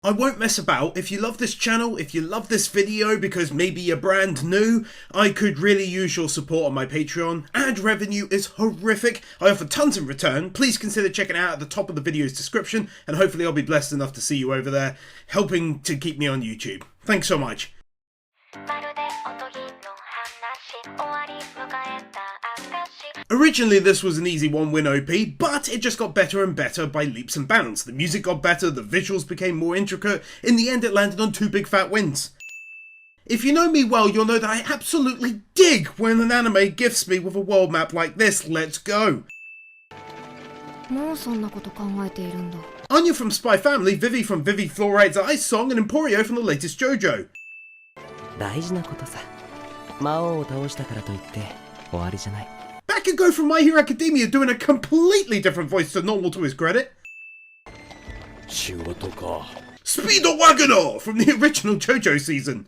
I won't mess about. If you love this channel, if you love this video because maybe you're brand new, I could really use your support on my Patreon. Ad revenue is horrific. I offer tons in return. Please consider checking it out at the top of the video's description, and hopefully I'll be blessed enough to see you over there, helping to keep me on YouTube. Thanks so much. Originally this was an easy 1-win OP, but it just got better and better by leaps and bounds. The music got better, the visuals became more intricate, in the end it landed on 2 big fat wins. If you know me well, you'll know that I absolutely dig when an anime gifts me with a world map like this. Let's go! Anya from Spy Family, Vivi from Vivi Fluoride's Ice Song, and Emporio from the latest JoJo. Back and go from My Hero Academia doing a completely different voice to normal to his credit. Speedo Wagoner from the original JoJo season.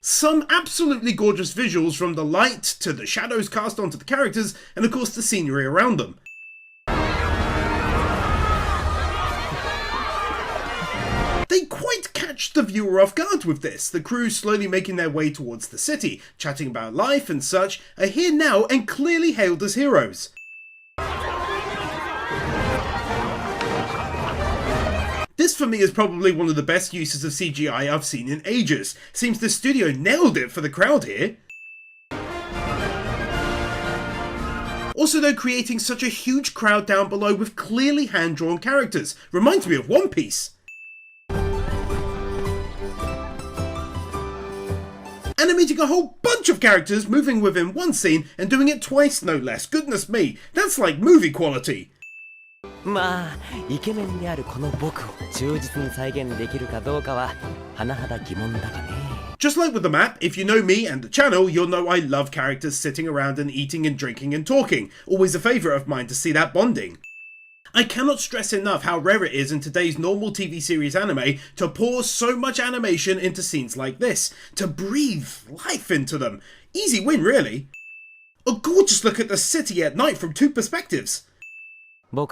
Some absolutely gorgeous visuals from the light to the shadows cast onto the characters and of course the scenery around them. They quite catch the viewer off guard with this. The crew slowly making their way towards the city, chatting about life and such, are here now and clearly hailed as heroes. This for me is probably one of the best uses of CGI I've seen in ages. Seems the studio nailed it for the crowd here. Also though, creating such a huge crowd down below with clearly hand-drawn characters. Reminds me of One Piece. Animating a whole bunch of characters moving within one scene and doing it twice no less. Goodness me, that's like movie quality. Just like with the map, if you know me and the channel, you'll know I love characters sitting around and eating and drinking and talking. Always a favourite of mine to see that bonding. I cannot stress enough how rare it is in today's normal TV series anime to pour so much animation into scenes like this, to breathe life into them. Easy win really. A gorgeous look at the city at night from 2 perspectives. Doing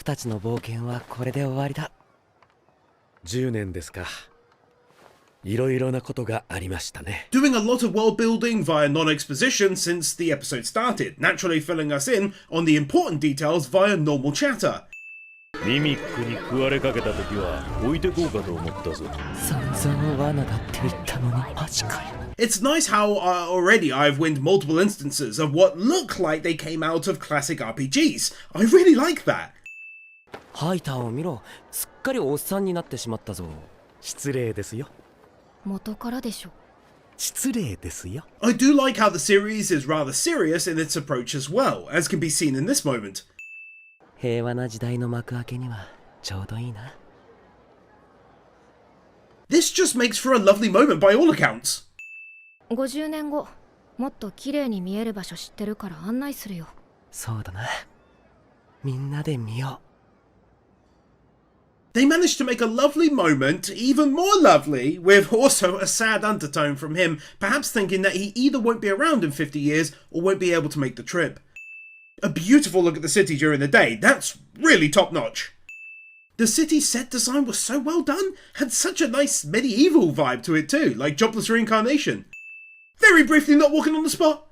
a lot of world building via non-exposition since the episode started, naturally filling us in on the important details via normal chatter. It's nice how already I've won multiple instances of what look like they came out of classic RPGs. I really like that. Heiter, I do like how the series is rather serious in its approach as well, as can be seen in this moment. This just makes for a lovely moment by all accounts. They managed to make a lovely moment even more lovely, with also a sad undertone from him, perhaps thinking that he either won't be around in 50 years or won't be able to make the trip. A beautiful look at the city during the day, that's really top notch. The city's set design was so well done, had such a nice medieval vibe to it too, like Jobless Reincarnation. Very briefly not walking on the spot.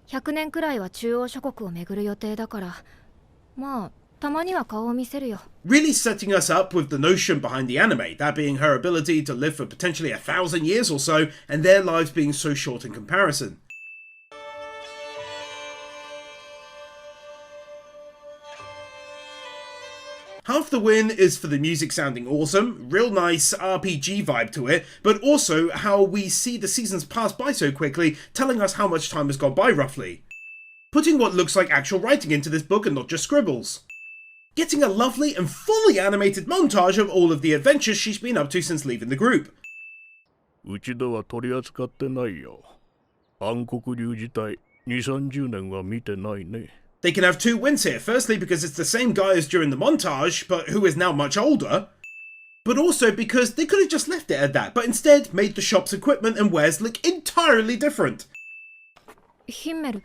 100年くらいは中央諸国を巡る予定だから、まあ、たまには顔を見せるよ。 Really setting us up with the notion behind the anime, that being her ability to live for potentially 1,000 years or so, and their lives being so short in comparison. Half the win is for the music sounding awesome, real nice RPG vibe to it, but also how we see the seasons pass by so quickly, telling us how much time has gone by roughly. Putting what looks like actual writing into this book and not just scribbles. Getting a lovely and fully animated montage of all of the adventures she's been up to since leaving the group. They can have 2 wins here, firstly because it's the same guy as during the montage, but who is now much older, but also because they could have just left it at that, but instead made the shop's equipment and wares look entirely different. Himmel.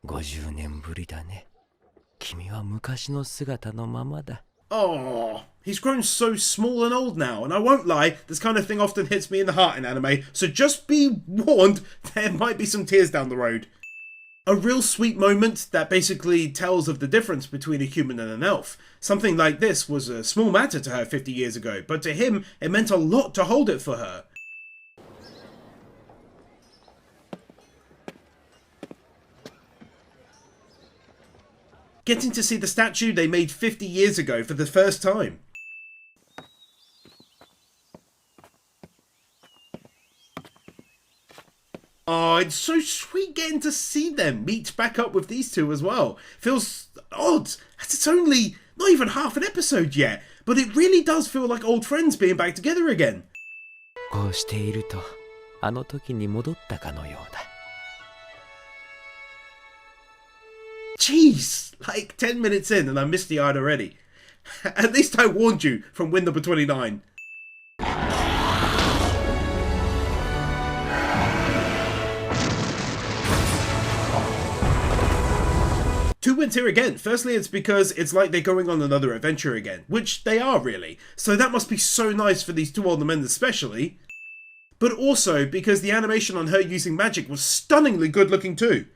50年ぶりだね。君は昔の姿のままだ。 Oh, he's grown so small and old now, and I won't lie, this kind of thing often hits me in the heart in anime, so just be warned, there might be some tears down the road. A real sweet moment that basically tells of the difference between a human and an elf. Something like this was a small matter to her 50 years ago, but to him, it meant a lot to hold it for her. Getting to see the statue they made 50 years ago for the first time. Oh, it's so sweet getting to see them meet back up with these two as well. Feels odd, as it's only not even half an episode yet, but it really does feel like old friends being back together again. こうしていると、あの時に戻ったかのようだ。 Jeez, like 10 minutes in and I'm misty-eyed already. At least I warned you from win number 29. Two wins here again. Firstly, it's because it's like they're going on another adventure again, which they are really. So that must be so nice for these two older men especially. But also because the animation on her using magic was stunningly good looking too.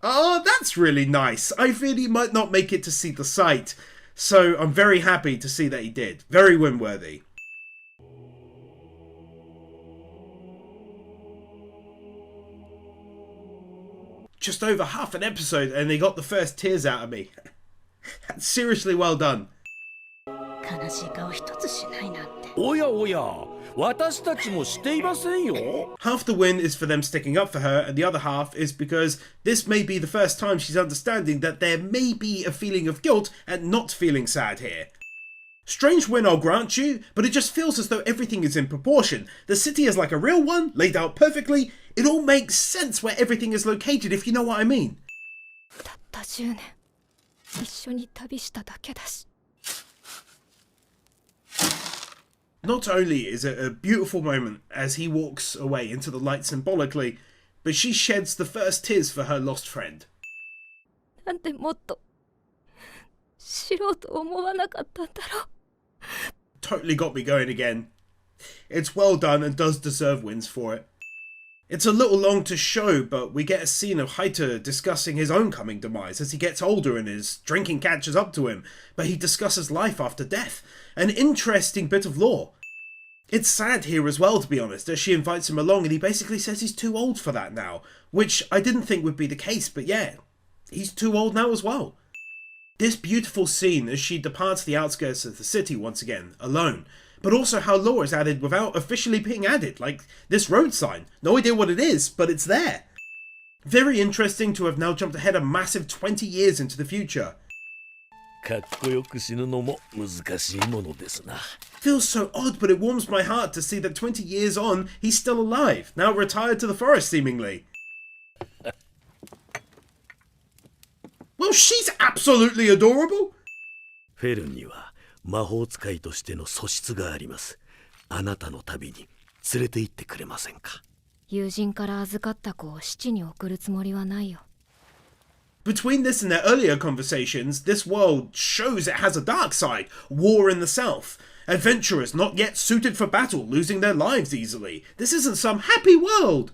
Oh, that's really nice. I feared he might not make it to see the sight. So I'm very happy to see that he did. Very win-worthy. Just over half an episode and they got the first tears out of me. That's seriously well done. 悲しい顔一つしないなんて。おやおや、私たちもしていませんよ。 Half the win is for them sticking up for her, and the other half is because this may be the first time she's understanding that there may be a feeling of guilt at not feeling sad here. Strange win, I'll grant you, but it just feels as though everything is in proportion. The city is like a real one, laid out perfectly. It all makes sense where everything is located, if you know what I mean. たった10年一緒に旅しただけだし。 Not only is it a beautiful moment as he walks away into the light symbolically, but she sheds the first tears for her lost friend. なんでもっと知ろうと思わなかったんだろう。 Totally got me going again. It's well done and does deserve wins for it. It's a little long to show, but we get a scene of Heiter discussing his own coming demise as he gets older and his drinking catches up to him, but he discusses life after death. An interesting bit of lore. It's sad here as well, to be honest, as she invites him along and he basically says he's too old for that now, which I didn't think would be the case, but yeah, he's too old now as well. This beautiful scene as she departs the outskirts of the city once again, alone, but also how lore is added without officially being added, like this road sign. No idea what it is, but it's there. Very interesting to have now jumped ahead a massive 20 years into the future. かっこよく死ぬのも難しいものですな。 Feels so odd, but it warms my heart to see that 20 years on, he's still alive, now retired to the forest seemingly. Well, she's absolutely adorable. フェルンには魔法使いとしての素質があります。あなたの旅に連れて行ってくれませんか。友人から預かった子を死に送るつもりはないよ。 Between this and their earlier conversations, this world shows it has a dark side, war in the south. Adventurers not yet suited for battle, losing their lives easily. This isn't some happy world.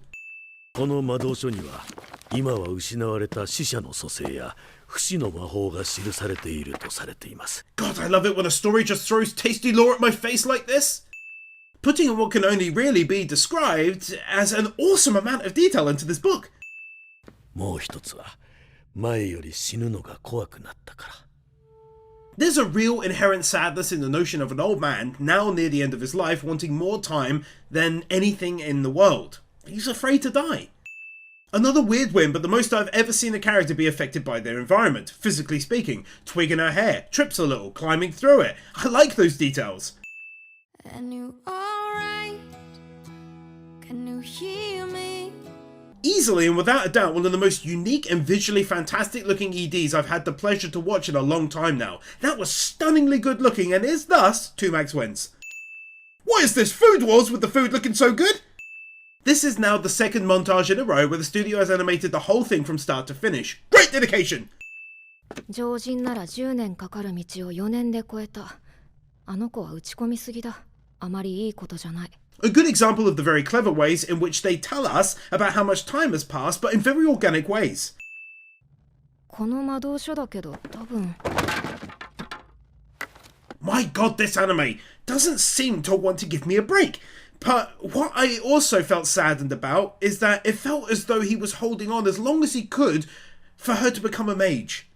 この魔導書には今は失われた死者の蘇生や不死の魔法が記されているとされています。 God, I love it when a story just throws tasty lore at my face like this. Putting in what can only really be described as an awesome amount of detail into this book. もう一つは前より死ぬのが怖くなったから。 There's a real inherent sadness in the notion of an old man, now near the end of his life, wanting more time than anything in the world. He's afraid to die. Another weird win, but the most I've ever seen a character be affected by their environment, physically speaking. Twig in her hair, trips a little, climbing through it. I like those details. And you alright? Can you hear me? Easily and without a doubt one of the most unique and visually fantastic looking EDs I've had the pleasure to watch in a long time now. That was stunningly good looking and is thus 2 max wins. What is this, Food Wars with the food looking so good? This is now the second montage in a row where the studio has animated the whole thing from start to finish. Great dedication! 常人なら10年かかる道を4年で越えた。あの子は打ち込みすぎだ。あまりいいことじゃない。A good example of the very clever ways in which they tell us about how much time has passed, but in very organic ways. この魔導書だけど多分。My god, this anime doesn't seem to want to give me a break. But what I also felt saddened about is that it felt as though he was holding on as long as he could for her to become a mage.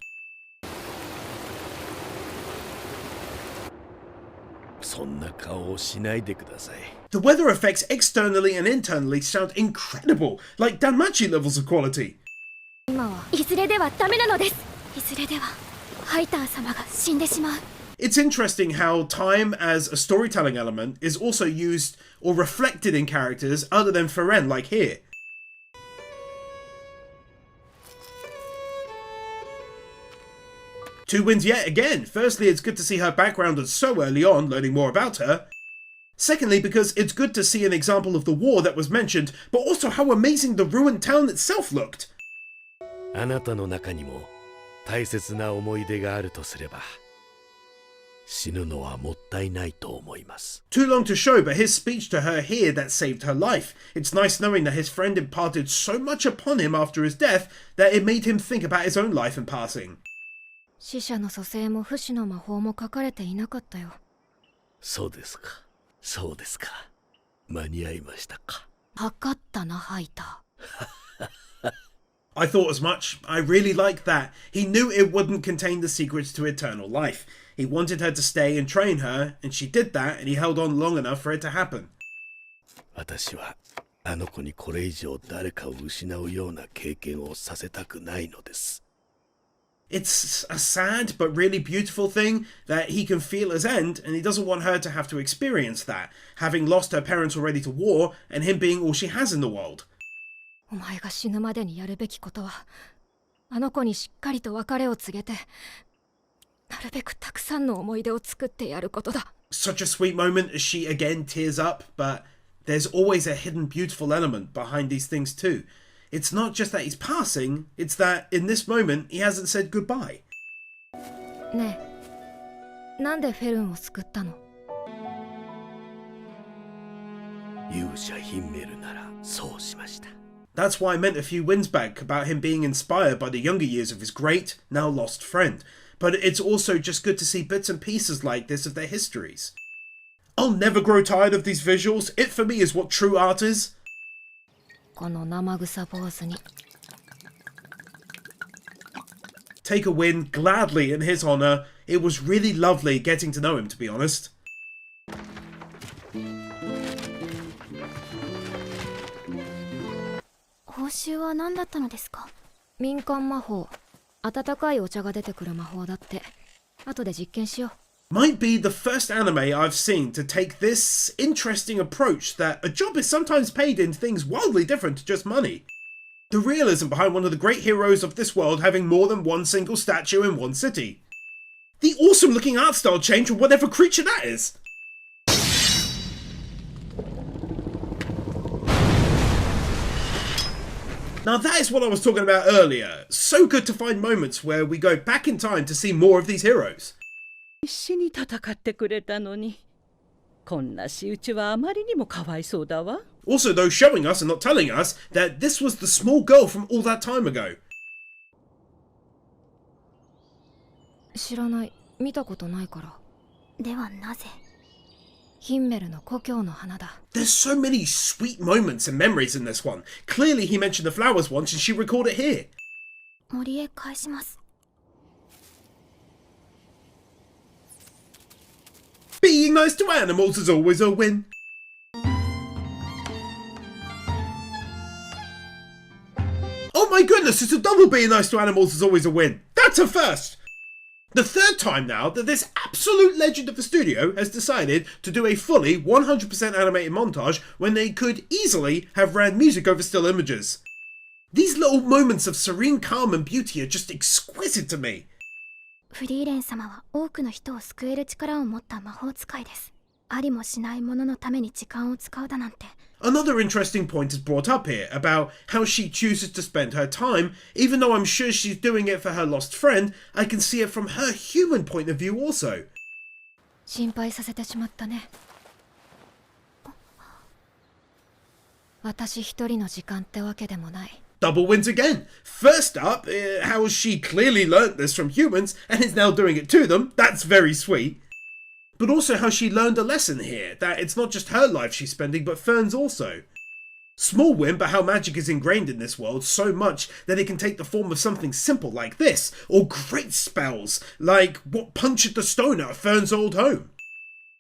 そんな顔をしないでください。 The weather effects externally and internally sound incredible, like Danmachi levels of quality. 今はいずれではダメなのです。いずれではハイター様が死んでしまう。It's interesting how time as a storytelling element is also used or reflected in characters other than Frieren, like here. Two wins yet again. Firstly, it's good to see her background so early on, learning more about her. Secondly, because it's good to see an example of the war that was mentioned, but also how amazing the ruined town itself looked. あなたの中にも大切な思い出があるとすれば死ぬのはもったいないと思います。 Too long to show, but his speech to her here that saved her life. It's nice knowing that his friend imparted so much upon him after his death that it made him think about his own life in passing. 死者の蘇生も不死の魔法も書かれていなかったよ。そうですか。そうですか。間に合いましたか。分かったな、ハイター。I thought as much. I really liked that. He knew it wouldn't contain the secrets to eternal life. He wanted her to stay and train her, and she did that, and he held on long enough for it to happen. 私はあの子にこれ以上誰かを失うような経験をさせたくないのです。 It's a sad but really beautiful thing that he can feel his end, and he doesn't want her to have to experience that, having lost her parents already to war, and him being all she has in the world. お前が死ぬまでにやるべきことは、あの子にしっかりと別れを告げて、なるべくたくさんの思い出を作ってやることだ。Such a sweet moment as she again tears up, but there's always a hidden beautiful element behind these things too. It's not just that he's passing, it's that in this moment he hasn't said goodbye. ねえ、なんでフェルンを救ったの？勇者ヒンメルならそうしました。 That's why I meant a few wins back about him being inspired by the younger years of his great, now lost friend. But it's also just good to see bits and pieces like this of their histories. I'll never grow tired of these visuals. It for me is what true art is. この生臭坊主に。Take a win gladly in his honor. It was really lovely getting to know him, to be honest. 報酬は何だったのですか？民間魔法。温かいお茶が出てくる魔法だって。後で実験しよう。Might be the first anime I've seen to take this interesting approach that a job is sometimes paid in things wildly different to just money. The realism behind one of the great heroes of this world having more than one single statue in one city. The awesome looking art style change from whatever creature that is. Now that is what I was talking about earlier. So good to find moments where we go back in time to see more of these heroes. 必死に戦ってくれたのに、こんな仕打ちはあまりにもかわいそうだわ。Also though showing us and not telling us that this was the small girl from all that time ago. 知らない。見たことないから。ではなぜ？ヒンメルの故郷の花だ。 There's so many sweet moments and memories in this one. Clearly he mentioned the flowers once and she recalled it here. 森へ返します。Being nice to animals is always a win. Oh my goodness, it's a double being nice to animals is always a win. That's a first. The third time now that this absolute legend of the studio has decided to do a fully 100% animated montage when they could easily have ran music over still images. These little moments of serene calm and beauty are just exquisite to me. フリーレン様は多くの人を救える力を持った魔法使いです。ありもしないもののために時間を使うだなんて。Another interesting point is brought up here about how she chooses to spend her time. Even though I'm sure she's doing it for her lost friend, I can see it from her human point of view also. 心配させてしまったね。私一人の時間ってわけでもない。Double wins again. First up, how she clearly learnt this from humans and is now doing it to them. That's very sweet. But also how she learned a lesson here, that it's not just her life she's spending, but Fern's also. Small win, but how magic is ingrained in this world so much that it can take the form of something simple like this, or great spells, like what punctured the stone at Fern's old home.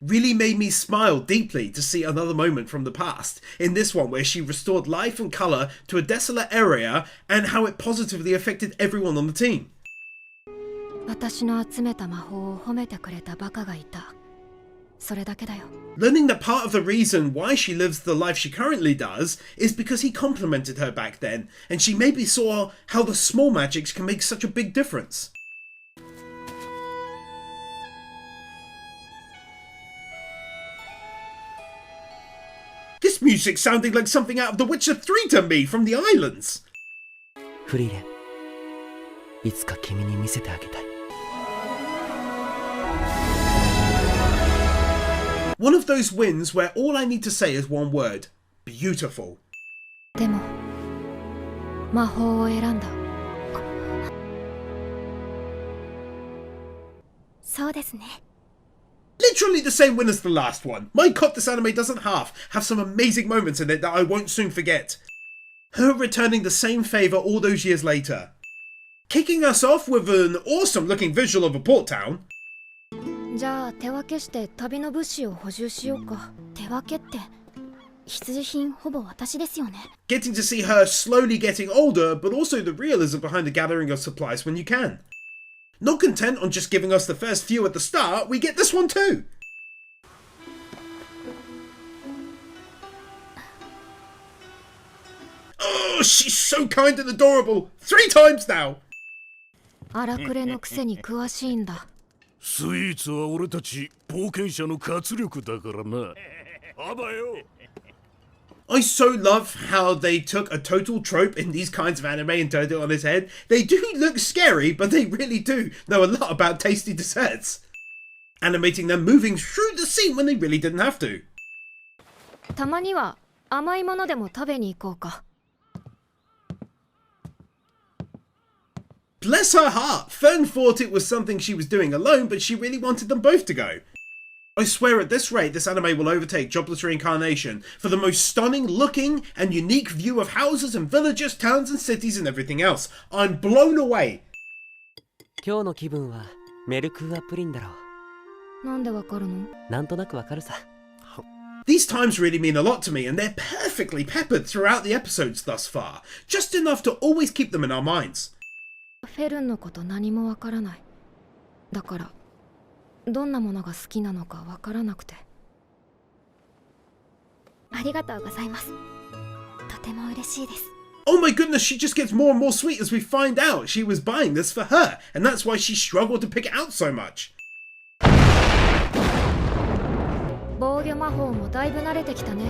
Really made me smile deeply to see another moment from the past, in this one where she restored life and colour to a desolate area, and how it positively affected everyone on the team. 私の集めた魔法を褒めてくれたバカがいた。それだけだよ。Learning that part of the reason why she lives the life she currently does is because he complimented her back then, and she maybe saw how the small magics can make such a big difference. This music sounding like something out of The Witcher 3 to me, from the islands. フリーレン、いつか君に見せてあげたい。One of those wins where all I need to say is one word. Beautiful. でも魔法を選んだ。そうですね。 Literally the same win as the last one. My god, this anime doesn't half have some amazing moments in it that I won't soon forget. Her returning the same favour all those years later. Kicking us off with an awesome looking visual of a port town. じゃあ手分けして旅の物資を補充しようか。手分けって必需品ほぼ私ですよね。 Getting to see her slowly getting older, but also the realism behind the gathering of supplies when you can. Not content on just giving us the first few at the start, we get this one too! Oh, she's so kind and adorable! 3 times now! 荒くれのくせに詳しいんだ。スイーツは俺たち冒険者の活力だからな。あばよ。 I so love how they took a total trope in these kinds of anime and turned it on its head. They do look scary, but they really do know a lot about tasty desserts. Animating them moving through the scene when they really didn't have to. たまには甘いものでも食べに行こうか。Bless her heart, Fern thought it was something she was doing alone, but she really wanted them both to go. I swear at this rate, this anime will overtake Jobless Reincarnation for the most stunning looking and unique view of houses and villages, towns and cities and everything else. I'm blown away. 今日の気分はメルクーアプリンだろう。なんでわかるの？なんとなくわかるさ。These times really mean a lot to me, and they're perfectly peppered throughout the episodes thus far, just enough to always keep them in our minds. フェルンのこと何もわからない。だからどんなものが好きなのかわからなくて。ありがとうございます。とても嬉しいです。 Oh my goodness, she just gets more and more sweet as we find out she was buying this for her, and that's why she struggled to pick it out so much. 防御魔法もだいぶ慣れてきたね。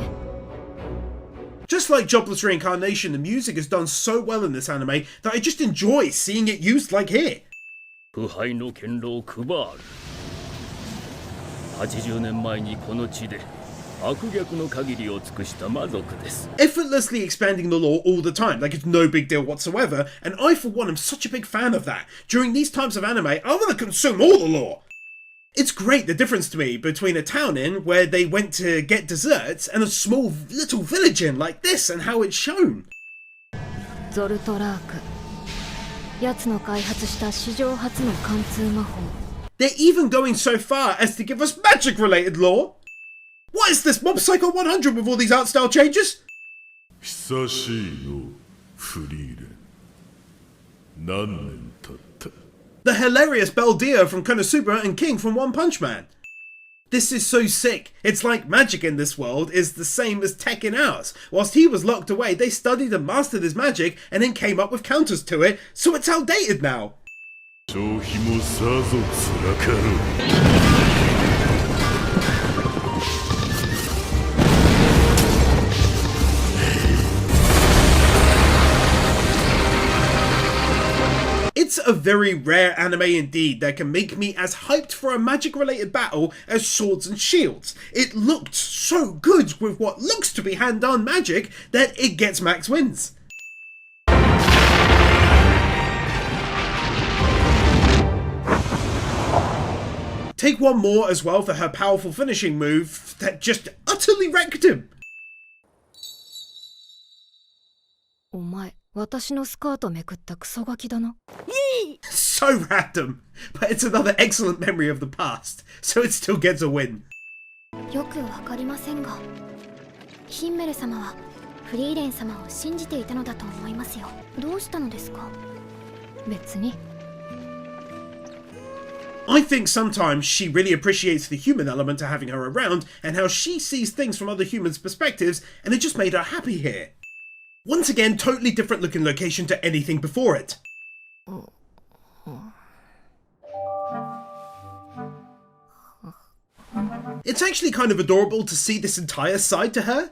Just like Jobless Reincarnation, the music is done so well in this anime that I just enjoy seeing it used like here. 腐敗の堅牢クバール。80年前にこの地で悪逆の限りを尽くした魔族です。 Effortlessly expanding the lore all the time, like it's no big deal whatsoever, and I for one am such a big fan of that. During these times of anime, I want to consume all the lore. It's great the difference to me between a town inn where they went to get desserts and a small little village inn like this and how it's shown. ゾルトラーク。奴の開発した史上初の貫通魔法。 They're even going so far as to give us magic-related lore. What is this Mob Psycho 100 with all these art style changes? 久しいの、フリーレン。何年経った。 The hilarious Beldia from Konosuba and King from One Punch Man. This is so sick. It's like magic in this world is the same as tech in ours. Whilst he was locked away, they studied and mastered his magic and then came up with counters to it, so it's outdated now. 消費もさぞ辛かろう。 Oh a very rare anime indeed that can make me as hyped for a magic related battle as Swords and Shields. It looked so good with what looks to be hand-done magic that it gets max wins. Take one more as well for her powerful finishing move that just utterly wrecked him. お前、私のスカートめくったクソガキだな。So random, but it's another excellent memory of the past, so it still gets a win. よくわかりませんが、ヒンメル様はフリーレン様を信じていたのだと思いますよ。どうしたのですか？別に。I think sometimes she really appreciates the human element to having her around and how she sees things from other humans' perspectives, and it just made her happy here. Once again, totally different looking location to anything before it. It's actually kind of adorable to see this entire side to her.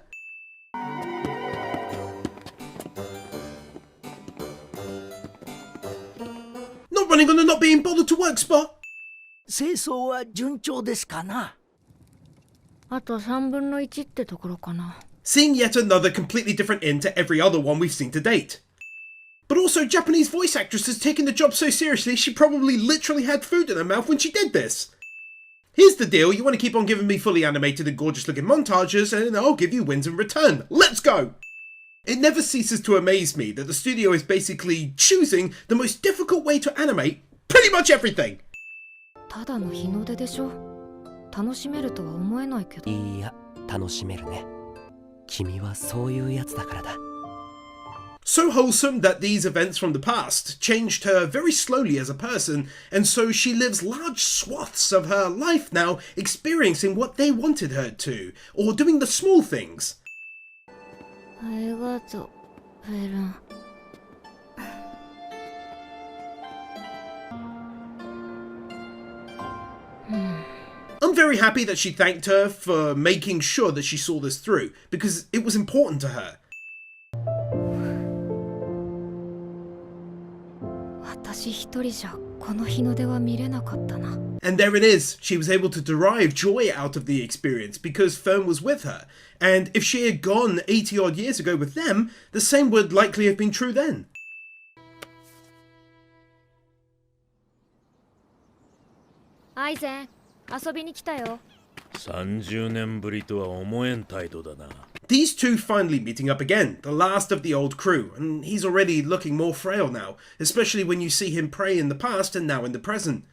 Not running on the not being bothered to work spot. 清掃は順調ですかな？あと3分の1ってところかな。 Seeing yet another completely different end to every other one we've seen to date. But also, Japanese voice actress has taken the job so seriously she probably literally had food in her mouth when she did this. Here's the deal, you want to keep on giving me fully animated and gorgeous looking montages and I'll give you wins in return. Let's go! It never ceases to amaze me that the studio is basically choosing the most difficult way to animate pretty much everything. ただの日の出でしょ。楽しめるとは思えないけど。いいや、楽しめるね。君はそういうやつだからだ。So wholesome that these events from the past changed her very slowly as a person, and so she lives large swaths of her life now experiencing what they wanted her to, or doing the small things. ありがとう、フェルン。I'm very happy that she thanked her for making sure that she saw this through, because it was important to her. 私一人じゃこの日の出は見れなかったな。 And there it is, she was able to derive joy out of the experience because Fern was with her, and if she had gone 80 odd years ago with them, the same would likely have been true then. アイゼン、遊びに来たよ。30年ぶりとは思えん態度だな。 These two finally meeting up again, the last of the old crew, and he's already looking more frail now, especially when you see him pray in the past and now in the present.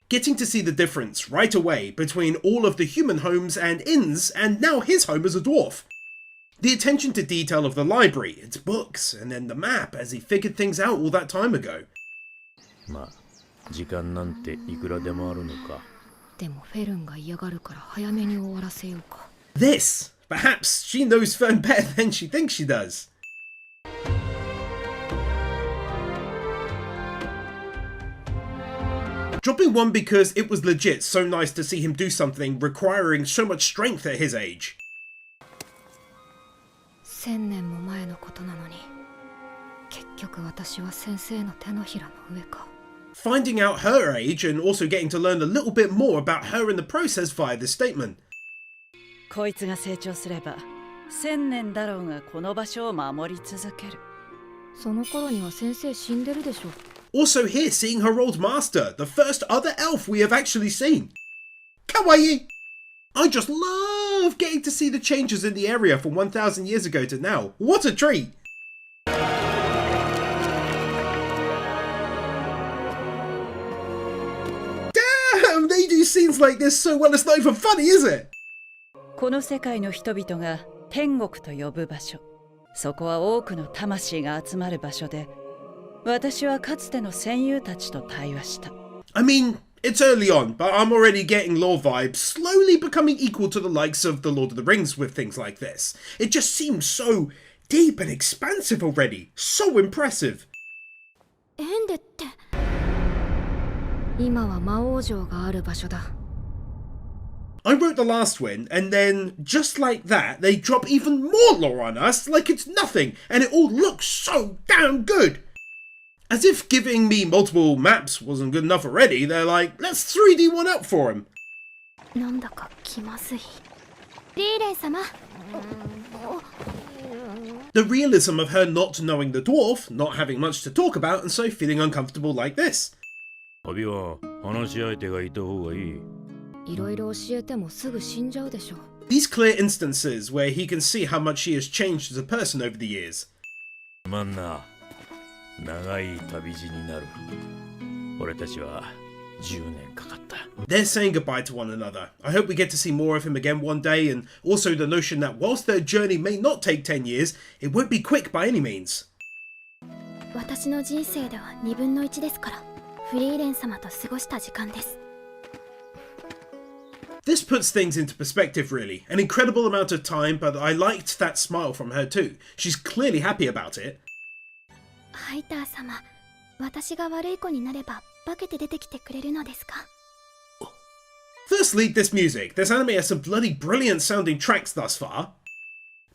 Getting to see the difference right away between all of the human homes and inns, and now his home as a dwarf. The attention to detail of the library, its books, and then the map as he figured things out all that time ago. まあ、時間なんていくらでもあるのか。でもフェルンが嫌がるから早めに終わらせようか。 This! Perhaps she knows Fern better than she thinks she does. Dropping one because it was legit so nice to see him do something requiring so much strength at his age. 1000年も前のことなのに、結局私は先生の手のひらの上か。 Finding out her age and also getting to learn a little bit more about her in the process via this statement. こいつが成長すれば1000年だろうがこの場所を守り続ける。その頃には先生死んでるでしょ。 Also here seeing her old master, the first other elf we have actually seen. Kawaii! I just love getting to see the changes in the area from 1000 years ago to now. What a treat! Damn, they do scenes like this so well it's not even funny, is it? この世界の人々が天国と呼ぶ場所。そこは多くの魂が集まる場所で、私はかつての戦友たちと対話した。I mean, it's early on, but I'm already getting lore vibes slowly becoming equal to the likes of The Lord of the Rings with things like this. It just seems so deep and expansive already. So impressive. エンデって。今は魔王城がある場所だ。 I wrote the last one, and then, just like that, they drop even more lore on us like it's nothing, and it all looks so damn good. As if giving me multiple maps wasn't good enough already, they're like, let's 3D one up for him. なんだか気まずい。フリーレン様。 The realism of her not knowing the dwarf, not having much to talk about, and so feeling uncomfortable like this. 旅は話し相手がいた方がいい。いろいろ教えてもすぐ死んじゃうでしょ。 These clear instances where he can see how much she has changed as a person over the years. まんな、長い旅路になる。俺たちは10年かかった。They're saying goodbye to one another. I hope we get to see more of him again one day, and also the notion that whilst their journey may not take 10 years, it won't be quick by any means. 私の人生では2分の1ですから、フリーレン様と過ごした時間です。 This puts things into perspective really. An incredible amount of time, but I liked that smile from her too. She's clearly happy about it. ハイター様、私が悪い子になれば化けて出てきてくれるのですか？ Firstly, this music. This anime has some bloody brilliant sounding tracks thus far.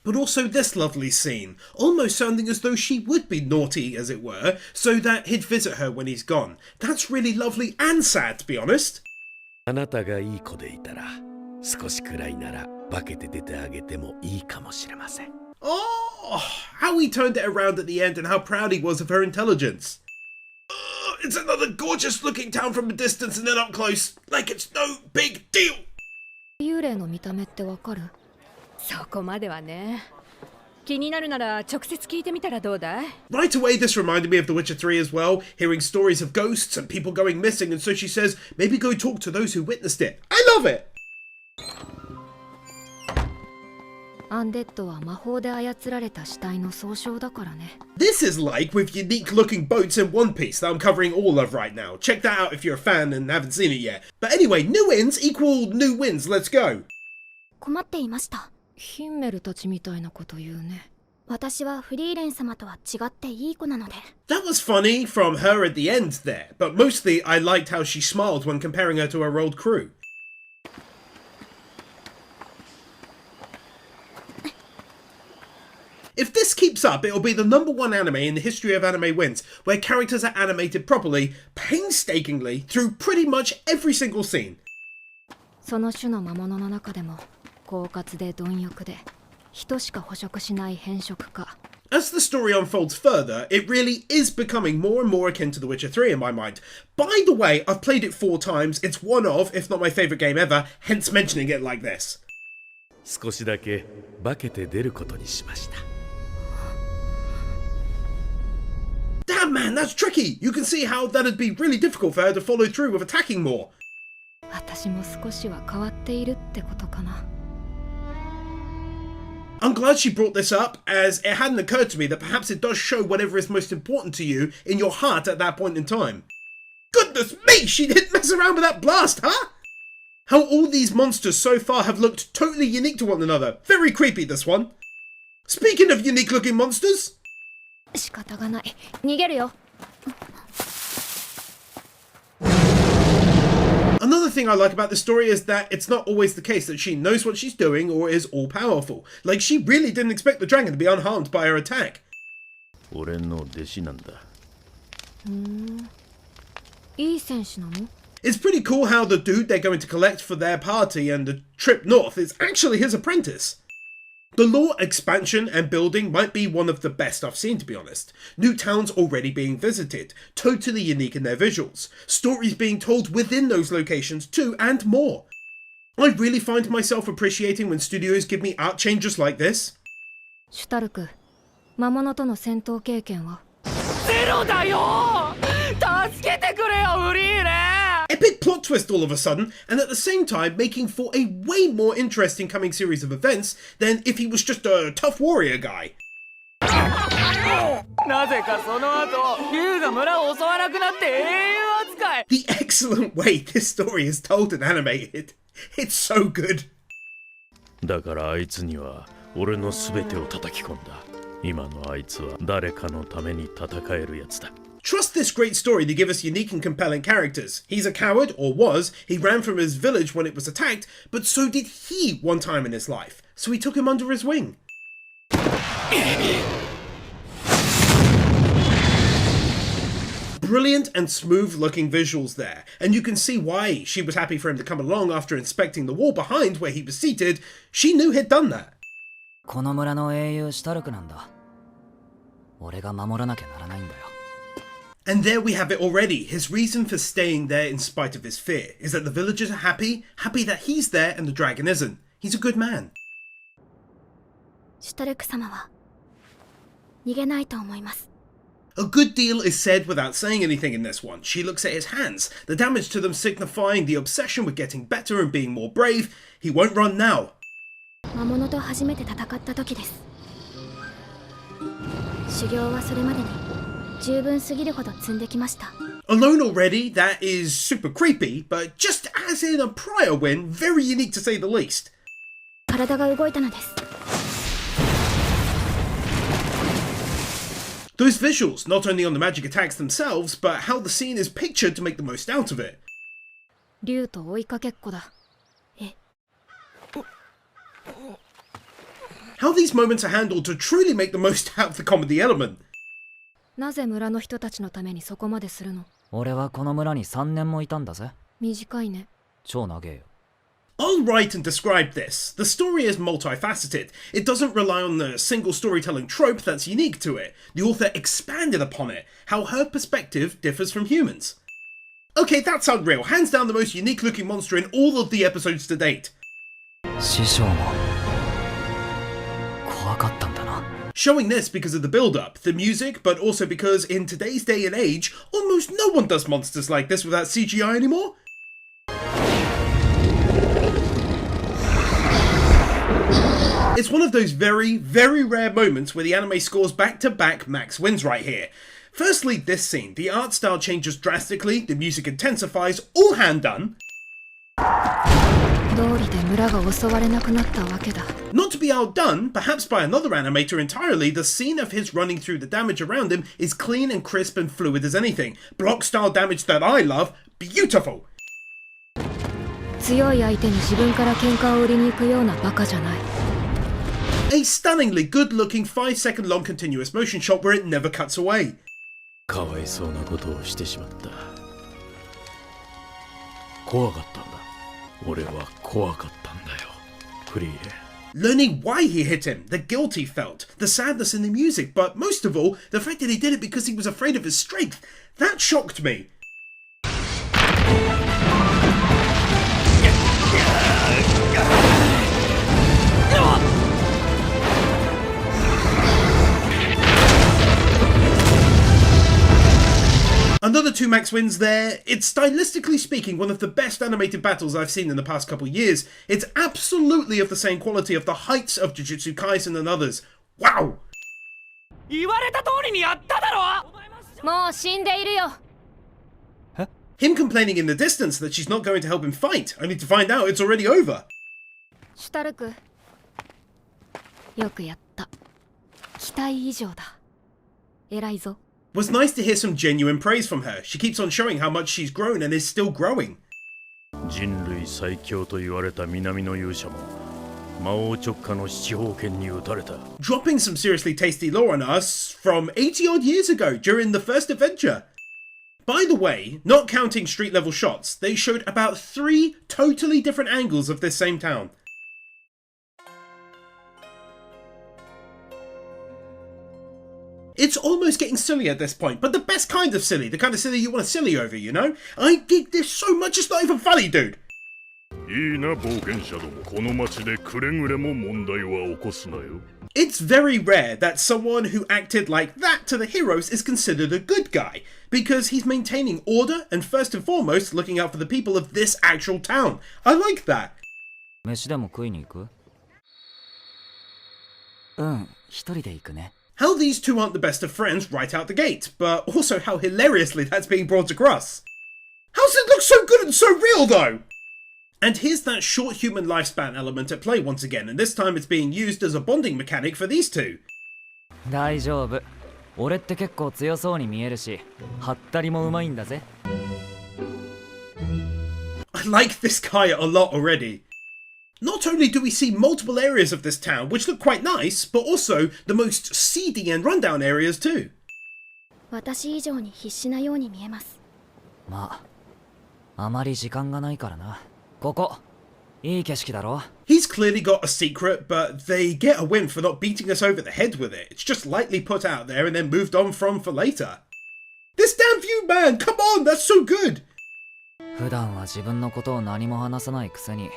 But also this lovely scene, almost sounding as though she would be naughty, as it were, so that he'd visit her when he's gone. That's really lovely and sad, to be honest. あなたがいい子でいたら、少しくらいなら化けて出てあげてもいいかもしれません。Oh, how he turned it around at the end and how proud he was of her intelligence. It's another gorgeous looking town from a distance and then up close, like it's no big deal. 幽霊の見た目ってわかる？そこまではね。気になるなら直接聞いてみたらどうだい？ Right away, this reminded me of The Witcher 3 as well, hearing stories of ghosts and people going missing, and so she says, maybe go talk to those who witnessed it. I love it! アンデッドは魔法で操られた死体の総称だからね。 This is like with unique looking boats in One Piece that I'm covering all of right now. Check that out if you're a fan and haven't seen it yet. But anyway, new wins equal new wins, let's go! 困っていました。 ヒンメルたちみたいなこと言うね。私はフリーレン様とは違っていい子なので。 That was funny from her at the end there, but mostly I liked how she smiled when comparing her to her old crew. If this keeps up, it'll be the #1 anime in the history of anime wins, where characters are animated properly, painstakingly, through pretty much every single scene. その種の魔物の中でも狡猾で貪欲で人しか捕食しない変色家。 As the story unfolds further, it really is becoming more and more akin to The Witcher 3 in my mind. By the way, I've played it 4 times, it's one of, if not my favourite game ever, hence mentioning it like this. 少しだけ化けて出ることにしました。 Damn man, that's tricky! You can see how that'd be really difficult for her to follow through with attacking more. 私も少しは変わっているってことかな。 I'm glad she brought this up, as it hadn't occurred to me that perhaps it does show whatever is most important to you in your heart at that point in time. Goodness me, she didn't mess around with that blast, huh? How all these monsters so far have looked totally unique to one another. Very creepy, this one. Speaking of unique looking monsters... 仕方がない。逃げるよ。 Another thing I like about this story is that it's not always the case that she knows what she's doing or is all-powerful. Like, she really didn't expect the dragon to be unharmed by her attack. 俺の弟子なんだ。いい戦士なの？ It's pretty cool how the dude they're going to collect for their party and the trip north is actually his apprentice. The lore expansion and building might be one of the best I've seen, to be honest. New towns already being visited, totally unique in their visuals, stories being told within those locations too, and more. I really find myself appreciating when studios give me art changes like this. シュタルク、魔物との戦闘経験は？ゼロだよ！助けてくれよ、フリーレン！ Epic plot twist all of a sudden, and at the same time making for a way more interesting coming series of events than if he was just a tough warrior guy. なぜかその後、竜が村を襲わなくなって英雄扱い。 The excellent way this story is told and animated. It's so good. だからあいつには俺の全てを叩き込んだ。今のあいつは誰かのために戦えるやつだ。 Trust this great story to give us unique and compelling characters. He's a coward, or was. He ran from his village when it was attacked, but so did he one time in his life. So he took him under his wing. brilliant and smooth looking visuals there, and you can see why she was happy for him to come along after inspecting the wall behind where he was seated. She knew he'd done that. この村の英雄シュタルクなんだ。俺が守らなきゃならないんだよ。And there we have it already. His reason for staying there in spite of his fear is that the villagers are happy that he's there and the dragon isn't. He's a good man. シュタルク様は逃げないと思います。 A good deal is said without saying anything in this one. She looks at his hands, the damage to them signifying the obsession with getting better and being more brave. He won't run now. 魔物と初めて戦った時です。修行はそれまでに十分すぎるほど積んできました。 Alone already, that is super creepy, but just as in a prior win, very unique to say the least. 体が動いたのです。 Those visuals, not only on the magic attacks themselves, but how the scene is pictured to make the most out of it. 竜と追いかけっこだ。 How these moments are handled to truly make the most out of the comedy element. なぜ村の人たちのためにそこまでするの？俺はこの村に3年もいたんだぜ。短いね。超長えよ。 I'll write and describe this. The story is multifaceted. It doesn't rely on the single storytelling trope that's unique to it. The author expanded upon it, how her perspective differs from humans. Okay, that's unreal. Hands down the most unique looking monster in all of the episodes to date. 師匠も怖かったんだな。 Showing this because of the build-up, the music, but also because in today's day and age, almost no one does monsters like this without CGI anymore. It's one of those very, very rare moments where the anime scores back-to-back max wins right here. Firstly, this scene. The art style changes drastically, the music intensifies, all hand done. Not to be outdone, perhaps by another animator entirely, the scene of his running through the damage around him is clean and crisp and fluid as anything. Block style damage that I love. Beautiful! 強い相手に自分から喧嘩を売りに行くようなバカじゃない。 A stunningly good-looking 5-second long continuous motion shot where it never cuts away. かわいそうなことをしてしまった。怖かったんだ。俺は怖かったんだよ。フリーレン。 Learning why he hit him, the guilt he felt, the sadness in the music, but most of all, the fact that he did it because he was afraid of his strength. That shocked me. Another 2 max wins there. It's stylistically speaking one of the best animated battles I've seen in the past couple years. It's absolutely of the same quality of the heights of Jujutsu Kaisen and others. Wow! 言われた通りにやっただろ。もう死んでいるよ。 Him complaining in the distance that she's not going to help him fight, only to find out it's already over. シュタルク、よくやった。期待以上だ。偉いぞ。 Was nice to hear some genuine praise from her. She keeps on showing how much she's grown and is still growing. 人類最強と言われた南の勇者も魔王直下の七宝剣に撃たれた。 Dropping some seriously tasty lore on us from 80 odd years ago during the first adventure. By the way, not counting street level shots, they showed about 3 totally different angles of this same town. It's almost getting silly at this point, but the best kind of silly, the kind of silly you want to silly over, you know? I dig this so much it's not even funny, dude. いいな冒険者ども、この町でくれぐれも問題は起こすなよ。 It's very rare that someone who acted like that to the heroes is considered a good guy, because he's maintaining order and first and foremost looking out for the people of this actual town. I like that. 飯でも食いに行く？うん、一人で行くね。 How these two aren't the best of friends right out the gate, but also how hilariously that's being brought across. How's it look so good and so real though? And here's that short human lifespan element at play once again, and this time it's being used as a bonding mechanic for these two. 大丈夫。俺って結構強そうに見えるし、はったりもうまいんだぜ。I like this guy a lot already. Not only do we see multiple areas of this town which look quite nice, but also the most seedy and rundown areas too. 私以上に必死なように見えます。まあ、あまり時間がないからな。ここ、いい景色だろ。 He's clearly got a secret, but they get a win for not beating us over the head with it. It's just lightly put out there and then moved on from for later. This damn view, man! Come on, that's so good! 普段は自分のことを何も話さないくせに、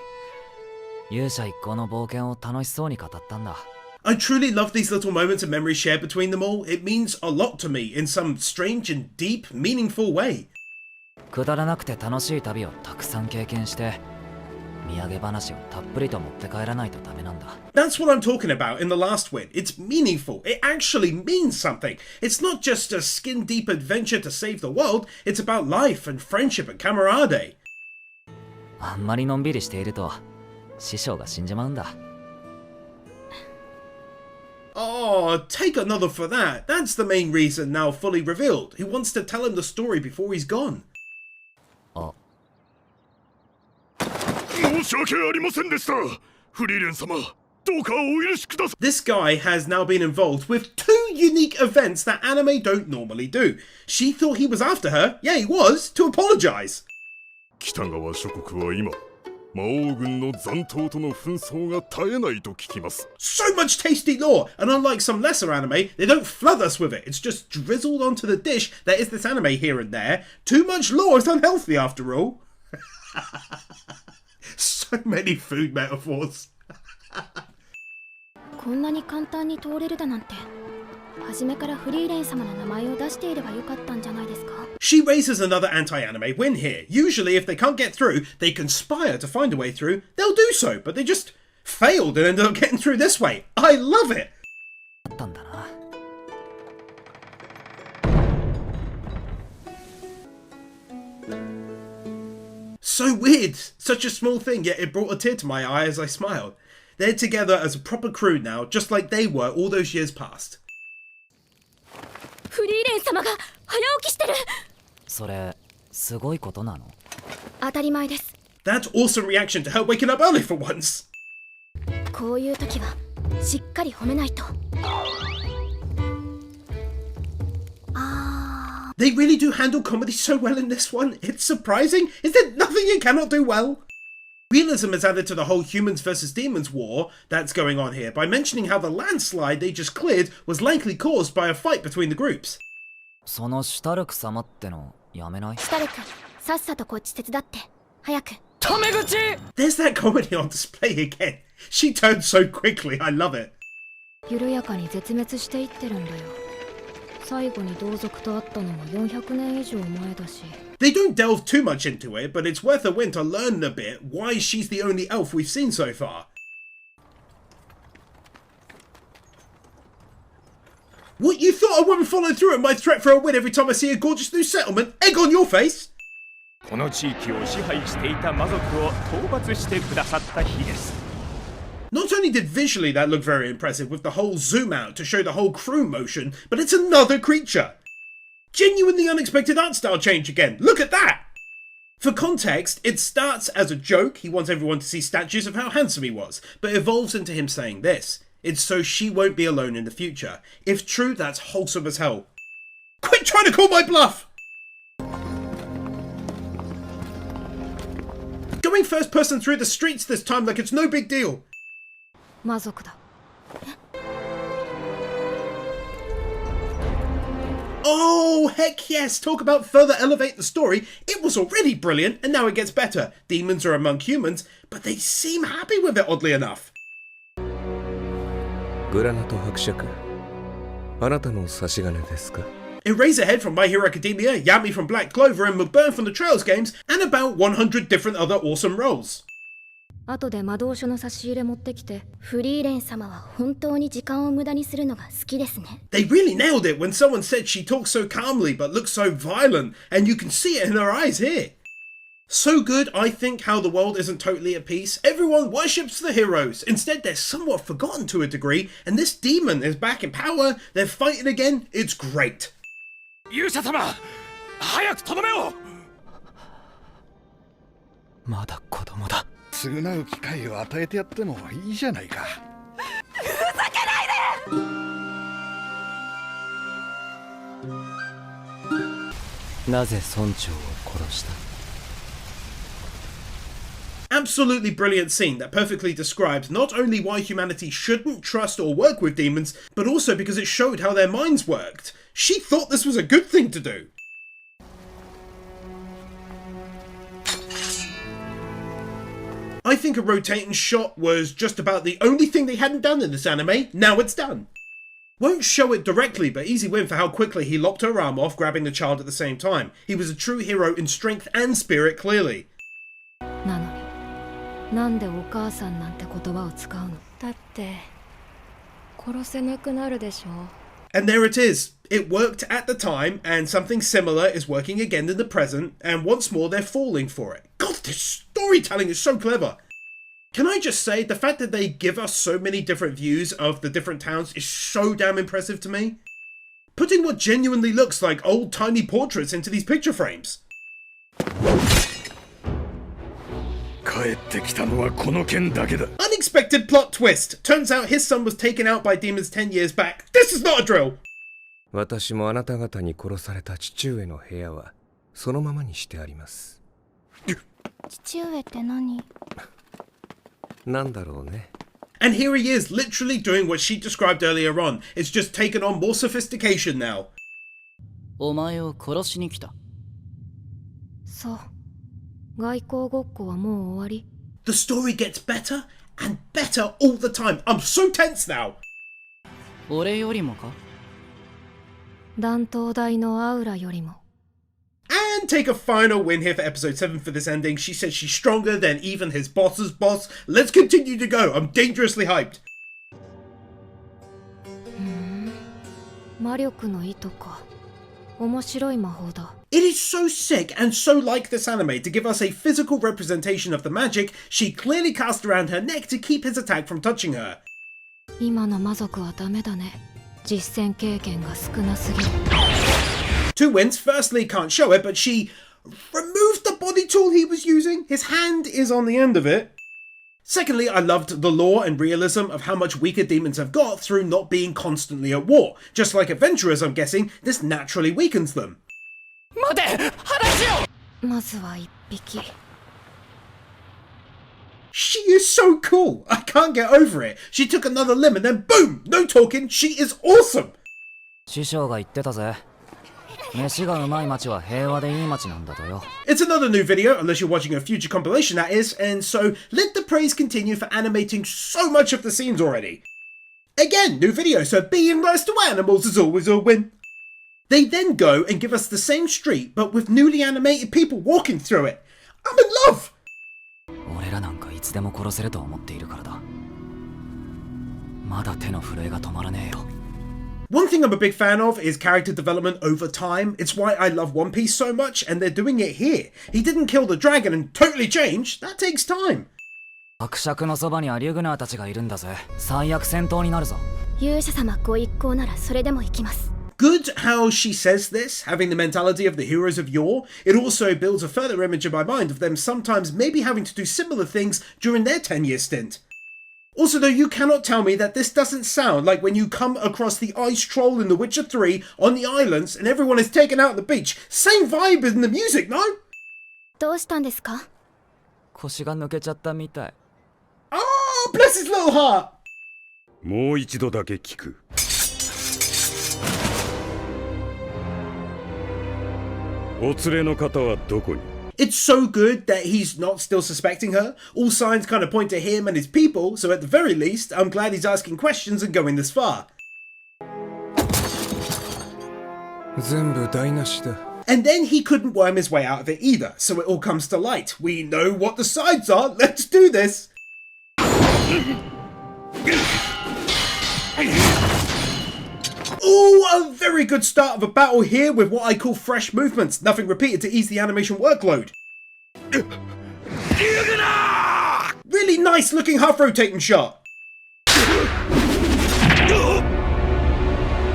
勇者一行の冒険を楽しそうに語ったんだ。I truly love these little moments of memory shared between them all. It means a lot to me in some strange and deep, meaningful way. くだらなくて楽しい旅をたくさん経験して、土産話をたっぷりと持って帰らないとダメなんだ。That's what I'm talking about in the last win. It's meaningful. It actually means something. It's not just a skin-deep adventure to save the world. It's about life and friendship and camaraderie. あんまりのんびりしていると、師匠が死んじまうんだ。Oh, take another for that. That's the main reason now fully revealed. He wants to tell him the story before he's gone. あ。申し訳ありませんでした。フリーレン様、どうかお許しください。 This guy has now been involved with two unique events that anime don't normally do. She thought he was after her, yeah he was, to apologize. 北側諸国は今、魔王軍の残党との紛争が絶えないと聞きます。 So much tasty lore, and unlike some lesser anime, they don't flood us with it. It's just drizzled onto the dish that is this anime here and there. Too much lore is unhealthy after all. So many food metaphors. こんなに簡単に通れるだなんて、初めからフリーレン様の名前を出していればよかったんじゃないですか。 She raises another anti-anime win here. Usually if they can't get through, they conspire to find a way through. They'll do so, but they just failed and ended up getting through this way. I love it! あったんだな。So weird. Such a small thing, yet it brought a tear to my eye as I smiled. They're together as a proper crew now, just like they were all those years past. フリーレン様が早起きしてる。それ、すごいことなの？当たり前です。 That awesome reaction to her waking up early for once. こういう時はしっかり褒めないと。They really do handle comedy so well in this one. It's surprising. Is there nothing it cannot do well? Realism is added to the whole humans versus demons war that's going on here by mentioning how the landslide they just cleared was likely caused by a fight between the groups. そのシュタルク様ってのやめない？シュタルク、さっさとこっち手伝って。早く。タメ口！ There's that comedy on display again. She turns so quickly. I love it. 緩やかに絶滅していってるんだよ。最後に同族と会ったのも400年以上前だし。 They don't delve too much into it, but it's worth a win to learn a bit why she's the only elf we've seen so far. What, you thought I wouldn't follow through on my threat for a win every time I see a gorgeous new settlement? Egg on your face! この地域を支配していた魔族を討伐してくださった日です。 Not only did visually that look very impressive with the whole zoom out to show the whole crew motion, but it's another creature. Genuinely unexpected art style change again. Look at that! For context, it starts as a joke, he wants everyone to see statues of how handsome he was, but evolves into him saying this. It's so she won't be alone in the future. If true, that's wholesome as hell. Quit trying to call my bluff! Going first person through the streets this time like it's no big deal. 魔族だ。Oh, heck yes! Talk about further elevate the story. It was already brilliant, and now it gets better. Demons are among humans, but they seem happy with it, oddly enough. グラナト伯爵、あなたの差し金ですか？ Eraserhead from My Hero Academia, Yami from Black Clover, and McBurn from the Trails games, and about 100 different other awesome roles. 後で魔導書の差し入れ持ってきて。フリーレン様は本当に時間を無駄にするのが好きですね。They really nailed it when someone said she talks so calmly but looks so violent, and you can see it in her eyes here. So good, I think, how the world isn't totally at peace. Everyone worships the heroes. Instead, they're somewhat forgotten to a degree, and this demon is back in power. They're fighting again. It's great. 勇者様、早くとどめを！まだ子供だ。償う機会を与えてやってもいいじゃないか。ふざけないで！なぜ村長を殺した？ Absolutely brilliant scene that perfectly describes not only why humanity shouldn't trust or work with demons, but also because it showed how their minds worked. She thought this was a good thing to do. I think a rotating shot was just about the only thing they hadn't done in this anime. Now it's done. Won't show it directly, but easy win for how quickly he lopped her arm off, grabbing the child at the same time. He was a true hero in strength and spirit, clearly. なのになんでお母さんなんて言葉を使うの？だって殺せなくなるでしょ。 And there it is. It worked at the time, and something similar is working again in the present, and once more they're falling for it. God, this storytelling is so clever. Can I just say, the fact that they give us so many different views of the different towns is so damn impressive to me. Putting what genuinely looks like old tiny portraits into these picture frames. Unexpected plot twist. Turns out his son was taken out by demons 10 years back. This is not a drill. 私もあなた方に殺された父上の部屋はそのままにしてあります。父上って何？なんだろうね。 And here he is, literally doing what she described earlier on. It's just taken on more sophistication now. お前を殺しに来た。そう。外交ごっこはもう終わり。 The story gets better and better all the time. I'm so tense now. 俺よりもか？断頭台のアウラよりも。 And take a final win here for episode 7 for this ending. She says she's stronger than even his boss's boss. Let's continue to go. I'm dangerously hyped. 魔力の糸か。面白い魔法だ。 It is so sick and so like this anime to give us a physical representation of the magic she clearly cast around her neck to keep his attack from touching her. 今の魔族はダメだね。実戦経験が少なすぎる。 Two wins. Firstly, can't show it, but she removed the body tool he was using. His hand is on the end of it. Secondly, I loved the lore and realism of how much weaker demons have got through not being constantly at war. Just like adventurers, I'm guessing, this naturally weakens them. 待て！話を！まずは一匹。 She is so cool. I can't get over it. She took another limb and then boom! No talking. She is awesome. 師匠が言ってたぜ。飯がうまい町は平和でいい町なんだとよ。 It's another new video, unless you're watching a future compilation that is, and so let the praise continue for animating so much of the scenes already. Again, new video, so being nice to animals is always a win. They then go and give us the same street, but with newly animated people walking through it. I'm in love! 俺らなんかいつでも殺せると思っているからだ。まだ手の震えが止まらねえよ。 One thing I'm a big fan of is character development over time. It's why I love One Piece so much, and they're doing it here. He didn't kill the dragon and totally change. That takes time. 伯爵のそばにはリュグナーたちがいるんだぜ。最悪戦闘になるぞ。勇者様ご一行ならそれでも行きます。 Good how she says this, having the mentality of the heroes of yore. It also builds a further image in my mind of them sometimes maybe having to do similar things during their 10-year stint. Also though, you cannot tell me that this doesn't sound like when you come across the ice troll in The Witcher 3 on the islands and everyone is taken out on the beach. Same vibe in the music, no? どうしたんですか？腰が抜けちゃったみたい。 Oh, bless his little heart! もう一度だけ聞く。お連れの方はどこに？ It's so good that he's not still suspecting her. All signs kind of point to him and his people, so at the very least, I'm glad he's asking questions and going this far. 全部台無しだ。 And then he couldn't worm his way out of it either, so it all comes to light. We know what the sides are, let's do this! Ooh, a very good start of a battle here with what I call fresh movements. Nothing repeated to ease the animation workload. Really nice looking half rotating shot.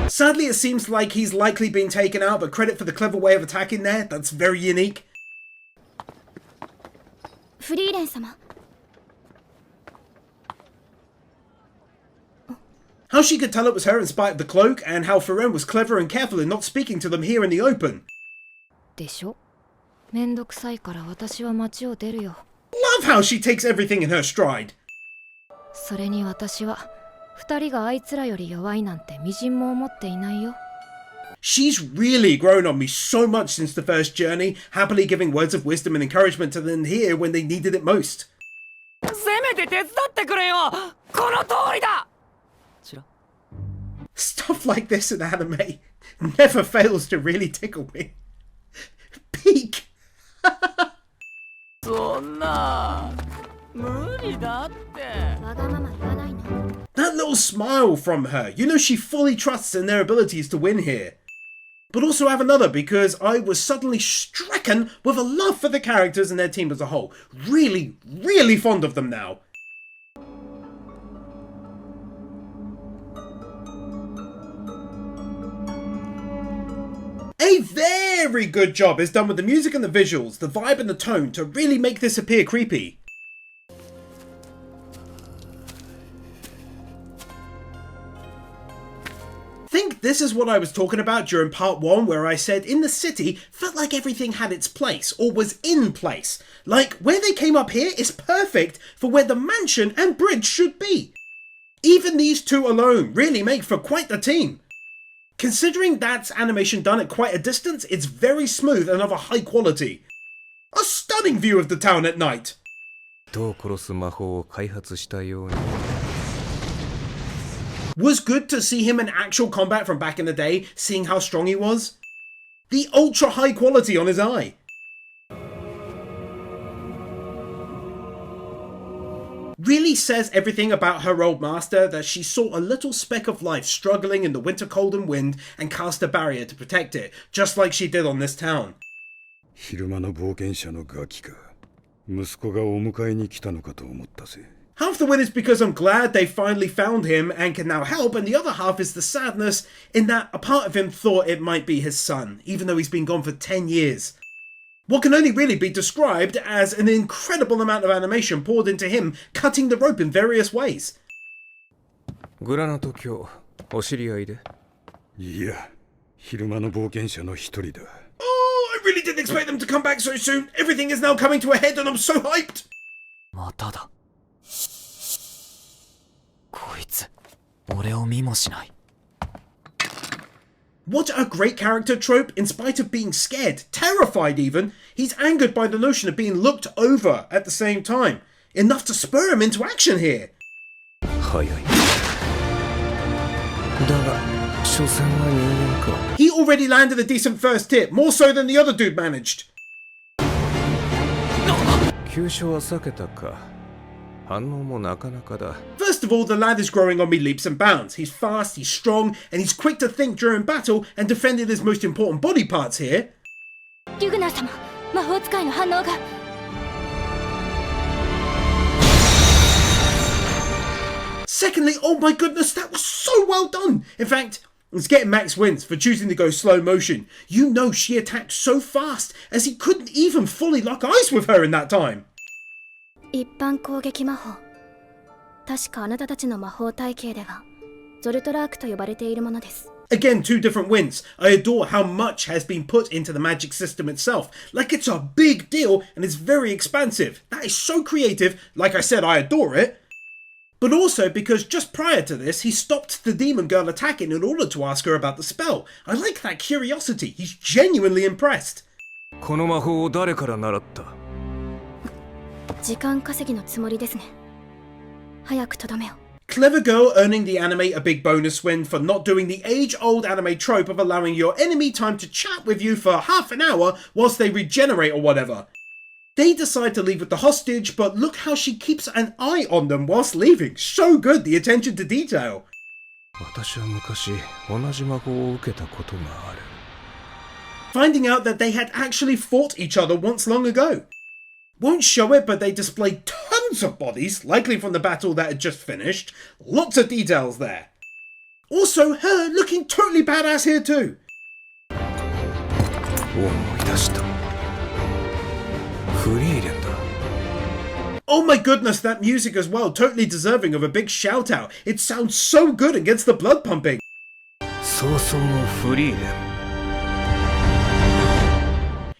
Sadly, it seems like he's likely been taken out, but credit for the clever way of attacking there. That's very unique. フリーレン様。 How she could tell it was her in spite of the cloak, and how Frieren was clever and careful in not speaking to them here in the open. でしょ。めんどくさいから私は街を出るよ。 Love how she takes everything in her stride. それに私は二人があいつらより弱いなんてみじんも思っていないよ。 She's really grown on me so much since the first journey, happily giving words of wisdom and encouragement to them here when they needed it most. せめて手伝ってくれよ。この通りだ。ちら。 Stuff like this in anime never fails to really tickle me. Peak. そんな無理だって。わがまま言わないの。 That little smile from her. You know she fully trusts in their abilities to win here. But also have another because I was suddenly stricken with a love for the characters and their team as a whole. Really, really fond of them now. A very good job is done with the music and the visuals, the vibe and the tone to really make this appear creepy. Think this is what I was talking about during part 1 where I said in the city felt like everything had its place or was in place. Like where they came up here is perfect for where the mansion and bridge should be. Even these two alone really make for quite the team. Considering that's animation done at quite a distance, it's very smooth and of a high quality. A stunning view of the town at night. 人を殺す魔法を開発したように Was good to see him in actual combat from back in the day, seeing how strong he was. The ultra high quality on his eye. Really says everything about her old master that she saw a little speck of life struggling in the winter cold and wind and cast a barrier to protect it, just like she did on this town. 昼間の冒険者のガキか。息子がお迎えに来たのかと思ったぜ。 Half the win is because I'm glad they finally found him and can now help, and the other half is the sadness in that a part of him thought it might be his son, even though he's been gone for 10 years. What can only really be described as an incredible amount of animation poured into him cutting the rope in various ways. グラナト卿、お知り合いで？いや、昼間の冒険者の一人だ。 Oh, I really didn't expect them to come back so soon. Everything is now coming to a head and I'm so hyped. まただ。こいつ、俺を見もしない。 What a great character trope, in spite of being scared, terrified even, he's angered by the notion of being looked over at the same time. Enough to spur him into action here. 早い。だが、所詮は人間か。 He already landed a decent first hit, more so than the other dude managed. 急所は避けたか。反応もなかなかだ。 First of all, the lad is growing on me leaps and bounds. He's fast, he's strong, and he's quick to think during battle and defending his most important body parts here. リュグナー様、魔法使いの反応が。 Secondly, oh my goodness, that was so well done. In fact, it's getting max wins for choosing to go slow motion. You know she attacked so fast, as he couldn't even fully lock eyes with her in that time. 一般攻撃魔法。確かあなたたちの魔法体系ではゾルトラークと呼ばれているものです。 Again, two different wins. I adore how much has been put into the magic system itself. Like it's a big deal and it's very expansive. That is so creative. Like I said, I adore it. But also because just prior to this, he stopped the demon girl attacking in order to ask her about the spell. I like that curiosity. He's genuinely impressed. この魔法を誰から習った？時間稼ぎのつもりですね。早くとどめを。 Clever girl earning the anime a big bonus win for not doing the age-old anime trope of allowing your enemy time to chat with you for half an hour whilst they regenerate or whatever. They decide to leave with the hostage, but look how she keeps an eye on them whilst leaving. So good, the attention to detail. 私は昔同じ魔法を受けたことがある。 Finding out that they had actually fought each other once long ago. Won't show it, but they displayed tons of bodies, likely from the battle that had just finished. Lots of details there. Also, her looking totally badass here too. 思い出した。フリーレンだ。 Oh my goodness, that music as well, totally deserving of a big shout out. It sounds so good and gets the blood pumping. 早々のフリーレン。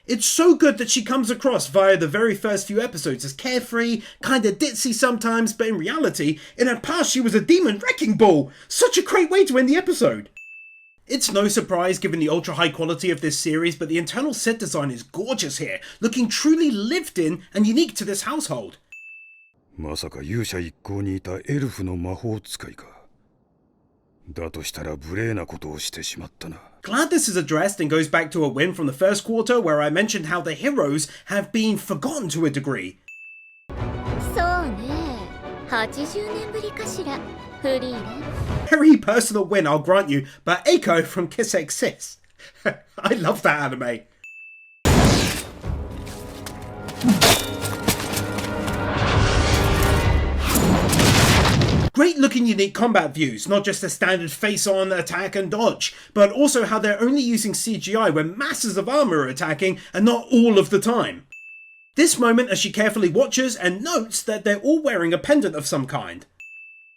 It's so good that she comes across via the very first few episodes as carefree, kinda ditzy sometimes, but in reality, in her past she was a demon wrecking ball. Such a great way to end the episode. It's no surprise given the ultra high quality of this series, but the internal set design is gorgeous here, looking truly lived in and unique to this household. まさか勇者一行にいたエルフの魔法使いか。だとしたら無礼なことをしてしまったな。Glad this is addressed and goes back to a win from the first quarter where I mentioned how the heroes have been forgotten to a degree. そうね、80年ぶりかしら、フリーレン。Very personal win, I'll grant you, but Eiko from Kiss X Sis. I love that anime. Great looking unique combat views, not just a standard face-on attack and dodge, but also how they're only using CGI when masses of armor are attacking and not all of the time. This moment as she carefully watches and notes that they're all wearing a pendant of some kind.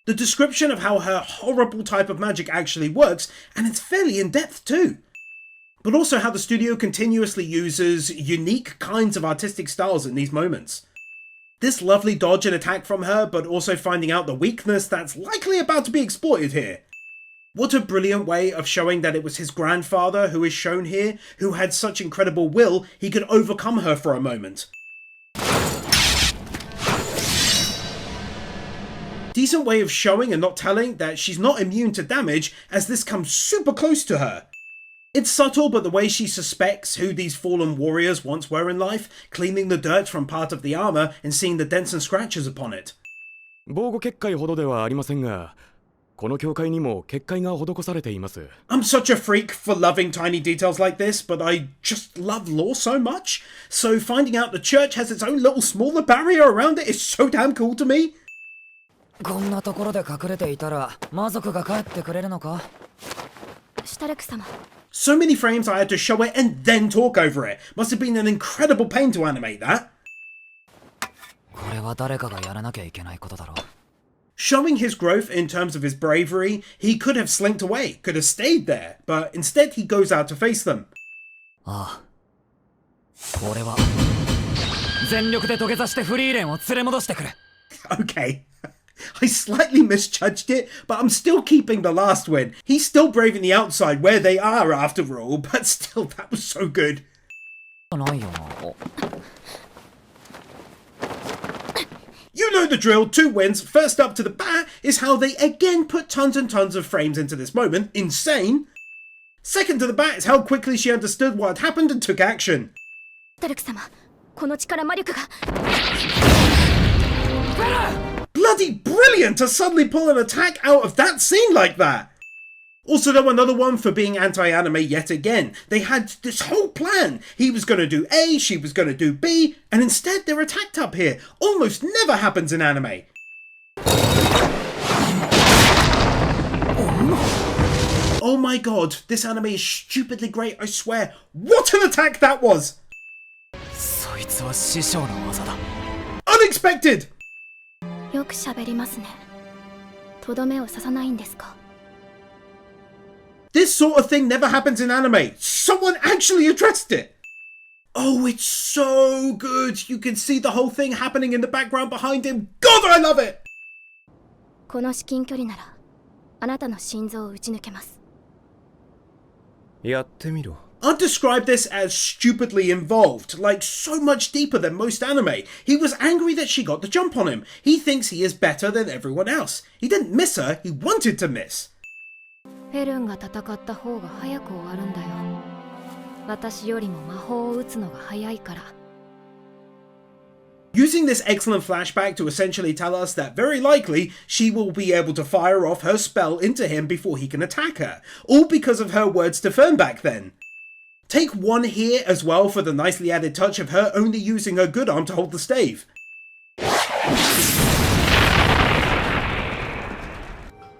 The description of how her horrible type of magic actually works, and it's fairly in-depth too. But also how the studio continuously uses unique kinds of artistic styles in these moments. This lovely dodge and attack from her, but also finding out the weakness that's likely about to be exploited here. What a brilliant way of showing that it was his grandfather who is shown here, who had such incredible will he could overcome her for a moment. Decent way of showing and not telling that she's not immune to damage as this comes super close to her. It's subtle, but the way she suspects who these fallen warriors once were in life, cleaning the dirt from part of the armor and seeing the dents and scratches upon it. 防護結界ほどではありませんが、この教会にも結界が施されています。I'm such a freak for loving tiny details like this, but I just love lore so much. So finding out the church has its own little smaller barrier around it is so damn cool to me. こんなところで隠れていたら魔族が帰ってくれるのか？シュタルク様。So many frames I had to show it and then talk over it. Must have been an incredible pain to animate that. これは誰かがやらなきゃいけないことだろう。Showing his growth in terms of his bravery, he could have slinked away, could have stayed there, but instead he goes out to face them. ああ。俺は全力で土下座してフリーレンを連れ戻してくる。Okay. I slightly misjudged it, but I'm still keeping the last win. He's still braving the outside where they are after all, but still, that was so good. You know the drill, 2 wins. First up to the bat is how they again put tons and tons of frames into this moment. Insane. Second to the bat is how quickly she understood what had happened and took action. タルク様、この力魔力が。Bloody brilliant to suddenly pull an attack out of that scene like that! Also though, another one for being anti-anime yet again. They had this whole plan. He was going to do A, she was going to do B, and instead they're attacked up here. Almost never happens in anime. Oh my god, this anime is stupidly great, I swear. What an attack that was! Unexpected! よく喋りますね。とどめを刺さないんですか？ This sort of thing never happens in anime. Someone actually addressed it. Oh, it's so good. You can see the whole thing happening in the background behind him. God, I love it. この至近距離なら、あなたの心臓を撃ち抜けます。やってみろ。I'd describe this as stupidly involved, like so much deeper than most anime. He was angry that she got the jump on him. He thinks he is better than everyone else. He didn't miss her, he wanted to miss. フェルンが戦った方が早く終わるんだよ。私よりも魔法を打つのが早いから。Using this excellent flashback to essentially tell us that very likely she will be able to fire off her spell into him before he can attack her, all because of her words to Fern back then. Take one here as well for the nicely added touch of her only using her good arm to hold the stave.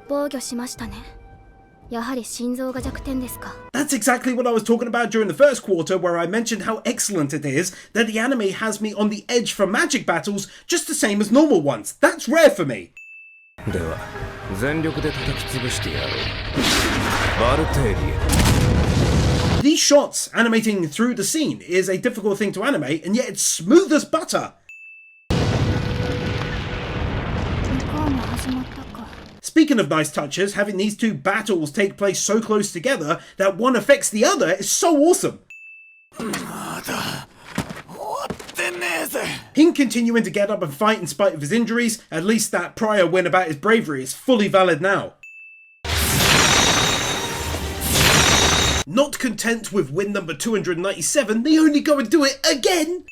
防御しましたね。やはり心臓が弱点ですか。 That's exactly what I was talking about during the first quarter, where I mentioned how excellent it is that the anime has me on the edge for magic battles just the same as normal ones. That's rare for me. では、全力で叩き潰してやろう。バルテーリア。These shots animating through the scene is a difficult thing to animate, and yet it's smooth as butter. Speaking of nice touches, having these two battles take place so close together that one affects the other is so awesome. Him continuing to get up and fight in spite of his injuries, at least that prior win about his bravery is fully valid now. Not content with win number 297, they only go and do it again!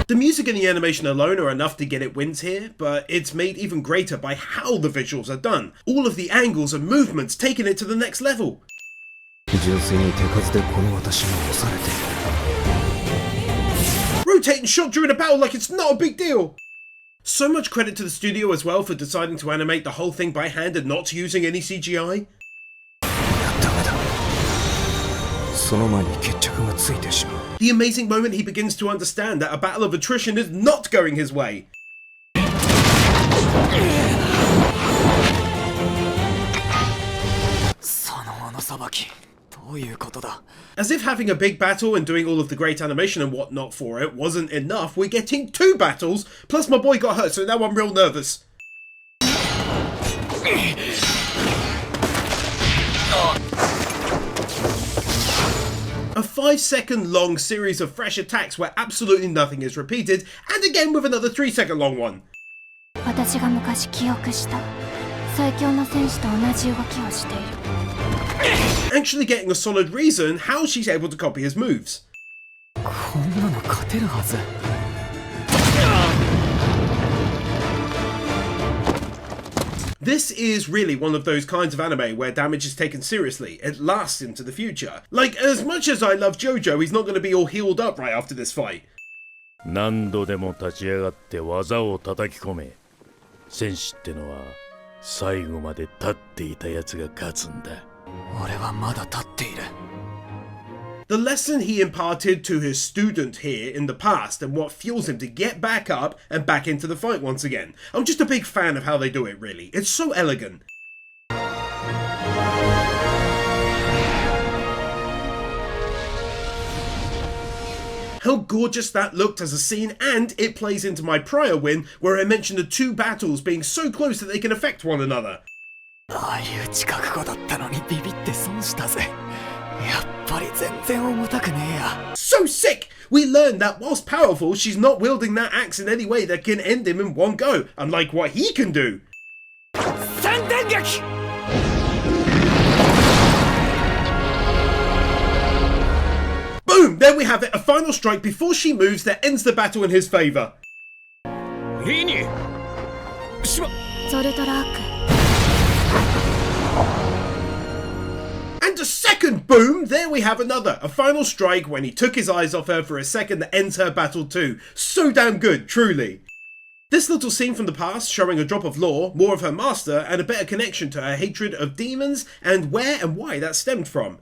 The music and the animation alone are enough to get it wins here, but it's made even greater by how the visuals are done. All of the angles and movements taking it to the next level. Rotating shot during a battle like it's not a big deal. So much credit to the studio as well for deciding to animate the whole thing by hand and not using any CGI. The amazing moment he begins to understand that a battle of attrition is not going his way. As if having a big battle and doing all of the great animation and whatnot for it wasn't enough, we're getting 2 battles, plus my boy got hurt, so now I'm real nervous. A 5-second long series of fresh attacks where absolutely nothing is repeated, and again with another 3-second long one. Actually getting a solid reason how she's able to copy his moves. This is really one of those kinds of anime where damage is taken seriously. It lasts into the future. Like, as much as I love JoJo, he's not going to be all healed up right after this fight. 何度でも立ち上がって技を叩き込め。戦士ってのは最後まで立っていたやつが勝つんだ。俺はまだ立っている。The lesson he imparted to his student here in the past and what fuels him to get back up and back into the fight once again. I'm just a big fan of how they do it, really. It's so elegant. How gorgeous that looked as a scene, and it plays into my prior win where I mentioned the 2 battles being so close that they can affect one another. So sick! We learned that whilst powerful, she's not wielding that axe in any way that can end him in one go, unlike what he can do. Boom! There we have it, a final strike before she moves that ends the battle in his favour. And a second boom, there we have another. A final strike when he took his eyes off her for a second that ends her battle too. So damn good, truly. This little scene from the past showing a drop of lore, more of her master, and a better connection to her hatred of demons and where and why that stemmed from.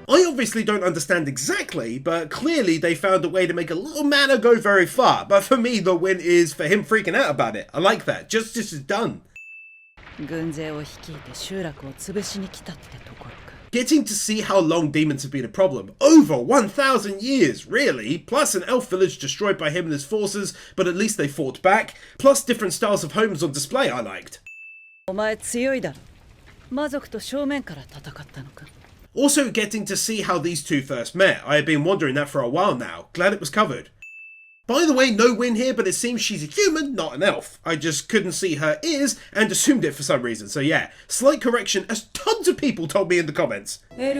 I obviously don't understand exactly, but clearly they found a way to make a little mana go very far. But for me, the win is for him freaking out about it. I like that. Justice is done. Getting to see how long demons have been a problem. Over 1,000 years, really. Plus an elf village destroyed by him and his forces, but at least they fought back. Plus different styles of homes on display I liked. Also getting to see how these two first met. I had been wondering that for a while now. Glad it was covered. By the way, no win here, but it seems she's a human, not an elf. I just couldn't see her ears and assumed it for some reason. So yeah, slight correction as tons of people told me in the comments. Been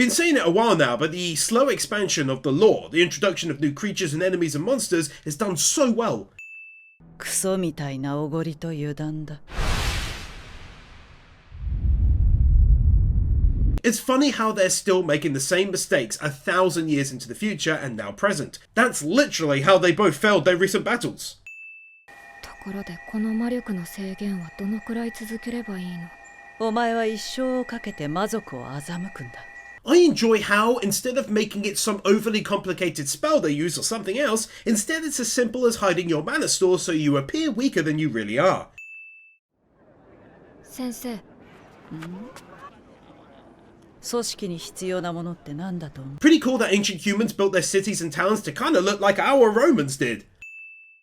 saying it a while now, but the slow expansion of the lore, the introduction of new creatures and enemies and monsters is done so well. It's funny how they're still making the same mistakes 1,000 years into the future and now present. That's literally how they both failed their recent battles. ころでこの魔力の制限はどのくらい続ければいいの？お前は一生をかけて魔族を欺くんだ。I enjoy how, instead of making it some overly complicated spell they use or something else, instead it's as simple as hiding your mana store so you appear weaker than you really are. 先生。組織に必要なものって何だと思う？ Pretty cool that ancient humans built their cities and towns to kinda look like our Romans did.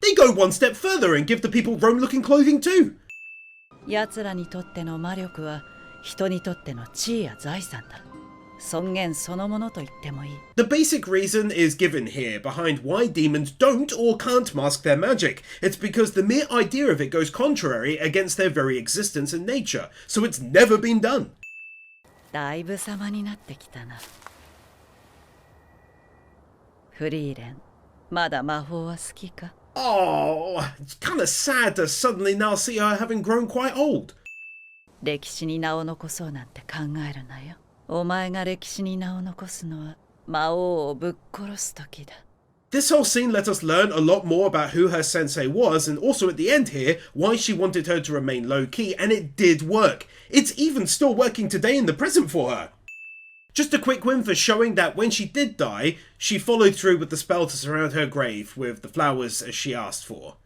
They go one step further and give the people Rome-looking clothing too. 奴らにとっての魔力は人にとっての地位や財産だ。尊厳そのものと言ってもいい。The basic reason is given here behind why demons don't or can't mask their magic. It's because the mere idea of it goes contrary against their very existence and nature, so it's never been done. だいぶ様になってきたな。フリーレン、まだ魔法は好きか？ Oh, it's kinda sad to suddenly now see her having grown quite old. 歴史に名を残そうなんて考えるなよ。お前が歴史に名を残すのは魔王をぶっ殺す時だ。This whole scene let us learn a lot more about who her sensei was, and also at the end here, why she wanted her to remain low-key, and it did work. It's even still working today in the present for her. Just a quick win for showing that when she did die, she followed through with the spell to surround her grave with the flowers as she asked for.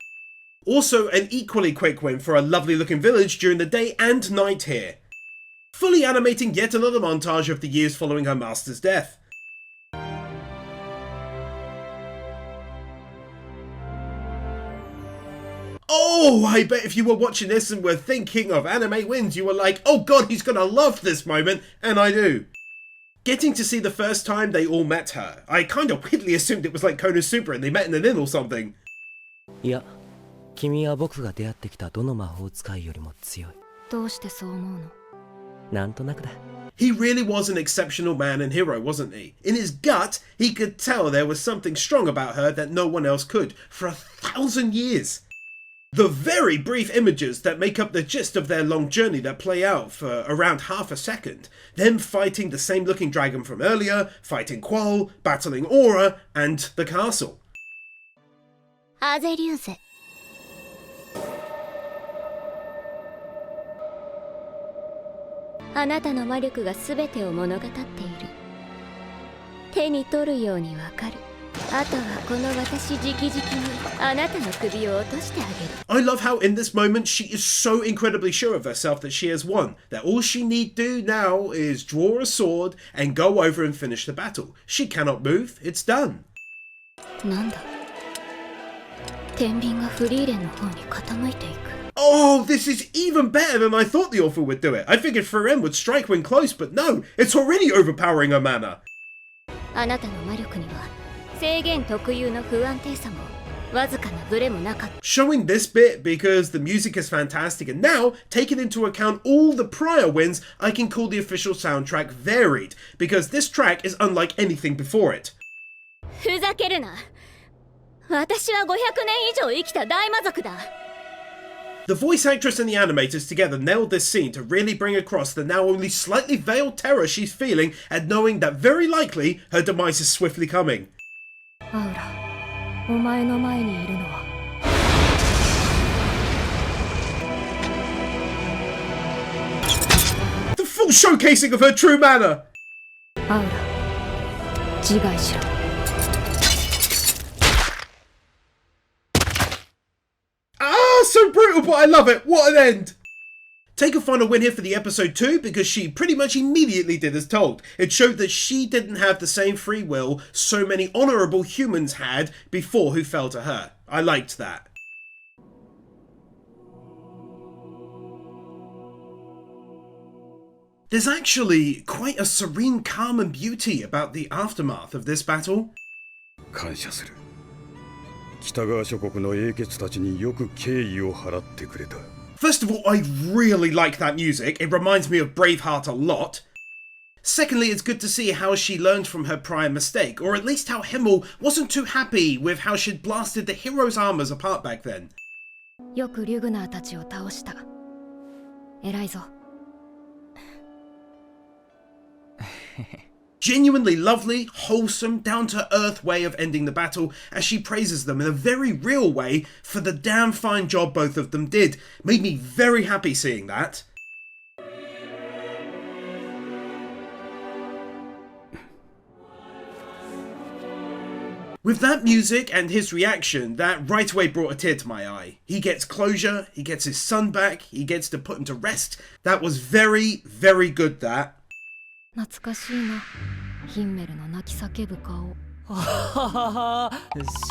Also, an equally quick win for a lovely looking village during the day and night here. Fully animating yet another montage of the years following her master's death. Oh, I bet if you were watching this and were thinking of anime wins, you were like, oh god, he's gonna love this moment, and I do. Getting to see the first time they all met her, I kind of weirdly assumed it was like Konosuba and they met in an inn or something. いや、君は僕が出会ってきたどの魔法使いよりも強い。どうしてそう思うの？なんとなくだ。He really was an exceptional man and hero, wasn't he? In his gut, he could tell there was something strong about her that no one else could, for 1,000 years. The very brief images that make up the gist of their long journey that play out for around half a second, them fighting the same looking dragon from earlier, fighting Qual, battling Aura, and the castle. アゼリューゼ。あなたの魔力が全てを物語っている。手に取るようにわかる。あとはこの私直々にあなたの首を落としてあげる。I love how in this moment she is so incredibly sure of herself that she has won, that all she need do now is draw a sword and go over and finish the battle. She cannot move, it's done. なんだ？天秤がフリーレンの方に傾いていく。Oh, this is even better than I thought the author would do it. I figured Frieren would strike when close, but no, it's already overpowering her mana. あなたの魔力には制限特有の不安定さもわずかなブレもなかった。 Showing this bit because the music is fantastic, and now, taking into account all the prior wins, I can call the official soundtrack varied, because this track is unlike anything before it. ふざけるな。私は500年以上生きた大魔族だ。 The voice actress and the animators together nailed this scene to really bring across the now only slightly veiled terror she's feeling at knowing that very likely her demise is swiftly coming. アウラ、お前の前にいるのは。The full showcasing of her true mana! アウラ、自害しろ。So brutal, but I love it. What an end. Take a final win here for the episode 2 because she pretty much immediately did as told. It showed that she didn't have the same free will so many honourable humans had before who fell to her. I liked that. There's actually quite a serene calm and beauty about the aftermath of this battle. 感謝する。北側諸国の英傑たちによく敬意を払ってくれた。 First of all, I really like that music. It reminds me of Braveheart a lot. Secondly, it's good to see how she learned from her prior mistake, or at least how Himmel wasn't too happy with how she'd blasted the hero's armors apart back then. よくリュグナーたちを倒した。偉いぞ。Genuinely lovely, wholesome, down-to-earth way of ending the battle as she praises them in a very real way for the damn fine job both of them did. Made me very happy seeing that. With that music and his reaction, that right away brought a tear to my eye. He gets closure, he gets his son back, he gets to put him to rest. That was very, very good, that. 懐かしいな、ヒンメルの泣き叫ぶ顔。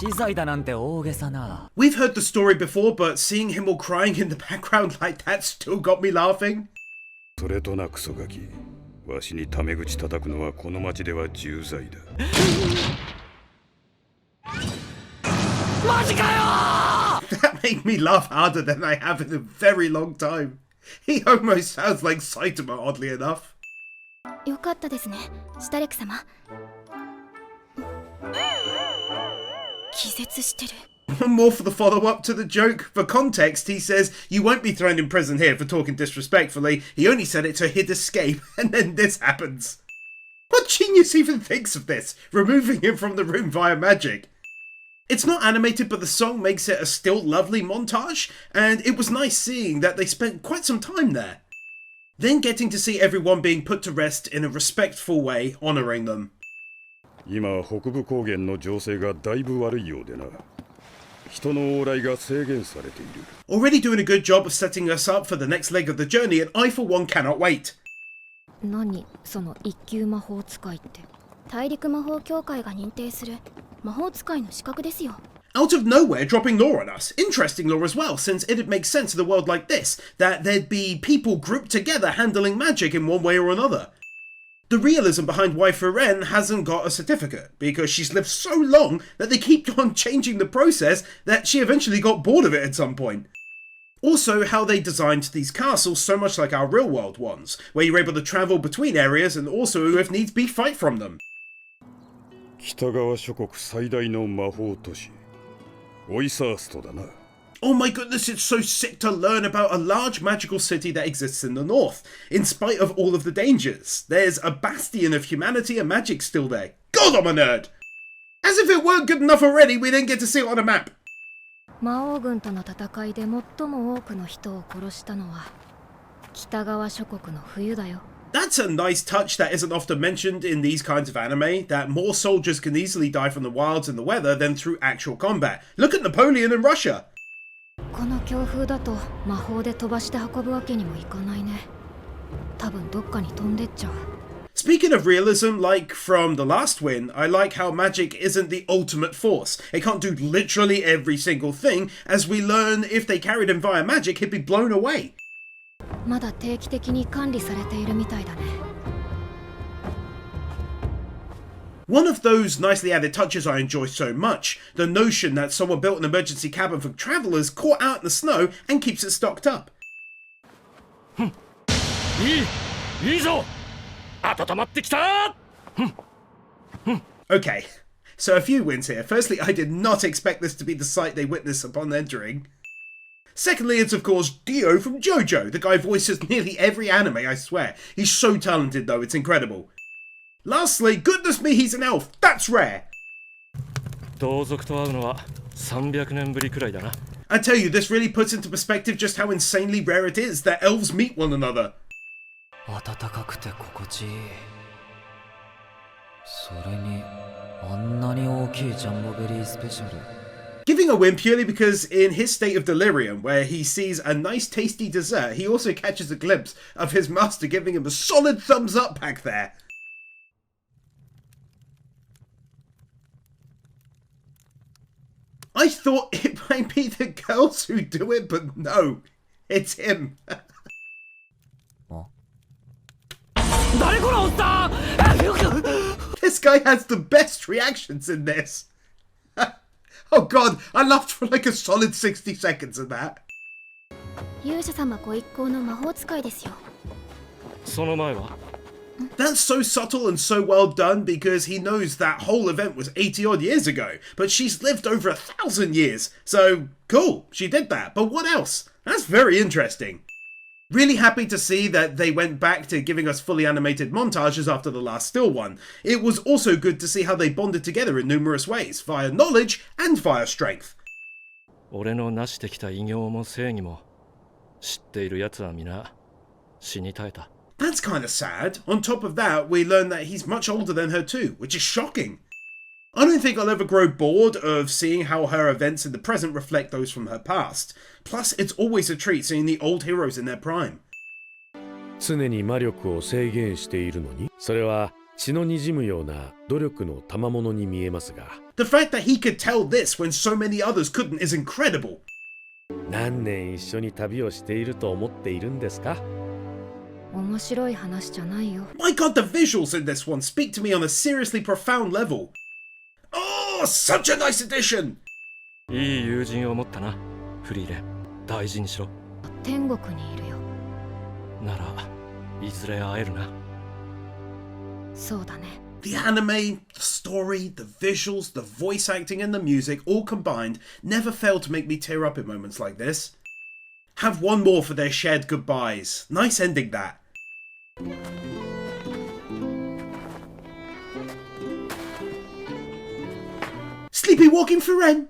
死罪だなんて大げさな。We've heard the story before, but seeing him all crying in the background like that still got me laughing. それとなクソガキ、わしにタメ口叩くのはこの町では重罪だ。マジかよ! That made me laugh harder than I have in a very long time. He almost sounds like Saitama, oddly enough. よかったですね、シュタレク様。気絶してる。More for the follow-up to the joke. For context, he says, you won't be thrown in prison here for talking disrespectfully. He only said it so he'd escape, and then this happens. What genius even thinks of this? Removing him from the room via magic. It's not animated, but the song makes it a still lovely montage, and it was nice seeing that they spent quite some time there. Then getting to see everyone being put to rest in a respectful way, honouring them. 今北部高原の情勢がだいぶ悪いようでな。人の往来が制限されている。 Already doing a good job of setting us up for the next leg of the journey, and I for one cannot wait. 何その一級魔法使いって。大陸魔法協会が認定する魔法使いの資格ですよ。Out of nowhere dropping law on us. Interesting law as well, since it'd make sense in a world like this, that there'd be people grouped together handling magic in one way or another. The realism behind why Frieren hasn't got a certificate, because she's lived so long that they keep on changing the process that she eventually got bored of it at some point. Also, how they designed these castles so much like our real world ones, where you're able to travel between areas and also, if needs be, fight from them. 北側諸国最大の魔法都市。オイサーストだな。 Oh my goodness, it's so sick to learn about a large magical city that exists in the north, in spite of all of the dangers. There's a bastion of humanity and magic still there. God, I'm a nerd! As if it weren't good enough already, we didn't get to see it on a map. 魔王軍との戦いで最も多くの人を殺したのは北側諸国の冬だよ。 That's a nice touch that isn't often mentioned in these kinds of anime, that more soldiers can easily die from the wilds and the weather than through actual combat. Look at Napoleon in Russia! この強風だと魔法で飛ばして運ぶわけにもいかないね。多分どっかに飛んでっちゃう。 Speaking of realism, like from the last win, I like how magic isn't the ultimate force. It can't do literally every single thing, as we learn if they carried him via magic, he'd be blown away. まだ定期的に管理されているみたいだね。 One of those nicely added touches I enjoy so much, the notion that someone built an emergency cabin for travellers caught out in the snow and keeps it stocked up. Okay, so a few wins here. Firstly, I did not expect this to be the sight they witness upon entering. Secondly, it's of course Dio from JoJo. The guy voices nearly every anime, I swear. He's so talented though, it's incredible. Lastly, goodness me, he's an elf. That's rare. I tell you, this really puts into perspective just how insanely rare it is that elves meet one another. Giving a win purely because in his state of delirium, where he sees a nice tasty dessert, he also catches a glimpse of his master giving him a solid thumbs up back there. I thought it might be the girls who do it, but no, it's him. This guy has the best reactions in this. Oh god, I laughed for like a solid 60 seconds of that. 勇者様ご一行の魔法使いですよ。 That's so subtle and so well done because he knows that whole event was 80 odd years ago, but she's lived over 1,000 years. So, cool, she did that, but what else? That's very interesting. Really happy to see that they went back to giving us fully animated montages after the last still one. It was also good to see how they bonded together in numerous ways, via knowledge and via strength. 俺の成してきた偉業も正義も知っている奴は皆死に絶えた。 That's kind of sad. On top of that, we learn that he's much older than her too, which is shocking. I don't think I'll ever grow bored of seeing how her events in the present reflect those from her past. Plus, it's always a treat seeing the old heroes in their prime. 常に魔力を制限しているのに、それは血の滲むような努力の賜物に見えますが。 The fact that he could tell this when so many others couldn't is incredible. 何年一緒に旅をしていると思っているんですか? 面白い話じゃないよ。 My god, the visuals in this one speak to me on a seriously profound level. Oh, such a nice addition! いい友人を持ったな、フリーレン。大事にしろ。天国にいるよ。なら、いずれ会えるな。そうだね。 The anime, the story, the visuals, the voice acting and the music all combined never fail to make me tear up in moments like this. Have one more for their shared goodbyes. Nice ending that. Sleepy walking Frieren!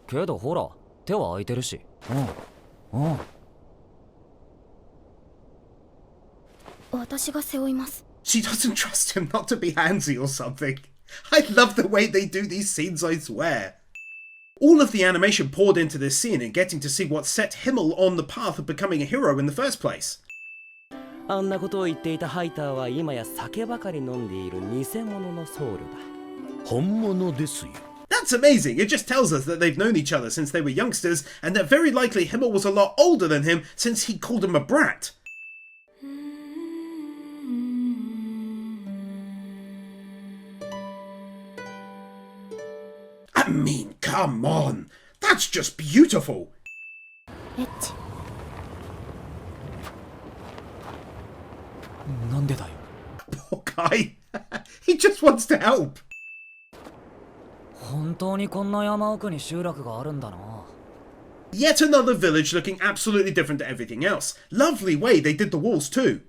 けどほら、手は空いてるし。私が背負います。 She doesn't trust him not to be handsy or something. I love the way they do these scenes, I swear. All of the animation poured into this scene and getting to see what set Himmel on the path of becoming a hero in the first place. あんなことを言っていたハイターは今や酒ばかり飲んでいる偽物の僧侶だ。本物ですよ。 That's amazing. It just tells us that they've known each other since they were youngsters and that very likely Himmel was a lot older than him since he called him a brat. I mean, come on. That's just beautiful. なんでだよ。 Poor guy. He just wants to help. 本当にこんな山奥に集落があるんだな。 Yet another village looking absolutely different to everything else. Lovely way they did the walls too.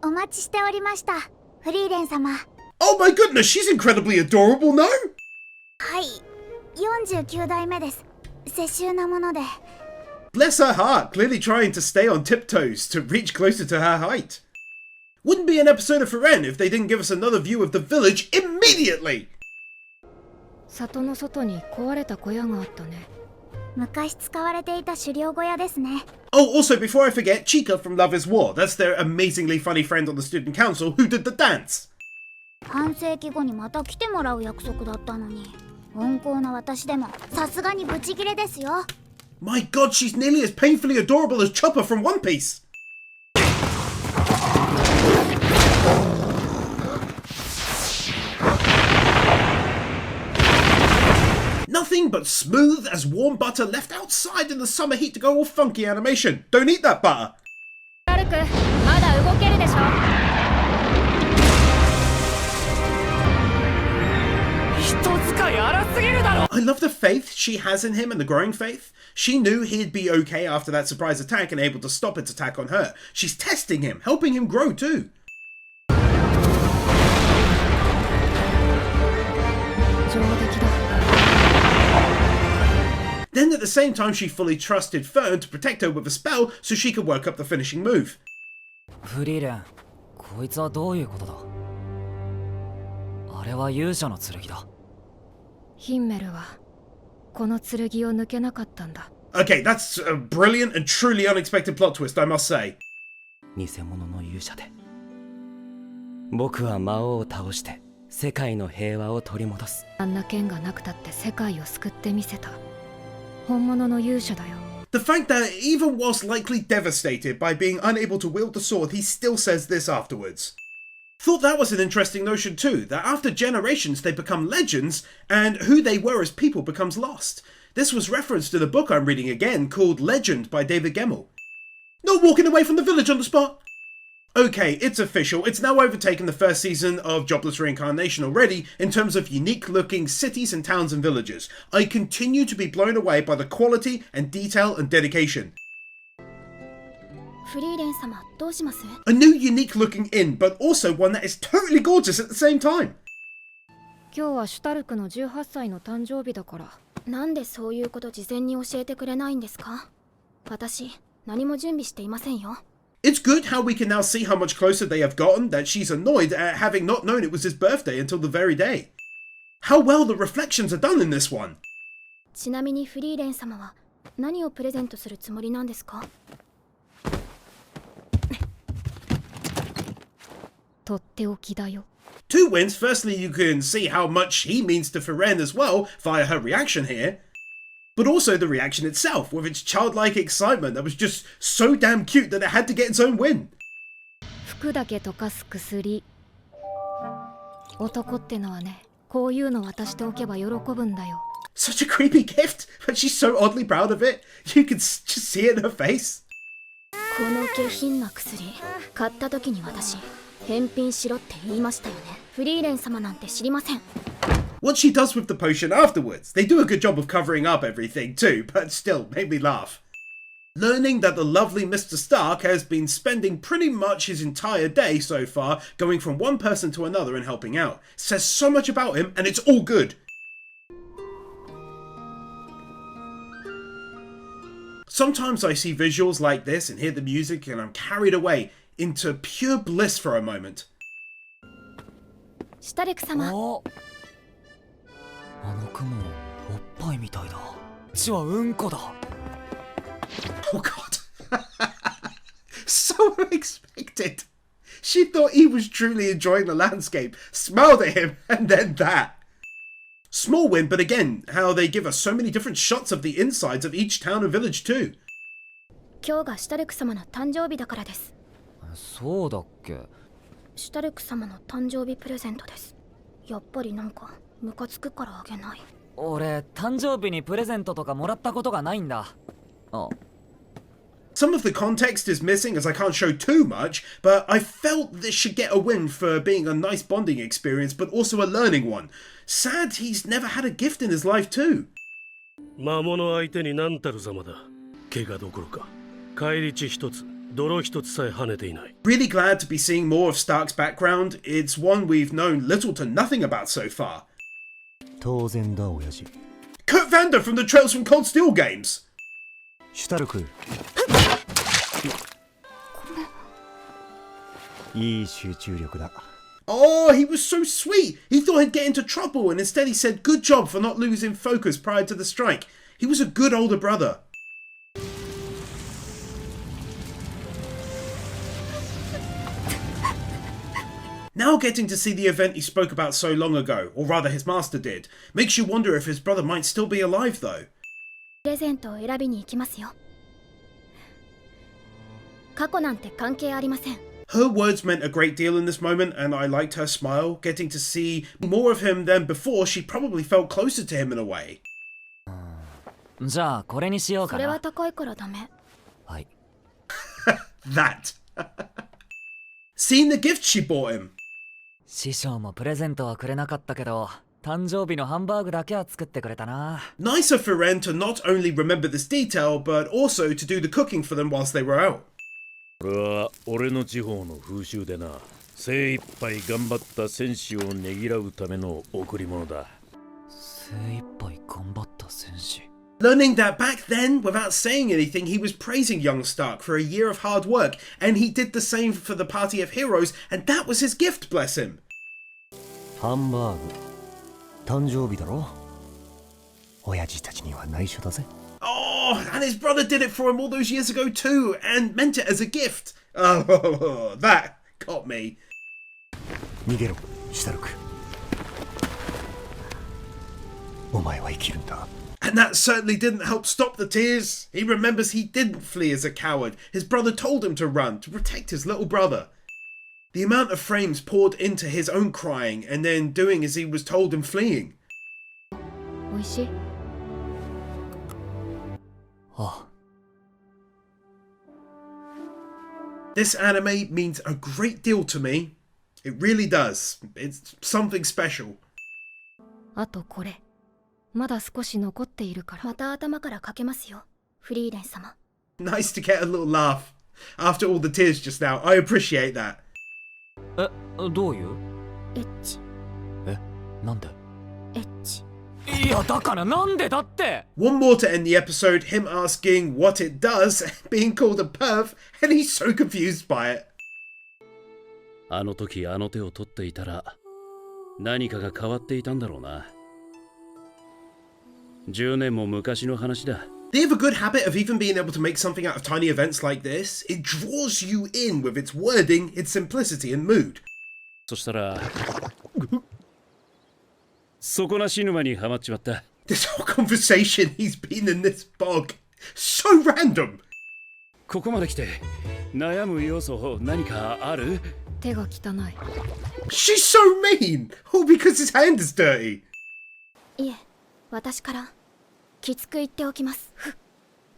お待ちしておりました、フリーレン様。 Oh my goodness, she's incredibly adorable, no? はい、49代目です。世襲なもので。 Bless her heart, clearly trying to stay on tiptoes to reach closer to her height. Wouldn't be an episode of Frieren if they didn't give us another view of the village immediately! 里の外に壊れた小屋があったね。昔使われていた狩猟小屋ですね。 Oh, also, before I forget, Chica from Love is War. That's their amazingly funny friend on the student council who did the dance. 半世紀後にまた来てもらう約束だったのに、温厚な私でもさすがにブチギレですよ。 My god, she's nearly as painfully adorable as Chopper from One Piece. Nothing but smooth as warm butter left outside in the summer heat to go all funky animation. Don't eat that butter. ラルク、まだ動けるでしょ。人使い荒すぎるだろ。 I love the faith she has in him and the growing faith. She knew he'd be okay after that surprise attack and able to stop its attack on her. She's testing him, helping him grow too. Then at the same time she fully trusted Fern to protect her with a spell so she could work up the finishing move. フリーレン、こいつはどういうことだ。あれは勇者の剣だ。ヒンメルはこの剣を抜けなかったんだ。 Okay, that's a brilliant and truly unexpected plot twist, I must say. 偽物の勇者で僕は魔王を倒して世界の平和を取り戻す。あんな剣がなくたって世界を救ってみせた本物の勇者だよ。 The fact that even whilst likely devastated by being unable to wield the sword, he still says this afterwards. Thought that was an interesting notion too, that after generations they become legends, and who they were as people becomes lost. This was referenced in a book I'm reading again called Legend by David Gemmell. Not walking away from the village on the spot! Okay, it's official. It's now overtaken the first season of Jobless Reincarnation already in terms of unique looking cities and towns and villages. I continue to be blown away by the quality and detail and dedication. フリーレン様、どうします？ A new unique looking inn, but also one that is totally gorgeous at the same time. 今日はシュタルクの18歳の誕生日だから。なんでそういうこと事前に教えてくれないんですか？私、何も準備していませんよ。It's good how we can now see how much closer they have gotten, that she's annoyed at having not known it was his birthday until the very day. How well the reflections are done in this one. ちなみにフリーレン様は何をプレゼントするつもりなんですか？とっておきだよ。Two wins. Firstly, you can see how much he means to Frieren as well via her reaction here. But also the reaction itself, with its childlike excitement that was just so damn cute that it had to get its own win. 服だけ溶かす薬。男ってのはね、こういうの渡しておけば喜ぶんだよ。Such a creepy gift, but she's so oddly proud of it. You can just see it in her face. この下品な薬、買った時に私、返品しろって言いましたよね。フリーレン様なんて知りません。What she does with the potion afterwards, they do a good job of covering up everything too, but still made me laugh. Learning that the lovely Mr. Stark has been spending pretty much his entire day so far going from one person to another and helping out says so much about him, and it's all good. Sometimes I see visuals like this and hear the music and I'm carried away into pure bliss for a moment. シュタルク様。あの雲、おっぱいみたいだ。血はうんこだ。Oh god. So unexpected. She thought he was truly enjoying the landscape, smiled at him, and then that. Small win, but again, how they give us so many different shots of the insides of each town and village too. 今日がシュタルク様の誕生日だからです。そうだっけ？シュタルク様の誕生日プレゼントです。やっぱりなんかムカつくからあげない。俺、誕生日にプレゼントとかもらったことがないんだ。あ。Some of the context is missing as I can't show too much, but I felt this should get a win for being a nice bonding experience, but also a learning one. Sad he's never had a gift in his life too. 魔物相手に何たるざまだ。怪我どころか返り血一つ、泥一つさえ跳ねていない。Really glad to be seeing more of Stark's background. It's one we've known little to nothing about so far. 当然だ、親父。Kurt Vander from the Trails from Cold Steel games. シュタルク。いい集中力だ。Oh, he was so sweet. He thought he'd get into trouble and instead he said good job for not losing focus prior to the strike. He was a good older brother. Now getting to see the event he spoke about so long ago, or rather his master did, makes you wonder if his brother might still be alive though. プレゼントを選びに行きますよ。過去なんて関係ありません。Her words meant a great deal in this moment, and I liked her smile. Getting to see more of him than before, she probably felt closer to him in a way. じゃあこれにしようかな。それは高いからダメ。はい。That. Seeing the gift she bought him. 師匠もプレゼントはくれなかったけど、誕生日のハンバーグだけは作ってくれたな。Nice of Frieren to not only remember this detail, but also to do the cooking for them whilst they were out. これは俺の地方の風習でな、精一杯頑張った戦士をねぎらうための贈り物だ。精一杯頑張った戦士。Learning that back then, without saying anything, he was praising young Stark for a year of hard work, and he did the same for the party of heroes, and that was his gift, bless him. ハンバーグ、誕生日だろ。親父たちには内緒だぜ。Oh, and his brother did it for him all those years ago too, and meant it as a gift. Oh, that got me. 逃げろ、シュタルク。お前は生きるんだ。And that certainly didn't help stop the tears. He remembers he didn't flee as a coward. His brother told him to run, to protect his little brother. The amount of frames poured into his own crying and then doing as he was told and fleeing. おいしい？あ。This anime means a great deal to me. It really does. It's something special. あとこれ。まだ少し残っているから。また頭からかけますよ、フリーレン様。Nice to get a little laugh. after all the tears just now. I appreciate that. どういう？エッチ。なんで？エッチ。いやだからなんでだって。 One more to end the episode, him asking what it does, being called a perv, and he's so confused by it. あの時あの手を取っていたら何かが変わっていたんだろうな。10年も昔の話だ。 They have a good habit of even being able to make something out of tiny events like this. It draws you in with its wording, its simplicity and mood. そしたら底なし沼にはまっちまった。 This whole conversation he's been in this bog. So random. ここまで来て悩む要素何かある？手が汚い。 She's so mean! All because his hand is dirty. いえ、私からきつく言っておきます。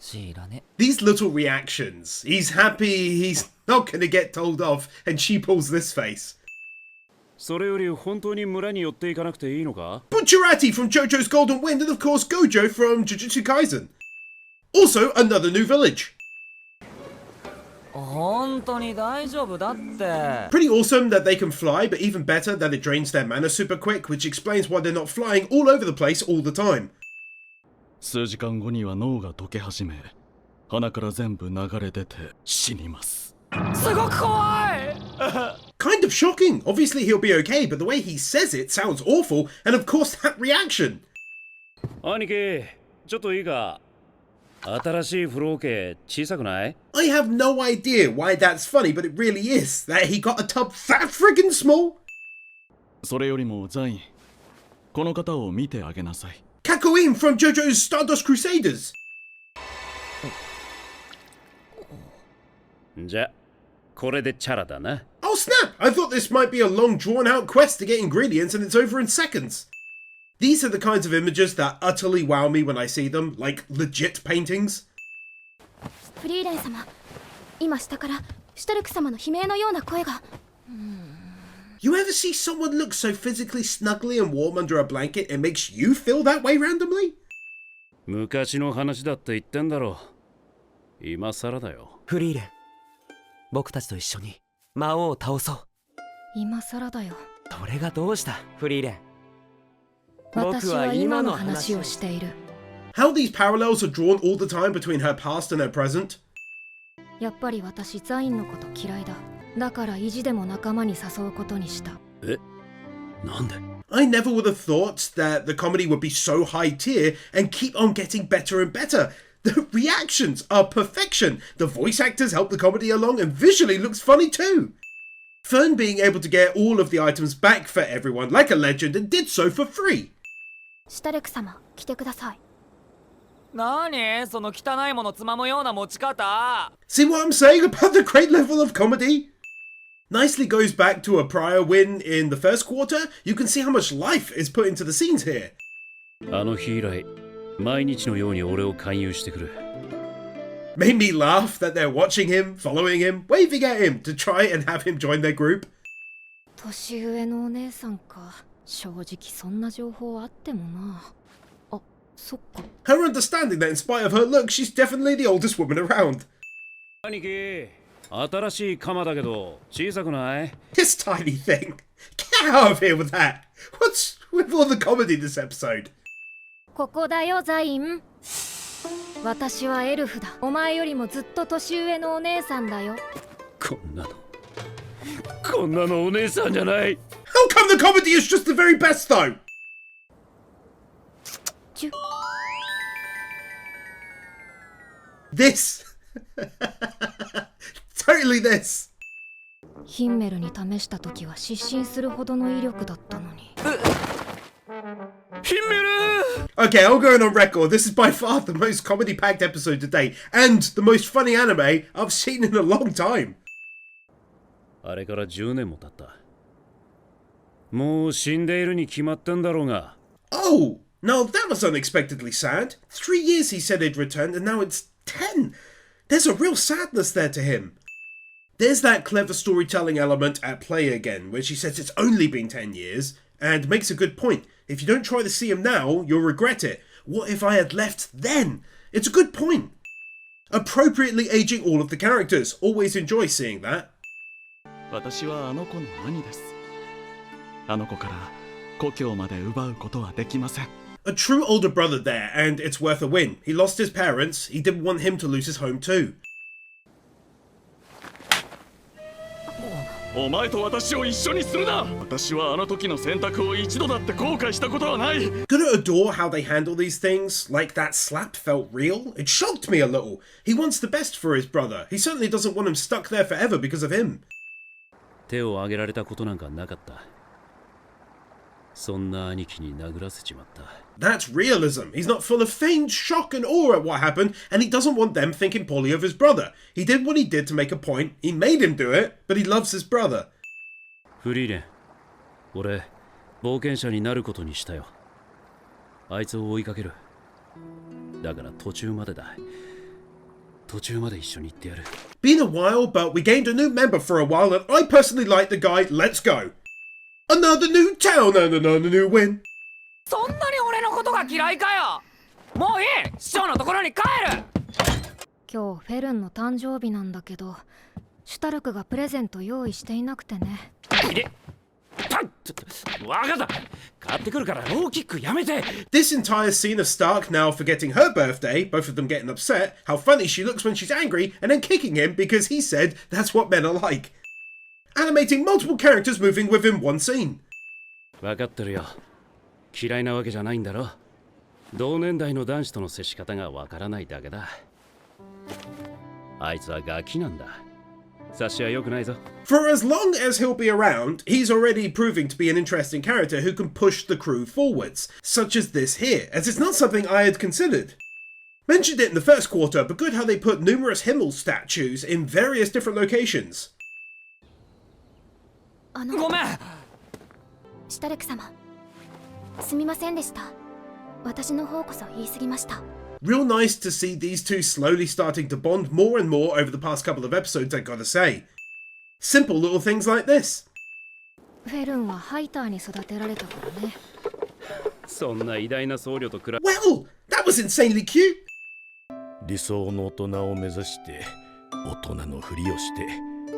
知らね。 These little reactions. He's happy, he's not gonna get told off, and she pulls this face. それより本当に村に寄っていかなくていいのか？ Butcherati from JoJo's Golden Wind, and of course Gojo from Jujutsu Kaisen. Also, another new village. 本当に大丈夫だって。 Pretty awesome that they can fly, but even better that it drains their mana super quick, which explains why they're not flying all over the place all the time. 数時間後には脳が溶け始め、鼻から全部流れ出て死にます。すごく怖い。Kind of shocking. Obviously he'll be okay, but the way he says it sounds awful, and of course that reaction. 兄貴、ちょっといいか？新しい風呂桶小さくない？ I have no idea why that's funny, but it really is. That he got a tub that friggin' small. それよりもザイン、この方を見てあげなさい。Kakouin from JoJo's Stardust Crusaders. じゃ、これでチャラだな。 Oh snap! I thought this might be a long drawn out quest to get ingredients and it's over in seconds. These are the kinds of images that utterly wow me when I see them, like legit paintings. フリーレン様、今下からシュタルク様の悲鳴のような声が。You ever see someone look so physically snuggly and warm under a blanket it makes you feel that way randomly? 昔の話だって言ってんだろう。今更だよ。フリーレン、僕たちと一緒に魔王を倒そう。今更だよ。それがどうした、フリーレン。私は今の話をしている。 How these parallels are drawn all the time between her past and her present? やっぱり私ザインのこと嫌いだ。だから意地でも仲間に誘うことにした。え？なんで？ I never would have thought that the comedy would be so high tier and keep on getting better and better. The reactions are perfection. The voice actors help the comedy along and visually looks funny too. Fern being able to get all of the items back for everyone like a legend and did so for free. シュタルク様、来てください。何その汚いものつまむような持ち方。 See what I'm saying about the great level of comedy? Nicely goes back to a prior win in the first quarter. You can see how much life is put into the scenes here. あの日以来、毎日のように俺を勧誘してくる。Made me laugh that they're watching him, following him, waving at him to try and have him join their group. 年上のお姉さんか。正直そんな情報あってもな。あ、そっか。 Her understanding that in spite of her look, she's definitely the oldest woman around. 兄貴、新しい鎌だけど小さくない？ This tiny thing. Get out of here with that. What's with all the comedy this episode? ここだよザイン。私はエルフだ。お前よりもずっと年上のお姉さんだよ。こんなのお姉さんじゃない。 How come the comedy is just the very best though? This. Totally this. ヒンメルに試した時は失神するほどの威力だったのに。Okay, I'm going on record. This is by far the most comedy-packed episode to date, and the most funny anime I've seen in a long time. あれから10年も経った。もう死んでいるに決まってんだろうが。Oh, now that was unexpectedly sad. 3 years he said he'd returned, and now it's 10. There's a real sadness there to him. There's that clever storytelling element at play again, where she says it's only been 10 years, and makes a good point. If you don't try to see him now, you'll regret it. What if I had left then? It's a good point. Appropriately aging all of the characters. Always enjoy seeing that. 私はあの子の兄です。あの子から故郷まで奪うことはできません。A true older brother there, and it's worth a win. He lost his parents, he didn't want him to lose his home too. お前と私を一緒にするな。私はあの時の選択を一度だって後悔したことはない。Gonna adore how they handle these things, like that slap felt real. It shocked me a little. He wants the best for his brother. He certainly doesn't want him stuck there forever because of him. 手を挙げられたことなんかなかった。そんな兄貴に殴らせちまった。That's realism. He's not full of feigned shock and awe at what happened, and he doesn't want them thinking poorly of his brother. He did what he did to make a point. He made him do it, but he loves his brother. フリーレン、俺、冒険者になることにしたよ。あいつを追いかける。だから途中までだ。途中まで一緒に行ってやる。Been a while, but we gained a new member for a while, and I personally like the guy. Let's go. Another new town and another new win. そんなに俺のことが嫌いかよ。もういい、師匠のところに帰る。今日フェルンの誕生日なんだけど、シュタルクがプレゼント用意していなくてね。わかった。買ってくるからローキックやめて。This entire scene of Stark now forgetting her birthday, both of them getting upset, how funny she looks when she's angry, and then kicking him because he said that's what men are like. Animating multiple characters moving within one scene. わかってるよ。嫌いなわけじゃないんだろ。同年代の男子との接し方がわからないだけだ。あいつはガキなんだ。察しは良くないぞ。For as long as he'll be around, he's already proving to be an interesting character who can push the crew forwards, such as this here, as it's not something I had considered. Mentioned it in the first quarter, but good how they put numerous Himmel statues in various different locations. ごめん。シュタルク様、すみませんでした。私の方こそ言い過ぎました。Real nice to see these two slowly starting to bond more and more over the past couple of episodes, I gotta say. Simple little things like this. フェルンはハイターに育てられたからね。そんな偉大な僧侶と比べ。Well, that was insanely cute. 理想の大人を目指して大人のふりをして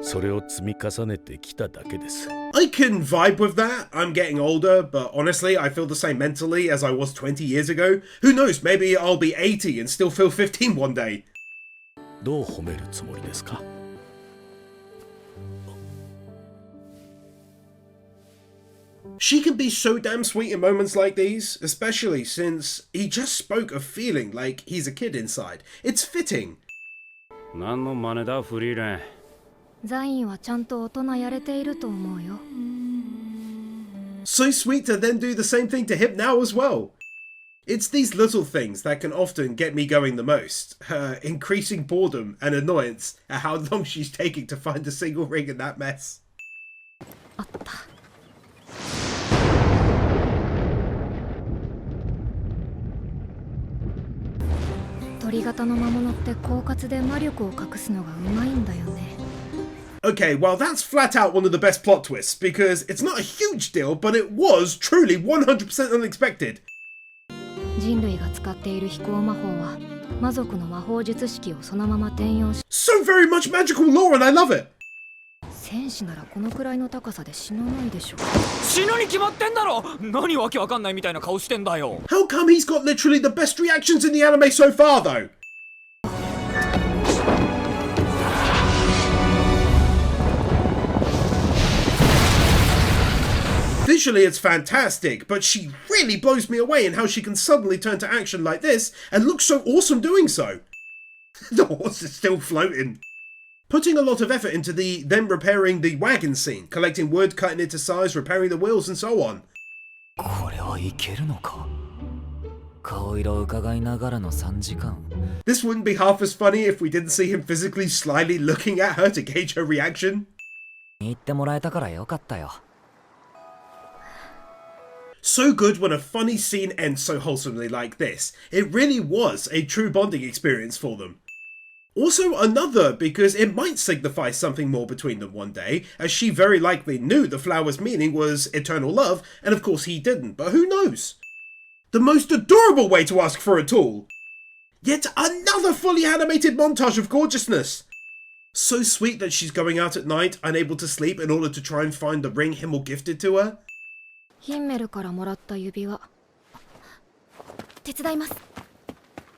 それを積み重ねてきただけです。I can vibe with that. I'm getting older, but honestly, I feel the same mentally as I was 20 years ago. Who knows, maybe I'll be 80 and still feel 15 one day. どう褒めるつもりですか? She can be so damn sweet in moments like these, especially since he just spoke of feeling like he's a kid inside. It's fitting. 何の真似だ、フリーレン。ザインはちゃんと大人やれていると思うよ。So sweet to then do the same thing to him now as well. It's these little things that can often get me going the most. Her increasing boredom and annoyance at how long she's taking to find a single ring in that mess. あった。鳥型の魔物って狡猾で魔力を隠すのがうまいんだよね。Okay, well that's flat out one of the best plot twists, because it's not a huge deal, but it was truly 100% unexpected. 人類が使っている飛行魔法は魔族の魔法術式をそのまま転用し So very much magical lore and I love it! 戦士ならこのくらいの高さで死なないでしょ。死ぬに決まってんだろ。何わけわかんないみたいな顔してんだよ。 How come he's got literally the best reactions in the anime so far though? Visually it's fantastic, but she really blows me away in how she can suddenly turn to action like this and look so awesome doing so. The horse is still floating. Putting a lot of effort into them repairing the wagon scene, collecting wood, cutting it to size, repairing the wheels and so on. これはいけるのか。顔色伺いながらの3時間。This wouldn't be half as funny if we didn't see him physically slyly looking at her to gauge her reaction. 言ってもらえたからよかったよ。So good when a funny scene ends so wholesomely like this. It really was a true bonding experience for them. Also another because it might signify something more between them one day, as she very likely knew the flower's meaning was eternal love, and of course he didn't, but who knows? The most adorable way to ask for a tool! Yet another fully animated montage of gorgeousness. So sweet that she's going out at night, unable to sleep in order to try and find the ring Himmel gifted to her. ヒンメルからもらった指輪。手伝います。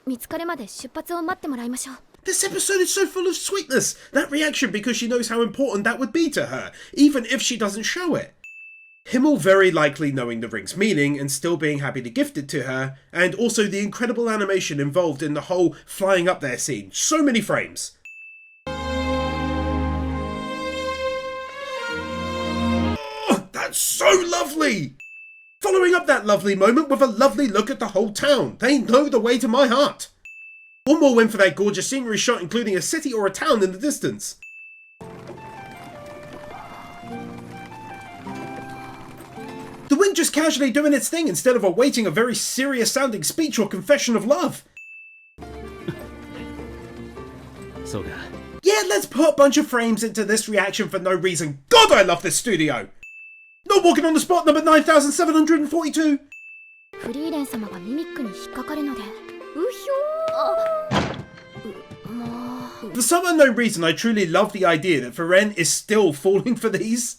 見つかるまで出発を待ってもらいましょう。 This episode is so full of sweetness. That reaction because she knows how important that would be to her, even if she doesn't show it. Himmel very likely knowing the ring's meaning and still being happy to gift it to her, and also the incredible animation involved in the whole flying up there scene. So many frames. Oh, that's so lovely! Following up that lovely moment with a lovely look at the whole town. They know the way to my heart. One more win for that gorgeous scenery shot, including a city or a town in the distance. The wind just casually doing its thing instead of awaiting a very serious sounding speech or confession of love. Yeah, let's put a bunch of frames into this reaction for no reason. God, I love this studio! Not walking on the spot, number 9742. フリーレン様がミミックに引っかかるので。For some unknown reason, I truly love the idea that Frieren is still falling for these.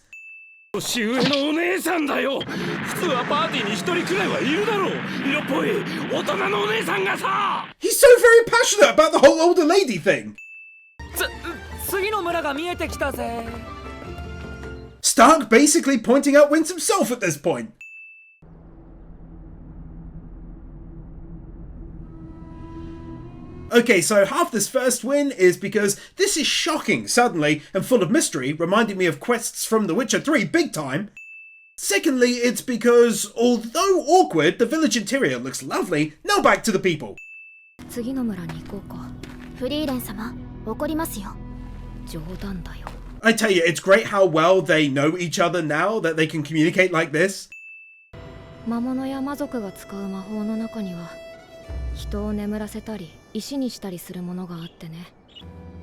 年上のお姉さんだよ。普通はパーティーに一人くらいはいるだろう。色っぽい大人のお姉さんがさ。He's so very passionate about the whole older lady thing. 次の村が見えてきたぜ。Stark basically pointing out wins himself at this point. Okay, so half this first win is because this is shocking suddenly and full of mystery, reminding me of quests from The Witcher 3 big time. Secondly, it's because, although awkward, the village interior looks lovely. Now back to the people. 次の村に行こうか。フリーレン様、怒りますよ。冗談だよ。I tell you, it's great how well they know each other now, that they can communicate like this. 魔物や魔族が使う魔法の中には、人を眠らせたり石にしたりするものがあってね。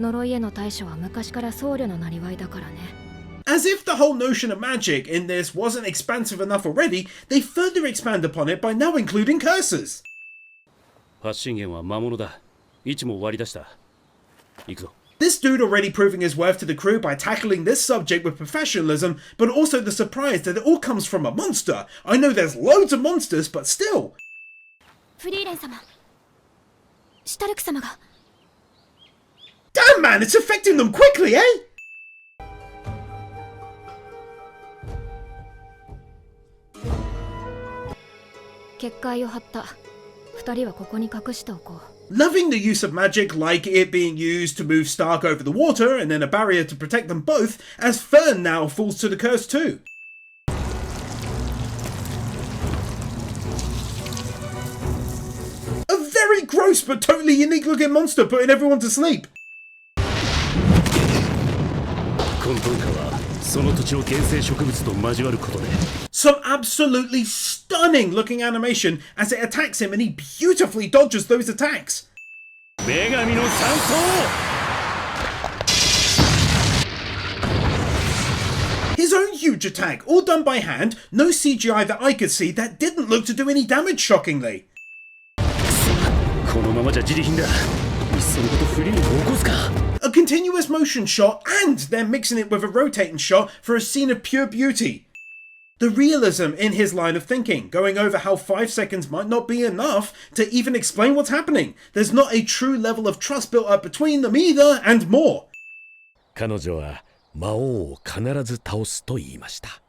呪いへの対処は昔から僧侶のなりわいだからね。As if the whole notion of magic in this wasn't expansive enough already, they further expand upon it by now including curses. 発信源は魔物だ。位置も割り出した。行くぞ。This dude already proving his worth to the crew by tackling this subject with professionalism, but also the surprise that it all comes from a monster. I know there's loads of monsters, but still. フリーレン様、シュタルク様が。Damn man, it's affecting them quickly, eh? 結界を張った。二人はここに隠しておこう。Loving the use of magic, like it being used to move Stark over the water and then a barrier to protect them both, as Fern now falls to the curse too. A very gross but totally unique looking monster putting everyone to sleep. 混沌化はその土地を原生植物と交わることで。Some absolutely stunning looking animation as it attacks him and he beautifully dodges those attacks. 女神の山荘。His own huge attack, all done by hand, no CGI that I could see that didn't look to do any damage shockingly. このままじゃ自利品だ。いっそのことフリーを起こすか。A continuous motion shot and then mixing it with a rotating shot for a scene of pure beauty. The realism in his line of thinking, going over how 5 seconds might not be enough to even explain what's happening. There's not a true level of trust built up between them either, and more. 彼女は魔王を必ず倒すと言いました。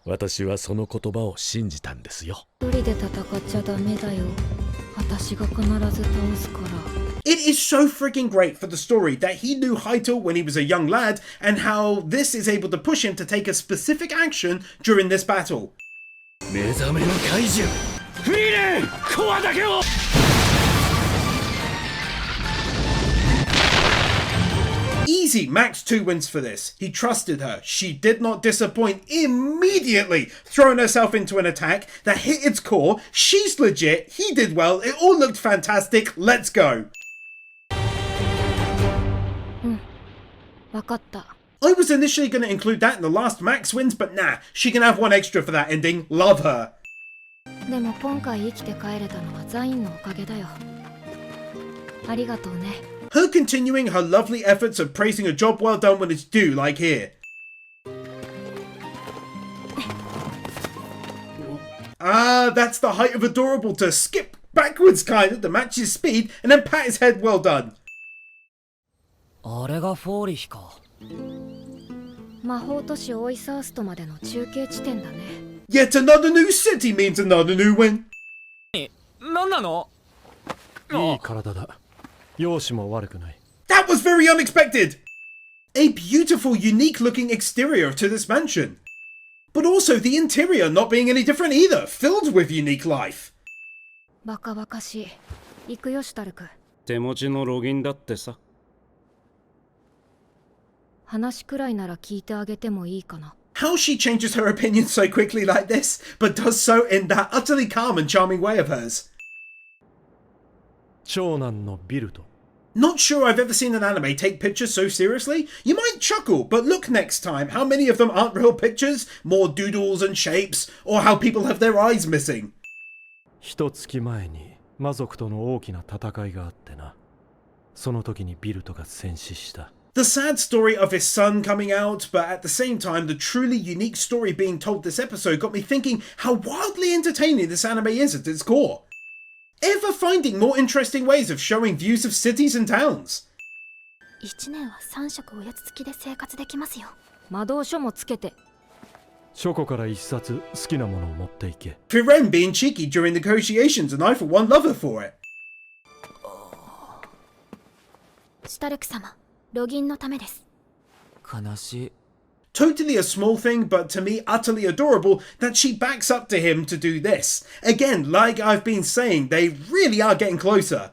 私はその言葉を信じたんですよ。一人で戦っちゃダメだよ。私が必ず倒すから。It is so freaking great for the story that he knew Heiter when he was a young lad and how this is able to push him to take a specific action during this battle. 目覚めの怪獣フリーレンコアだけを。Easy max 2 wins for this. He trusted her. She did not disappoint, immediately throwing herself into an attack that hit its core. She's legit. He did well. It all looked fantastic. Let's go. I was initially going to include that in the last max wins, but nah, she can have one extra for that ending. Love her. でも今回生きて帰れたのはザインのおかげだよ。ありがとうね。 Her continuing her lovely efforts of praising a job well done when it's due, like here. Ah, that's the height of adorable, to skip backwards kind of to match his speed and then pat his head well done. あれがフォーリヒか。魔法都市オイサーストまでの中継地点だね。 Yet another new city means another new win. 何なの？いい体だ。容姿も悪くない。 That was very unexpected. A beautiful, unique looking exterior to this mansion. But also the interior not being any different either, filled with unique life. バカバカしい。行くよ、シュタルク。手持ちのロギンだってさ。話くらいなら聞いてあげてもいいかな。 How she changes her opinion so quickly like this, but does so in that utterly calm and charming way of hers. 長男のビルト。 Not sure I've ever seen an anime take pictures so seriously. You might chuckle, but look next time how many of them aren't real pictures, more doodles and shapes, or how people have their eyes missing. 一月前に魔族との大きな戦いがあってな。その時にビルトが戦死した。 The sad story of his son coming out, but at the same time, the truly unique story being told this episode got me thinking how wildly entertaining this anime is at its core. Ever finding more interesting ways of showing views of cities and towns? 1年は3食おやつ付きで生活できますよ。魔導書もつけて。書庫から一冊好きなものを持っていけ。 Frieren being cheeky during negotiations, and I for one love her for it. シュタルク様、ロギンのためです。悲しい。 Totally a small thing, but to me utterly adorable that she backs up to him to do this. Again, like I've been saying, they really are getting closer.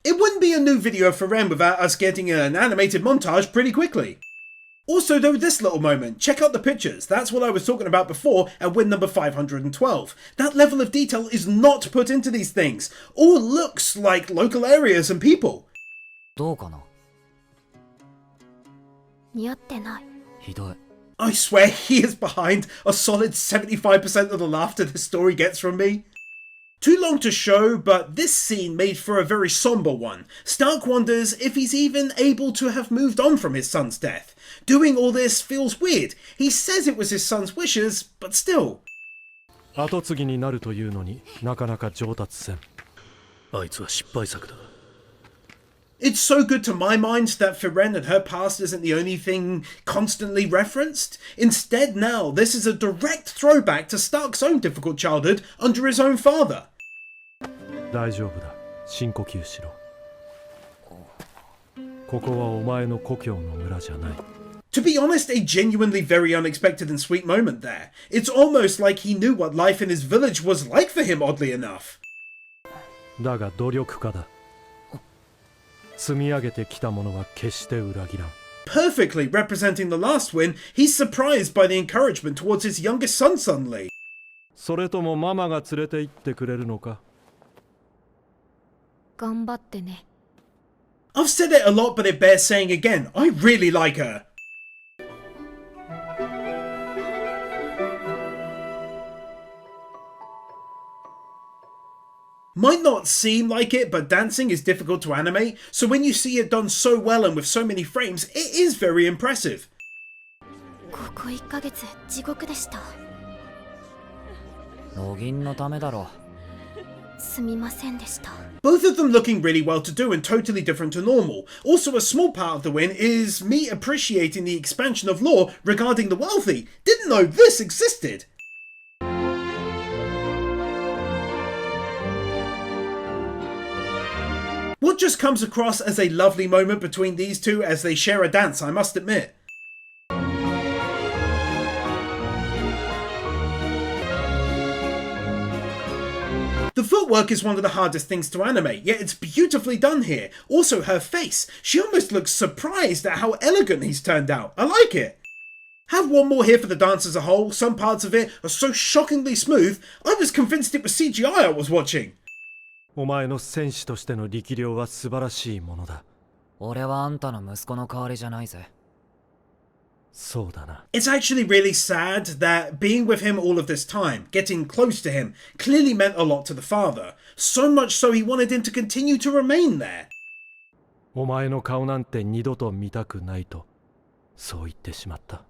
It wouldn't be a new video for Ren without us getting an animated montage pretty quickly. Also though, this little moment, check out the pictures, that's what I was talking about before at win number 512. That level of detail is not put into these things. All looks like local areas and people. どうかな。似合ってない。 ひどい。 I swear he is behind a solid 75% of the laughter this story gets from me. Too long to show, but this scene made for a very somber one. Stark wonders if he's even able to have moved on from his son's death. Doing all this feels weird. He says it was his son's wishes, but still. 後継ぎになるというのになかなか上達せん。あいつは失敗作だ。 It's so good to my mind that Frieren and her past isn't the only thing constantly referenced. Instead now, this is a direct throwback to Stark's own difficult childhood under his own father. 大丈夫だ。深呼吸しろ。ここはお前の故郷の村じゃない。 To be honest, a genuinely very unexpected and sweet moment there. It's almost like he knew what life in his village was like for him, oddly enough. だが努力家だ。積み上げてきたものは決して裏切らん。 Perfectly representing the last win, he's surprised by the encouragement towards his youngest son suddenly. それともママが連れて行ってくれるのか。頑張ってね。 I've said it a lot, but it bears saying again. I really like her. Might not seem like it, but dancing is difficult to animate, so when you see it done so well and with so many frames, it is very impressive. ここ1ヶ月地獄でした。ロギンのためだろ。すみませんでした。 Both of them looking really well to do and totally different to normal. Also, a small part of the win is me appreciating the expansion of lore regarding the wealthy. Didn't know this existed. What just comes across as a lovely moment between these two as they share a dance, I must admit. The footwork is one of the hardest things to animate, yet it's beautifully done here. Also her face, she almost looks surprised at how elegant he's turned out. I like it. Have one more here for the dance as a whole. Some parts of it are so shockingly smooth, I was convinced it was CGI I was watching. お前の戦士としての力量は素晴らしいものだ。俺はあんたの息子の代わりじゃないぜ。そうだな。 It's actually really sad that being with him all of this time, getting close to him, clearly meant a lot to the father. So much so he wanted him to continue to remain there. お前の顔なんて二度と見たくないとそう言ってしまった。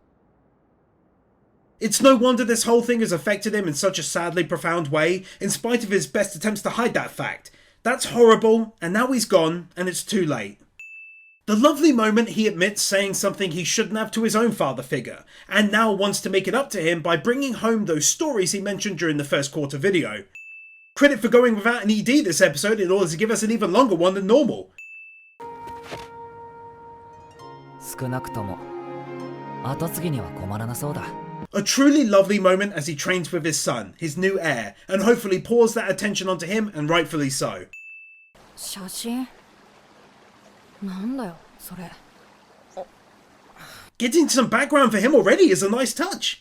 It's no wonder this whole thing has affected him in such a sadly profound way, in spite of his best attempts to hide that fact. That's horrible, and now he's gone, and it's too late. The lovely moment he admits saying something he shouldn't have to his own father figure, and now wants to make it up to him by bringing home those stories he mentioned during the first quarter video. Credit for going without an ED this episode in order to give us an even longer one than normal. 少なくとも後継ぎには困らなそうだ。 A truly lovely moment as he trains with his son, his new heir, and hopefully pours that attention onto him, and rightfully so. 写真なんだよそれ。 Getting some background for him already is a nice touch.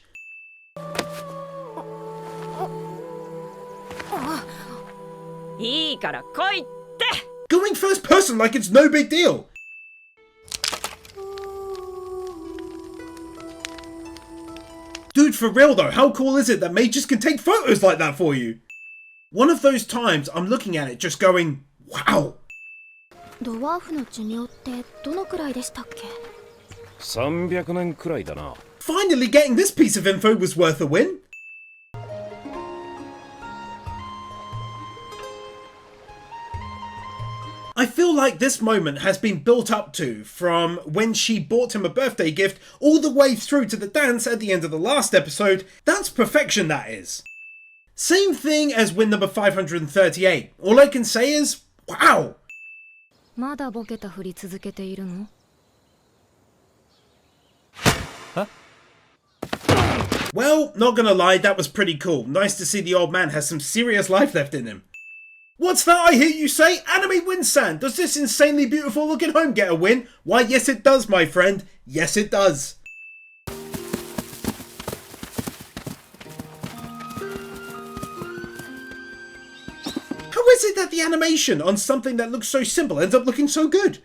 いいから来いって。 Going first person like it's no big deal. Dude, for real though, how cool is it that mages can take photos like that for you? One of those times I'm looking at it just going, wow. ドワーフの寿命ってどのくらいでしたっけ？ 300年くらいだな。 Finally getting this piece of info was worth a win. I feel like this moment has been built up to from when she bought him a birthday gift all the way through to the dance at the end of the last episode. That's perfection, that is. Same thing as win number 538. All I can say is, wow! まだボケたふり続けているの？ Well, not gonna lie, that was pretty cool. Nice to see the old man has some serious life left in him. What's that I hear you say? Anime Win-san, does this insanely beautiful looking home get a win? Why, yes it does, my friend. Yes it does. How is it that the animation on something that looks so simple ends up looking so good?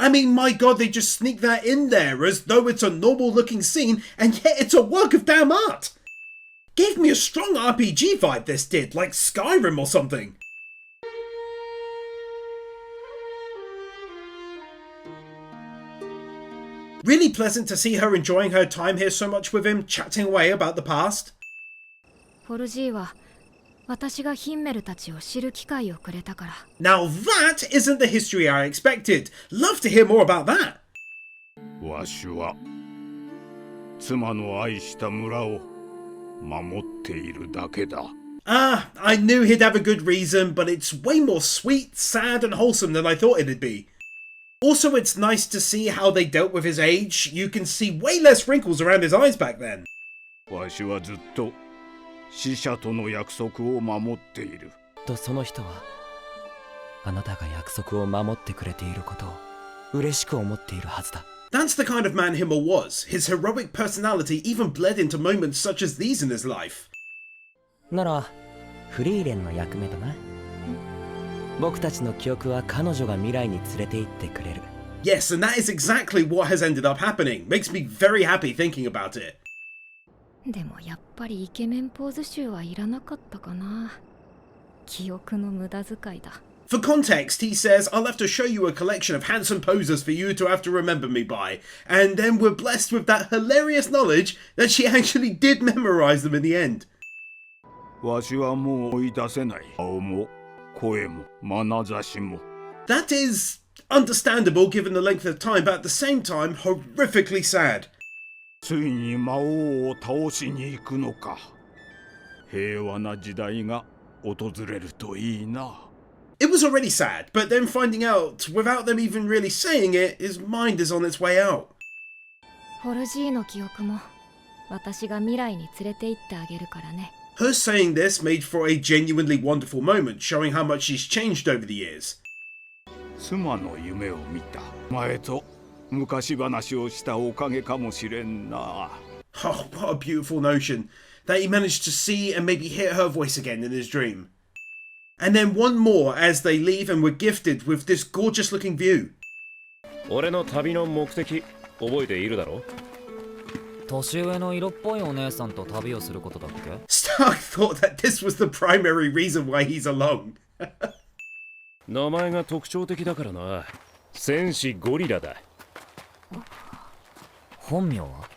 I mean, my god, they just sneak that in there as though it's a normal looking scene, and yet it's a work of damn art. Gave me a strong RPG vibe this did, like Skyrim or something. Really pleasant to see her enjoying her time here so much with him, chatting away about the past. フォルジーは私がヒンメルたちを知る機会をくれたから。 Now that isn't the history I expected. Love to hear more about that. わしは妻の愛した村を守っているだけだ。 I knew he'd have a good reason, but it's way more sweet, sad and wholesome than I thought it'd be. Also, it's nice to see how they dealt with his age. You can see way less wrinkles around his eyes back then. わしはずっと死者との約束を守っている。とその人はあなたが約束を守ってくれていることを嬉しく思っているはずだ。 That's the kind of man Himmel was. His heroic personality even bled into moments such as these in his life. ならフリーレンの役目だな。僕たちの記憶は彼女が未来に連れて行ってくれる。 Yes, and that is exactly what has ended up happening. Makes me very happy thinking about it. でもやっぱりイケメンポーズ集はいらなかったかな。記憶の無駄遣いだ。 For context, he says, I'll have to show you a collection of handsome poses for you to have to remember me by. And then we're blessed with that hilarious knowledge that she actually did memorize them in the end. わしはもう追い出せない。顔も声も眼差しも。 That is understandable given the length of time, but at the same time, horrifically sad. ついに魔王を倒しに行くのか。平和な時代が訪れるといいな。 It was already sad, but then finding out, without them even really saying it, his mind is on its way out. フォルジーの記憶も私が未来に連れて行ってあげるからね。 Her saying this made for a genuinely wonderful moment, showing how much she's changed over the years. 妻の夢を見た。前と昔話をしたおかげかもしれんな。 Oh, what a beautiful notion, that he managed to see and maybe hear her voice again in his dream. And then one more as they leave and were gifted with this gorgeous looking view. 俺の旅の目的覚えているだろ？年上の色っぽいお姉さんと旅をすることだっけ？ Stark thought that this was the primary reason why he's along. 名前が特徴的だからな。戦士ゴリラだ。本名は？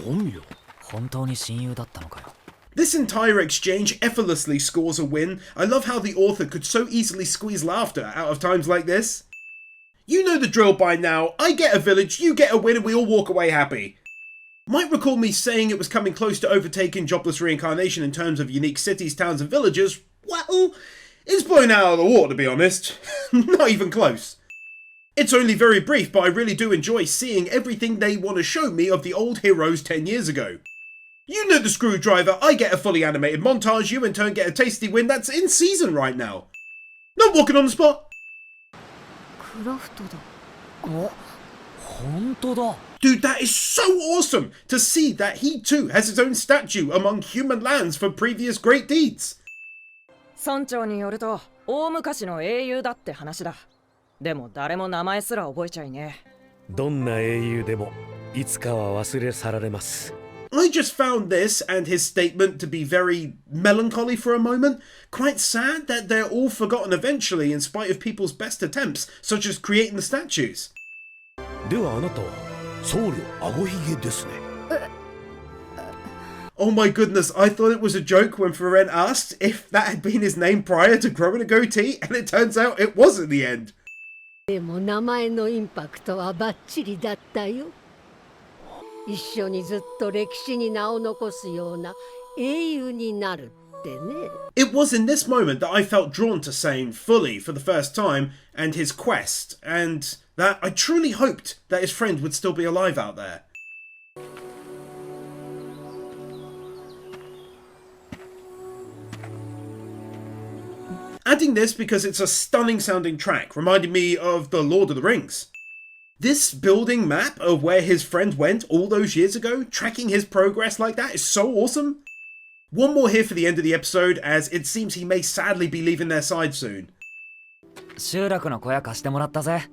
本名？本当に親友だったのかよ。This entire exchange effortlessly scores a win. I love how the author could so easily squeeze laughter out of times like this. You know the drill by now. I get a village, you get a win, and we all walk away happy. Might recall me saying it was coming close to overtaking Jobless Reincarnation in terms of unique cities, towns and villages. Well, it's blown out of the water, to be honest. Not even close. It's only very brief, but I really do enjoy seeing everything they want to show me of the old heroes 10 years ago. You know the screwdriver, I get a fully animated montage, you in turn get a tasty win that's in season right now. Not walking on the spot. クラフトだ。お、本当だ。Dude, that is so awesome to see that he too has his own statue among human lands for previous great deeds. 村長によると大昔の英雄だって話だ。でも誰も名前すら覚えちゃいねえ。どんな英雄でもいつかは忘れ去られます。I just found this and his statement to be very melancholy for a moment. Quite sad that they're all forgotten eventually in spite of people's best attempts, such as creating the statues. ではあなたは僧侶あごひげですね。Oh my goodness, I thought it was a joke when Frieren asked if that had been his name prior to growing a goatee, and it turns out it was at the end. でも名前のインパクトはバッチリだったよ。一緒にずっと歴史に名を残すような英雄になるってね。It was in this moment that I felt drawn to Sane fully for the first time and his quest, and that I truly hoped that his friend would still be alive out there. Adding this because it's a stunning sounding track, reminding me of The Lord of the Rings. This building map of where his friend went all those years ago, tracking his progress like that is so awesome. One more here for the end of the episode, as it seems he may sadly be leaving their side soon. 集落の小屋貸してもらったぜ。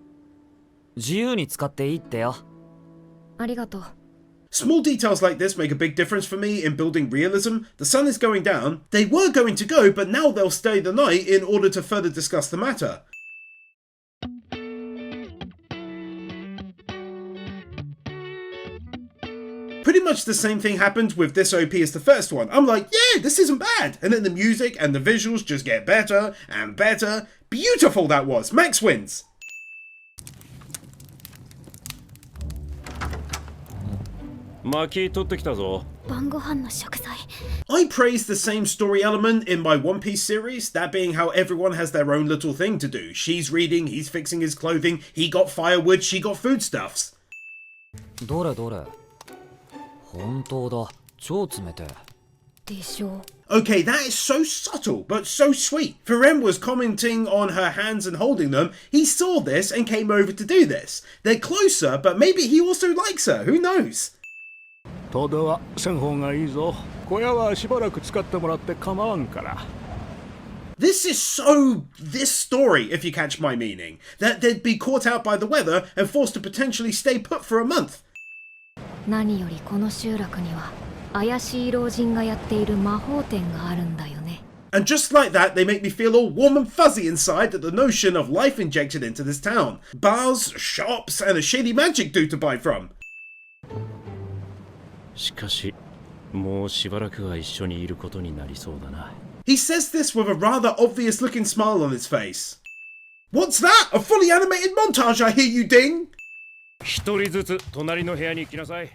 自由に使っていいってよ。ありがとう。Small details like this make a big difference for me in building realism. The sun is going down. They were going to go, but now they'll stay the night in order to further discuss the matter. Pretty much the same thing happened with this OP as the first one. I'm like, yeah, this isn't bad. And then the music and the visuals just get better and better. Beautiful that was. Max wins. I praise the same story element in my One Piece series, that being how everyone has their own little thing to do. She's reading, he's fixing his clothing, he got firewood, she got foodstuffs. どれどれ。本当だ。超冷て。でしょ。Okay, that is so subtle, but so sweet. Frieren was commenting on her hands and holding them. He saw this and came over to do this. They're closer, but maybe he also likes her. Who knows? 遠出はせん方がいいぞ。小屋はしばらく使ってもらって構わんから。This is so this story, if you catch my meaning. That they'd be caught out by the weather and forced to potentially stay put for a month. 何よりこの集落には怪しい老人がやっている魔法店があるんだよね。And just like that, they make me feel all warm and fuzzy inside at the notion of life injected into this town. Bars, shops, and a shady magic dude to buy from. しかし、もうしばらくは一緒にいることになりそうだな。He says this with a rather obvious looking smile on his face. What's that? A fully animated montage, I hear you ding! 一人ずつ隣の部屋に行きなさい。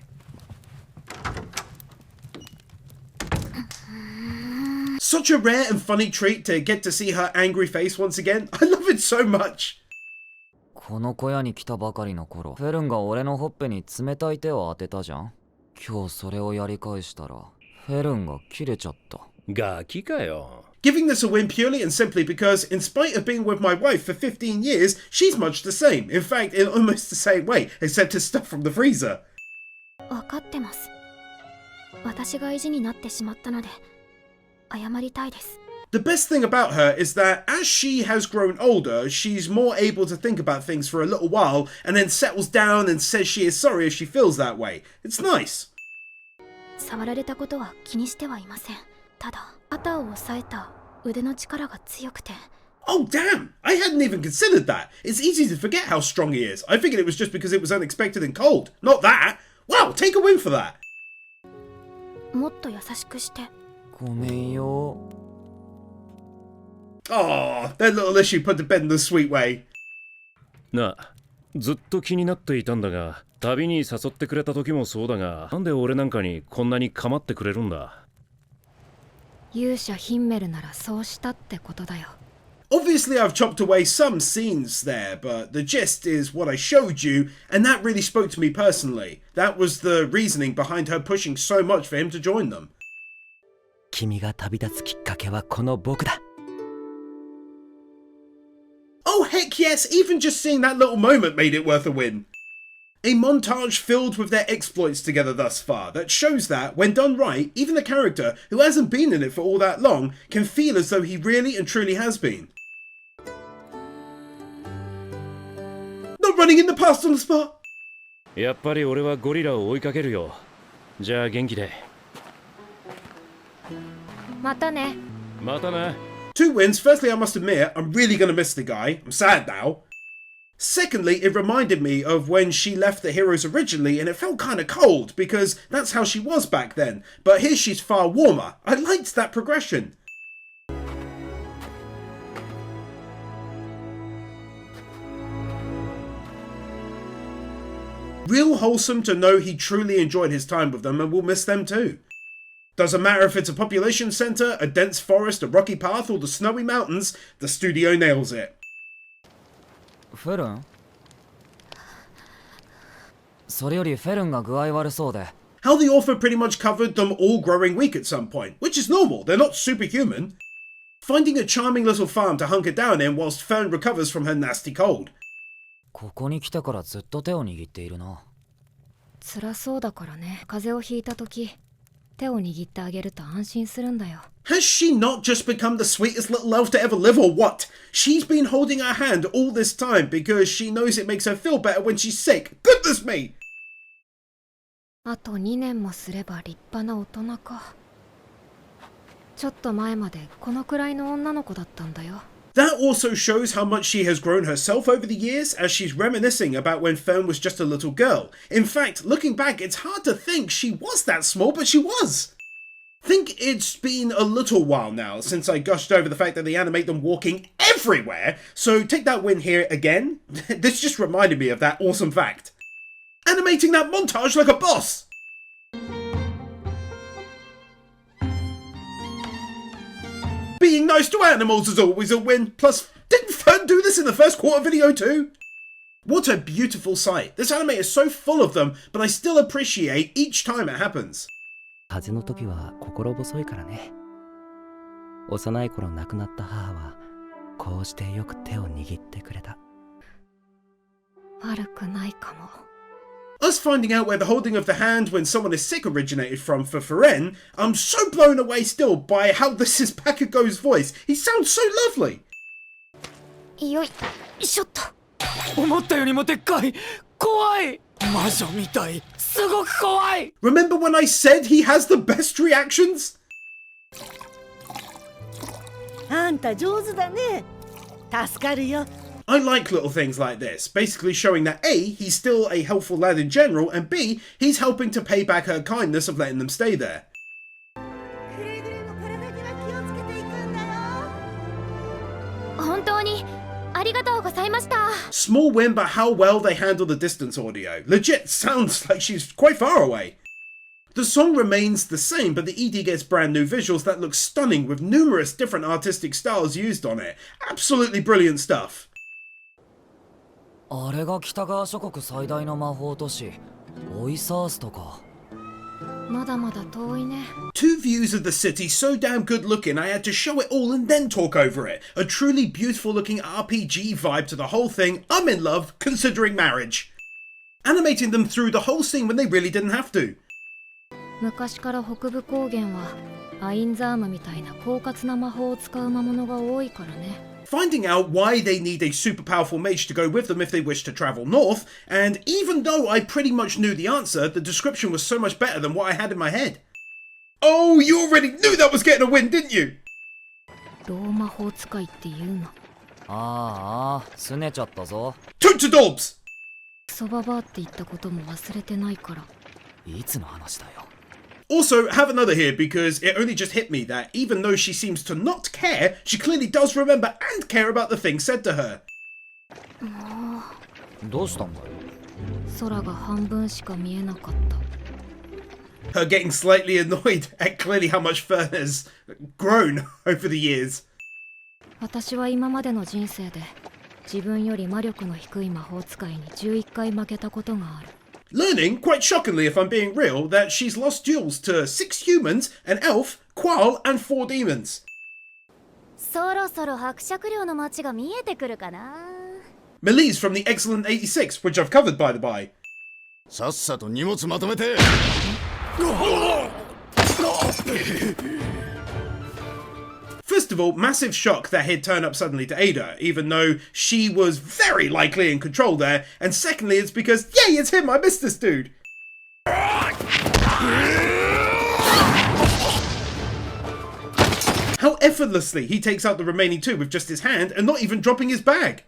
Such a rare and funny treat to get to see her angry face once again. I love it so much. この小屋に来たばかりの頃、フェルンが俺のほっぺに冷たい手を当てたじゃん。今日それをやり返したら、フェルンが切れちゃった。ガキかよ。Giving this a win purely and simply because, in spite of being with my wife for 15 years, she's much the same. In fact, in almost the same way, except his stuff from the freezer. わかってます。私が意地になってしまったので、謝りたいです。The best thing about her is that as she has grown older, she's more able to think about things for a little while and then settles down and says she is sorry if she feels that way. It's nice. 触られたことは気にしてはいません。ただ、肩を押さえた腕の力が強くて。Oh damn, I hadn't even considered that. It's easy to forget how strong he is. I figured it was just because it was unexpected and cold. Not that. Wow, take a win for that. もっと優しくして。ごめんよ。Oh, that little issue put to bed in the sweet way. なあ、ずっと気になっていたんだが、旅に誘ってくれた時もそうだが、なんで俺なんかにこんなに構ってくれるんだ。勇者ヒンメルならそうしたってことだよ。Obviously I've chopped away some scenes there, but the gist is what I showed you, and that really spoke to me personally. That was the reasoning behind her pushing so much for him to join them. 君が旅立つきっかけはこの僕だ。Oh heck yes, even just seeing that little moment made it worth a win. A montage filled with their exploits together thus far that shows that, when done right, even the character, who hasn't been in it for all that long, can feel as though he really and truly has been. Not running in the past on the spot! やっぱり俺はゴリラを追いかけるよ。じゃあ元気で。またね。またね。Two wins. Firstly, I must admit, I'm really gonna miss the guy. I'm sad now. Secondly, it reminded me of when she left the heroes originally and it felt kind of cold because that's how she was back then. But here she's far warmer. I liked that progression. Real wholesome to know he truly enjoyed his time with them and will miss them too. Doesn't matter if it's a population centre, a dense forest, a rocky path or the snowy mountains, the studio nails it. フェルン？それよりフェルンが具合悪そうで。How the author pretty much covered them all growing weak at some point, which is normal, they're not superhuman. Finding a charming little farm to hunker down in whilst Fern recovers from her nasty cold. ここに来てからずっと手を握っているな。辛そうだからね。風邪をひいた時、手を握ってあげると安心するんだよ。Has she not just become the sweetest little elf to ever live or what? She's been holding her hand all this time because she knows it makes her feel better when she's sick. Goodness me! あと2年もすれば立派な大人か。ちょっと前までこのくらいの女の子だったんだよ。That also shows how much she has grown herself over the years as she's reminiscing about when Fern was just a little girl. In fact, looking back, it's hard to think she was that small, but she was. Think it's been a little while now since I gushed over the fact that they animate them walking everywhere, so take that win here again. This just reminded me of that awesome fact. Animating that montage like a boss! Being nice to animals is always a win. Plus, didn't Fern do this in the first quarter video too? What a beautiful sight. This anime is so full of them, but I still appreciate each time it happens. 風邪の時は心細いからね。幼い頃亡くなった母はこうしてよく手を握ってくれた。悪くないかも。Us finding out where the holding of the hand when someone is sick originated from for Frieren, I'm so blown away still by how this is Bakugo's voice. He sounds so lovely. よいしょっと。思ったよりもでっかい。怖い。魔女みたい。すごく怖い。Remember when I said he has the best reactions? あんた上手だね。助かるよ。I like little things like this, basically showing that A, he's still a helpful lad in general, and B, he's helping to pay back her kindness of letting them stay there. 本当にありがとうございました。 Small win, but how well they handle the distance audio. Legit sounds like she's quite far away. The song remains the same, but the ED gets brand new visuals that look stunning with numerous different artistic styles used on it. Absolutely brilliant stuff. あれが北側諸国最大の魔法都市オイサーストか。まだまだ遠いね。 Two views of the city so damn good looking I had to show it all and then talk over it. A truly beautiful looking RPG vibe to the whole thing. I'm in love, considering marriage. Animating them through the whole scene when they really didn't have to. 昔から北部高原はアインザームみたいな狡猾な魔法を使う魔物が多いからね。Finding out why they need a super powerful mage to go with them if they wish to travel north, and even though I pretty much knew the answer, the description was so much better than what I had in my head. Oh, you already knew that was getting a win, didn't you? ロー魔法使いって言うの。ああ、拗ねちゃったぞ。Tootadobs! クソババアって言ったことも忘れてないから。いつの話だよ。Also, have another here because it only just hit me that even though she seems to not care, she clearly does remember and care about the things said to her. もどうしたんだよ。う空が半分しか見えなかった。 Her getting slightly annoyed at clearly how much Fern has grown over the years. 私は今までの人生で自分より魔力の低い魔法使いに11回負けたことがある。Learning, quite shockingly if I'm being real, that she's lost duels to 6 humans, an elf, Qual, and 4 demons. そろそろ伯爵領の町が見えてくるかな。Melise from the Excellent 86, which I've covered by the by. さっさと荷物まとめて。First of all, massive shock that he'd turn up suddenly to aid her, even though she was very likely in control there, and secondly it's because, yay, it's him, I missed this dude! How effortlessly he takes out the remaining 2 with just his hand and not even dropping his bag!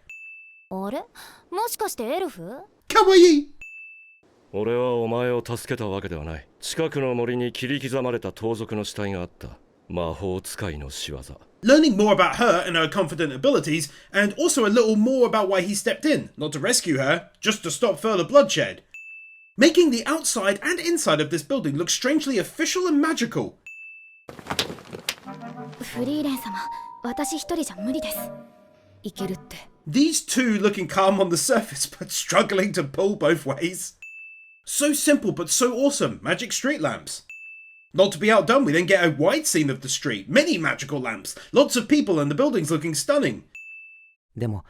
あれ、もしかしてエルフ？ Kawaii! 俺はお前を助けたわけではない。近くの森に切り刻まれた盗賊の死体があった。魔法使いの仕業。 Learning more about her and her confident abilities, and also a little more about why he stepped in, not to rescue her, just to stop further bloodshed. Making the outside and inside of this building look strangely official and magical. フリーレン様、私一人じゃ無理です。いけるって。These two looking calm on the surface, but struggling to pull both ways. So simple, but so awesome. Magic street lamps. Not to be outdone, we then get a wide scene of the street. Many magical lamps. Lots of people and the buildings looking stunning. でも、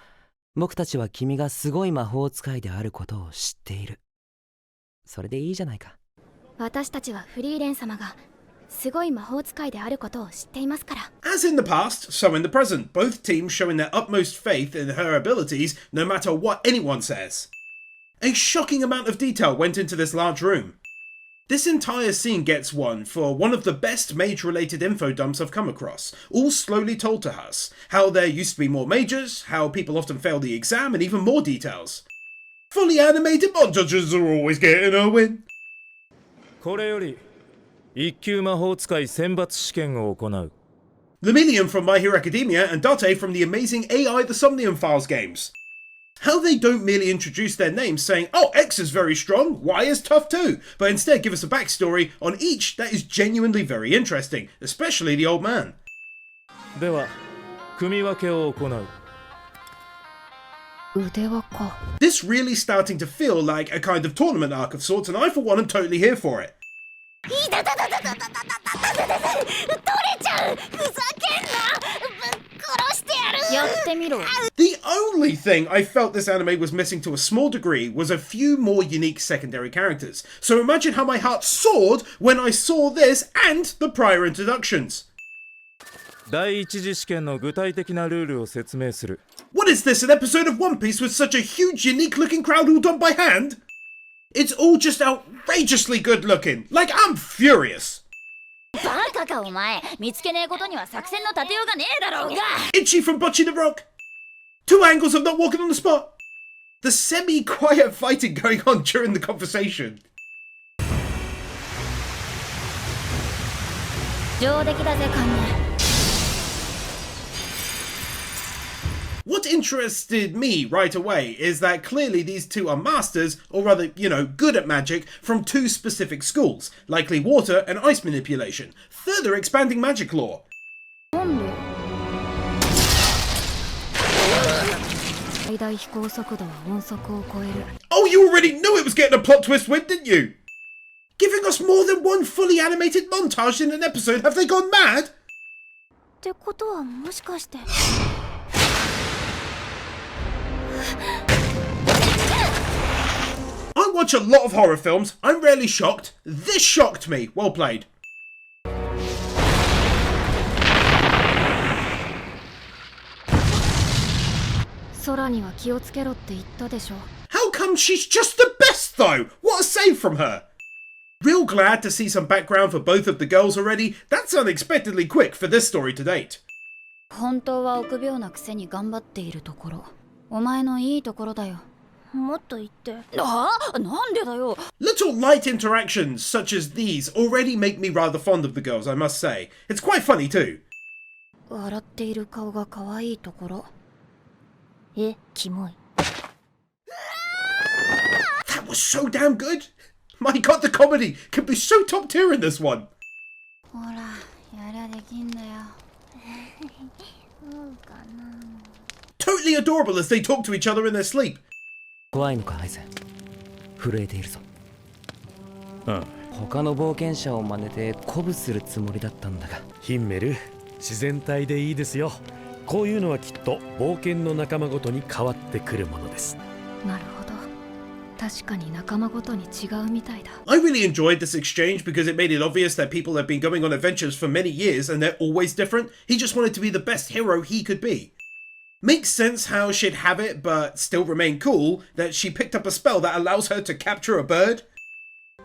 僕たちは君がすごい魔法使いであることを知っている。それでいいじゃないか。私たちはフリーレン様がすごい魔法使いであることを知っていますから。As in the past, so in the present, both teams showing their utmost faith in her abilities, no matter what anyone says. A shocking amount of detail went into this large room. This entire scene gets one for one of the best mage-related info dumps I've come across, all slowly told to us. How there used to be more mages, how people often fail the exam, and even more details. Fully animated montages are always getting a win. これより一級魔法使い選抜試験を行う。Lemillion from My Hero Academia and Date from the amazing AI The Somnium Files games. How they don't merely introduce their names saying, oh, X is very strong, Y is tough too, but instead give us a backstory on each that is genuinely very interesting, especially the old man. では、組み分けを行う。腕輪か。 This really starting to feel like a kind of tournament arc of sorts, and I for one am totally here for it. 取れちゃう。ふざけんな。殺してやる。やってみろ。 The only thing I felt this anime was missing to a small degree was a few more unique secondary characters. So imagine how my heart soared when I saw this and the prior introductions. 第一次試験の具体的なルールを説明する。 What is this, an episode of One Piece with such a huge, unique-looking crowd all done by hand? It's all just outrageously good-looking. Like, I'm furious. バカかお前。見つけねえことには作戦の立てようがねえだろうが。 Itchy from Bocce the Rock. 2 angles of not walking on the spot. The semi-quiet fighting going on during the conversation. 上出来だぜ、カンネ。 What interested me right away is that clearly these two are masters, or rather, you know, good at magic, from 2 specific schools, likely water and ice manipulation, further expanding magic lore. Oh, you already knew it was getting a plot twist with, didn't you? Giving us more than one fully animated montage in an episode, have they gone mad? ってことはもしかして。 I watch a lot of horror films. I'm rarely shocked. This shocked me. Well played. How come she's just the best though? What a save from her. Real glad to see some background for both of the girls already. That's unexpectedly quick for this story to date. 本当は臆病なくせに頑張っているところ、お前のいいところだよ。もっと言って。なんでだよ。 Little light interactions such as these already make me rather fond of the girls, I must say. It's quite funny too. 笑っている顔が可愛いところ。キモい。That was so damn good! My god, the comedy can be so top tier in this one! ほら、やりゃできんだよ。そうかな。 Totally adorable as they talk to each other in their sleep. 怖いのかアイゼン。震えているぞ。他の冒険者を真似て鼓舞するつもりだったんだが。ヒンメル、自然体でいいですよ。こういうのはきっと冒険の仲間ごとに変わってくるものです。なるほど。確かに仲間ごとに違うみたいだ。I really enjoyed this exchange because it made it obvious that people have been going on adventures for many years and they're always different. He just wanted to be the best hero he could be. Makes sense how she'd have it but still remain cool that she picked up a spell that allows her to capture a bird.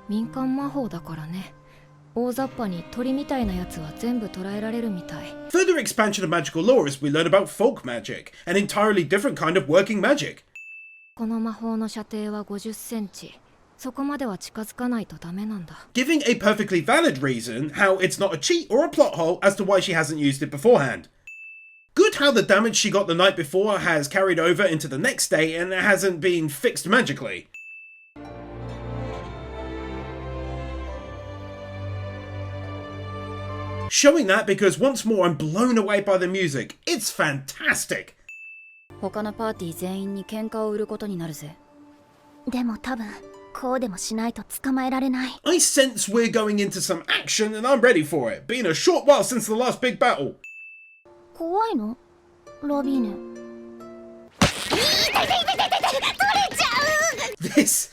民間魔法だからね。大雑把に鳥みたいなやつは全部捉えられるみたい。Further expansion of magical lore as we learn about folk magic, an entirely different kind of working magic. この魔法の射程は50センチ。そこまでは近づかないとダメなんだ。Giving a perfectly valid reason how it's not a cheat or a plot hole as to why she hasn't used it beforehand. Good how the damage she got the night before has carried over into the next day and hasn't been fixed magically. Showing that because once more I'm blown away by the music. It's fantastic. 他のパーティー全員に喧嘩を売ることになるぜ。でも多分こうでもしないと捕まえられない。I sense we're going into some action and I'm ready for it. Been a short while since the last big battle. 怖いの？ラビーネ。This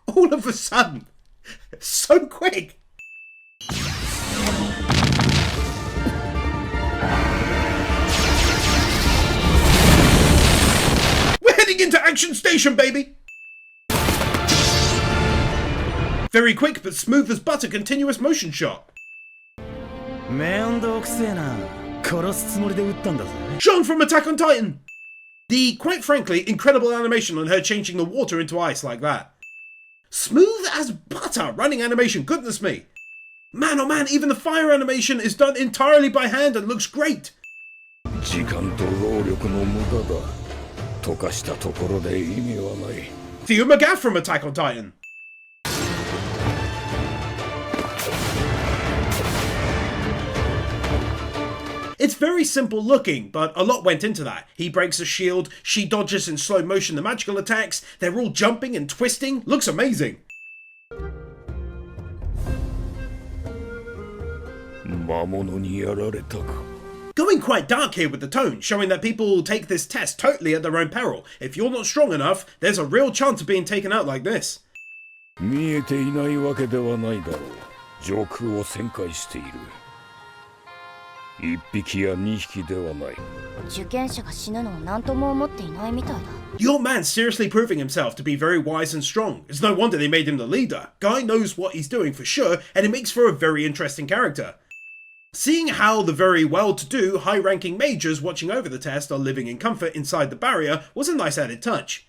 all of a sudden so quick. We're heading into action station, baby. Very quick but smooth as butter continuous motion shot. 面倒くせえな。殺すつもりで撃ったんだぜ。Sean from Attack on Titan. The, quite frankly, incredible animation on her changing the water into ice like that. Smooth as butter running animation, goodness me. Man, oh man, even the fire animation is done entirely by hand and looks great. 時間と労力の無駄だ。溶かしたところで意味はない。Theo McGaff from Attack on Titan. It's very simple looking, but a lot went into that. He breaks a shield, she dodges in slow motion the magical attacks, they're all jumping and twisting, looks amazing. Going quite dark here with the tone, showing that people take this test totally at their own peril. If you're not strong enough, there's a real chance of being taken out like this. 見えていないわけではないだろう。上空を旋回している。1匹や2匹ではない。受験者が死ぬのを何とも思っていないみたいだ。 The old man's seriously proving himself to be very wise and strong. It's no wonder they made him the leader. Guy knows what he's doing for sure, and it makes for a very interesting character. Seeing how the very well-to-do, high-ranking mages watching over the test are living in comfort inside the barrier was a nice added touch.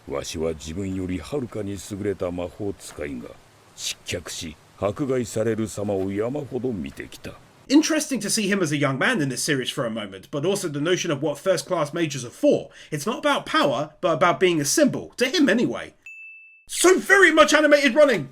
わしは自分よりはるかに優れた魔法使いが失脚し迫害される様を山ほど見てきた。 Interesting to see him as a young man in this series for a moment, but also the notion of what first-class mages are for. It's not about power, but about being a symbol, to him anyway. So very much animated running!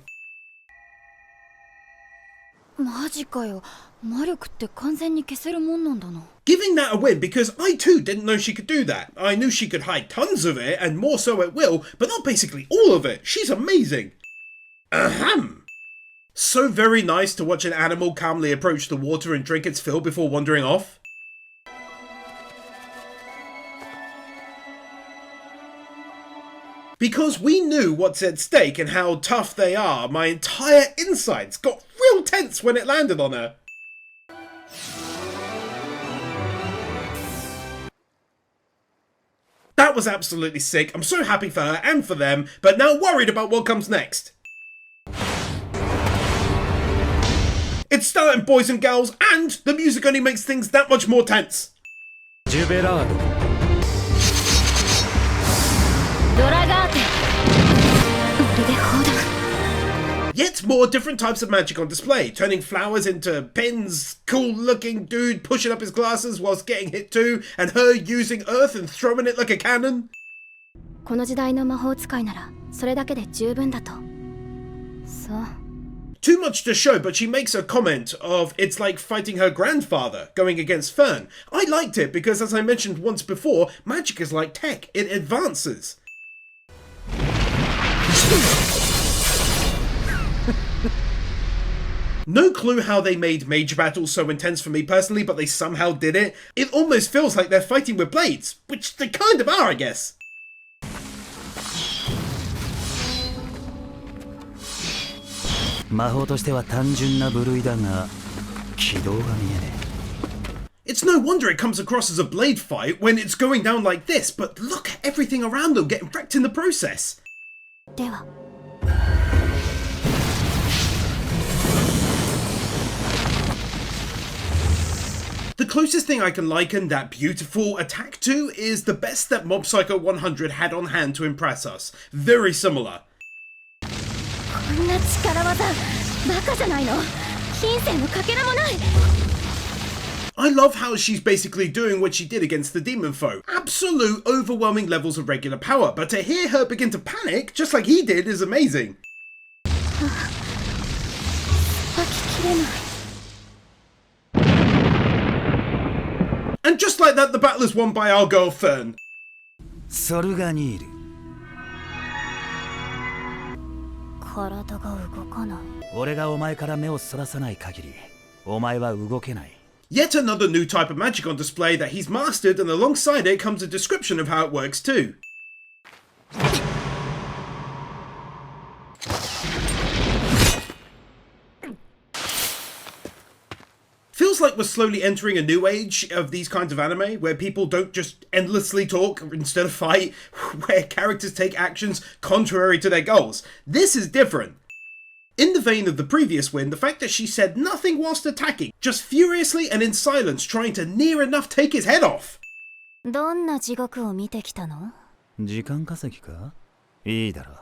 マジかよ。魔力って完全に消せるもんなんだな。 Giving that a win because I too didn't know she could do that. I knew she could hide tons of it, and more so at will, but not basically all of it. She's amazing. Ahem. So very nice to watch an animal calmly approach the water and drink its fill before wandering off. Because we knew what's at stake and how tough they are, my entire insides got real tense when it landed on her. That was absolutely sick. I'm so happy for her and for them, but now worried about what comes next. It's starting, boys and girls, and the music only makes things that much more tense. Juberado. Yet more different types of magic on display, turning flowers into pins, cool looking dude pushing up his glasses whilst getting hit too, and her using earth and throwing it like a cannon. この時代の魔法使いならそれだけで十分だと。そう。 Too much to show, but she makes a comment of it's like fighting her grandfather, going against Fern. I liked it because, as I mentioned once before, magic is like tech, it advances. No clue how they made mage battles so intense for me personally, but they somehow did it. It almost feels like they're fighting with blades, which they kind of are, I guess. It's no wonder it comes across as a blade fight when it's going down like this, but look at everything around them getting wrecked in the process. では。 The closest thing I can liken that beautiful attack to is the best that Mob Psycho 100 had on hand to impress us. Very similar. こんな力技、バカじゃないの？品性もかけらもない。 I love how she's basically doing what she did against the demon foe. Absolute overwhelming levels of regular power, but to hear her begin to panic, just like he did, is amazing. And just like that, the battle is won by our girl Fern. ソルガニール。体が動かない。俺がお前から目をそらさない限り、お前は動けない。 Yet another new type of magic on display that he's mastered, and alongside it comes a description of how it works too. Feels like we're slowly entering a new age of these kinds of anime, where people don't just endlessly talk instead of fight, where characters take actions contrary to their goals. This is different. In the vein of the previous win, the fact that she said nothing whilst attacking, just furiously and in silence trying to near enough take his head off. どんな地獄を見てきたの？時間稼ぎか？いいだろ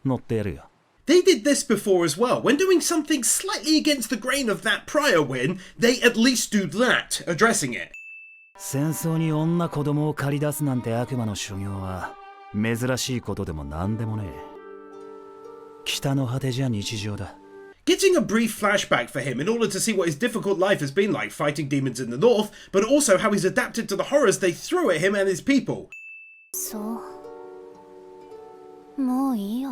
う。乗ってやるよ。 They did this before as well. When doing something slightly against the grain of that prior win, they at least do that, addressing it. 戦争に女子供を駆り出すなんて悪魔の修行は珍しいことでも何でもねえ。北の果てじゃ日常だ。 Getting a brief flashback for him in order to see what his difficult life has been like fighting demons in the north, but also how he's adapted to the horrors they throw at him and his people. そう。もういいよ。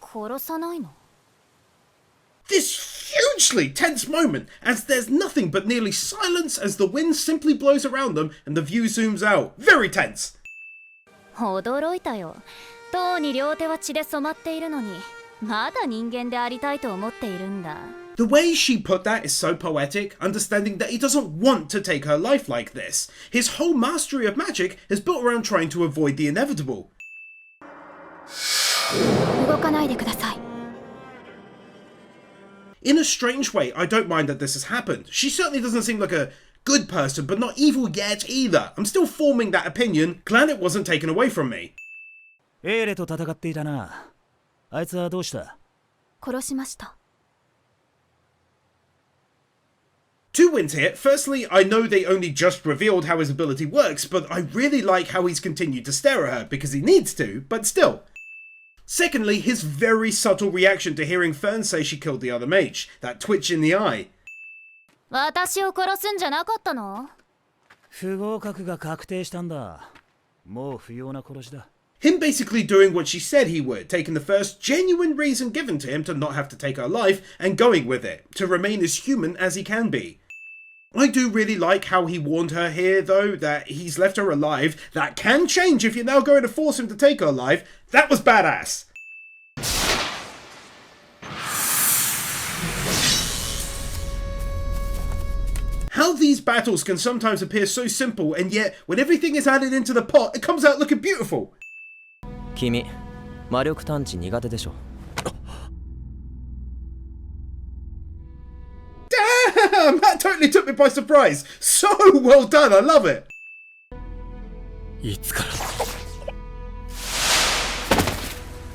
殺さないの？ This hugely tense moment, as there's nothing but nearly silence as the wind simply blows around them and the view zooms out. Very tense. 驚いたよ。とうに両手は血で染まっているのに、まだ人間でありたいと思っているんだ。The way she put that is so poetic, understanding that he doesn't want to take her life like this. His whole mastery of magic is built around trying to avoid the inevitable. 動かないでください。 In a strange way, I don't mind that this has happened. She certainly doesn't seem like a good person, but not evil yet either. I'm still forming that opinion. Glad it wasn't taken away from me. エーレと戦っていたな。あいつはどうした？殺しました。 Two wins here. Firstly, I know they only just revealed how his ability works, but I really like how he's continued to stare at her, because he needs to, but still. Secondly, his very subtle reaction to hearing Fern say she killed the other mage. That twitch in the eye. 私を殺すんじゃなかったの？不合格が確定したんだ。もう不要な殺しだ。 Him basically doing what she said he would, taking the first genuine reason given to him to not have to take her life and going with it, to remain as human as he can be. I do really like how he warned her here, though, that he's left her alive. That can change if you're now going to force him to take her life. That was badass. How these battles can sometimes appear so simple, and yet, when everything is added into the pot, it comes out looking beautiful. 君、魔力探知苦手でしょ。Damn, that totally took me by surprise. So well done, I love it.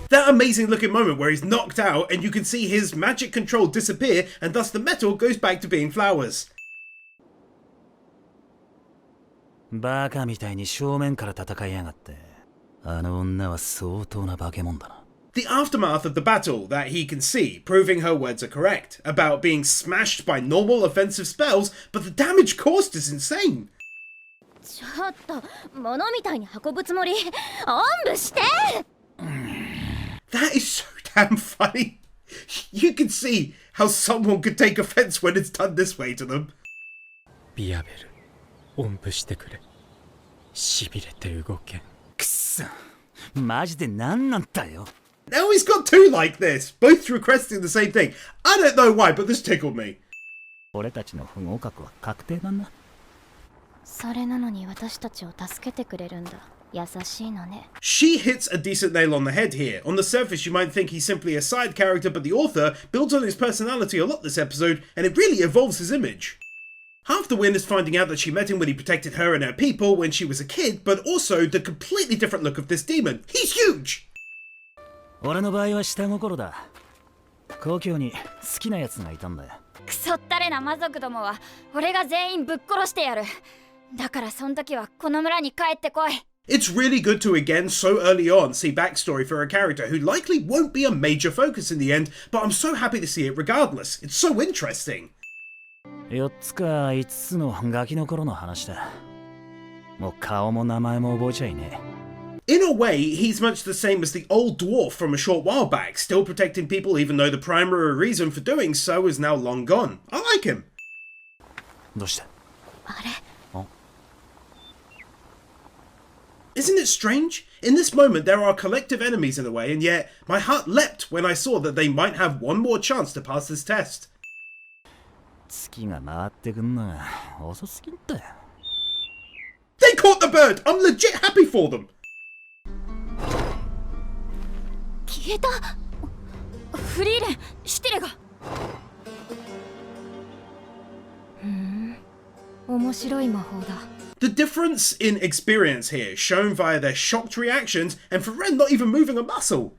That amazing looking moment where he's knocked out and you can see his magic control disappear and thus the metal goes back to being flowers. バカみたいに正面から戦いやがって。あの女は相当な化け物だな。The aftermath of the battle that he can see, proving her words are correct, about being smashed by normal offensive spells, but the damage caused is insane. ちょっと物みたいに運ぶつもりおんぶして。 That is so damn funny. You can see how someone could take offense when it's done this way to them. ビアベル、おんぶしてくれ。しびれて動けん。くそ、マジで何なんだよ。 Now he's got two like this, both requesting the same thing. I don't know why, but this tickled me. 俺たちの不合格は確定だな。それなのに私たちを助けてくれるんだ。優しいのね。 She hits a decent nail on the head here. On the surface, you might think he's simply a side character, but the author builds on his personality a lot this episode, and it really evolves his image. Half the win is finding out that she met him when he protected her and her people when she was a kid, but also the completely different look of this demon. He's huge! 俺の場合は下心だ。故郷に好きな奴がいたんだよ。クソったれな魔族どもは俺が全員ぶっ殺してやる。だからそん時はこの村に帰ってこい。 It's really good to again so early on see backstory for a character who likely won't be a major focus in the end, but I'm so happy to see it regardless. It's so interesting. 4つか5つのガキの頃の話だ。もう顔も名前も覚えちゃいねえ。 In a way, he's much the same as the old dwarf from a short while back, still protecting people even though the primary reason for doing so is now long gone. I like him. どうした？あれ？ Isn't it strange? In this moment there are collective enemies in a way, and yet my heart leapt when I saw that they might have one more chance to pass this test. 月が回ってくんのが遅すぎんだよ。 They caught the bird! I'm legit happy for them! 消えた。フリーレン、シティレが。面白い魔法だ。 The difference in experience here, shown via their shocked reactions, and Frieren not even moving a muscle.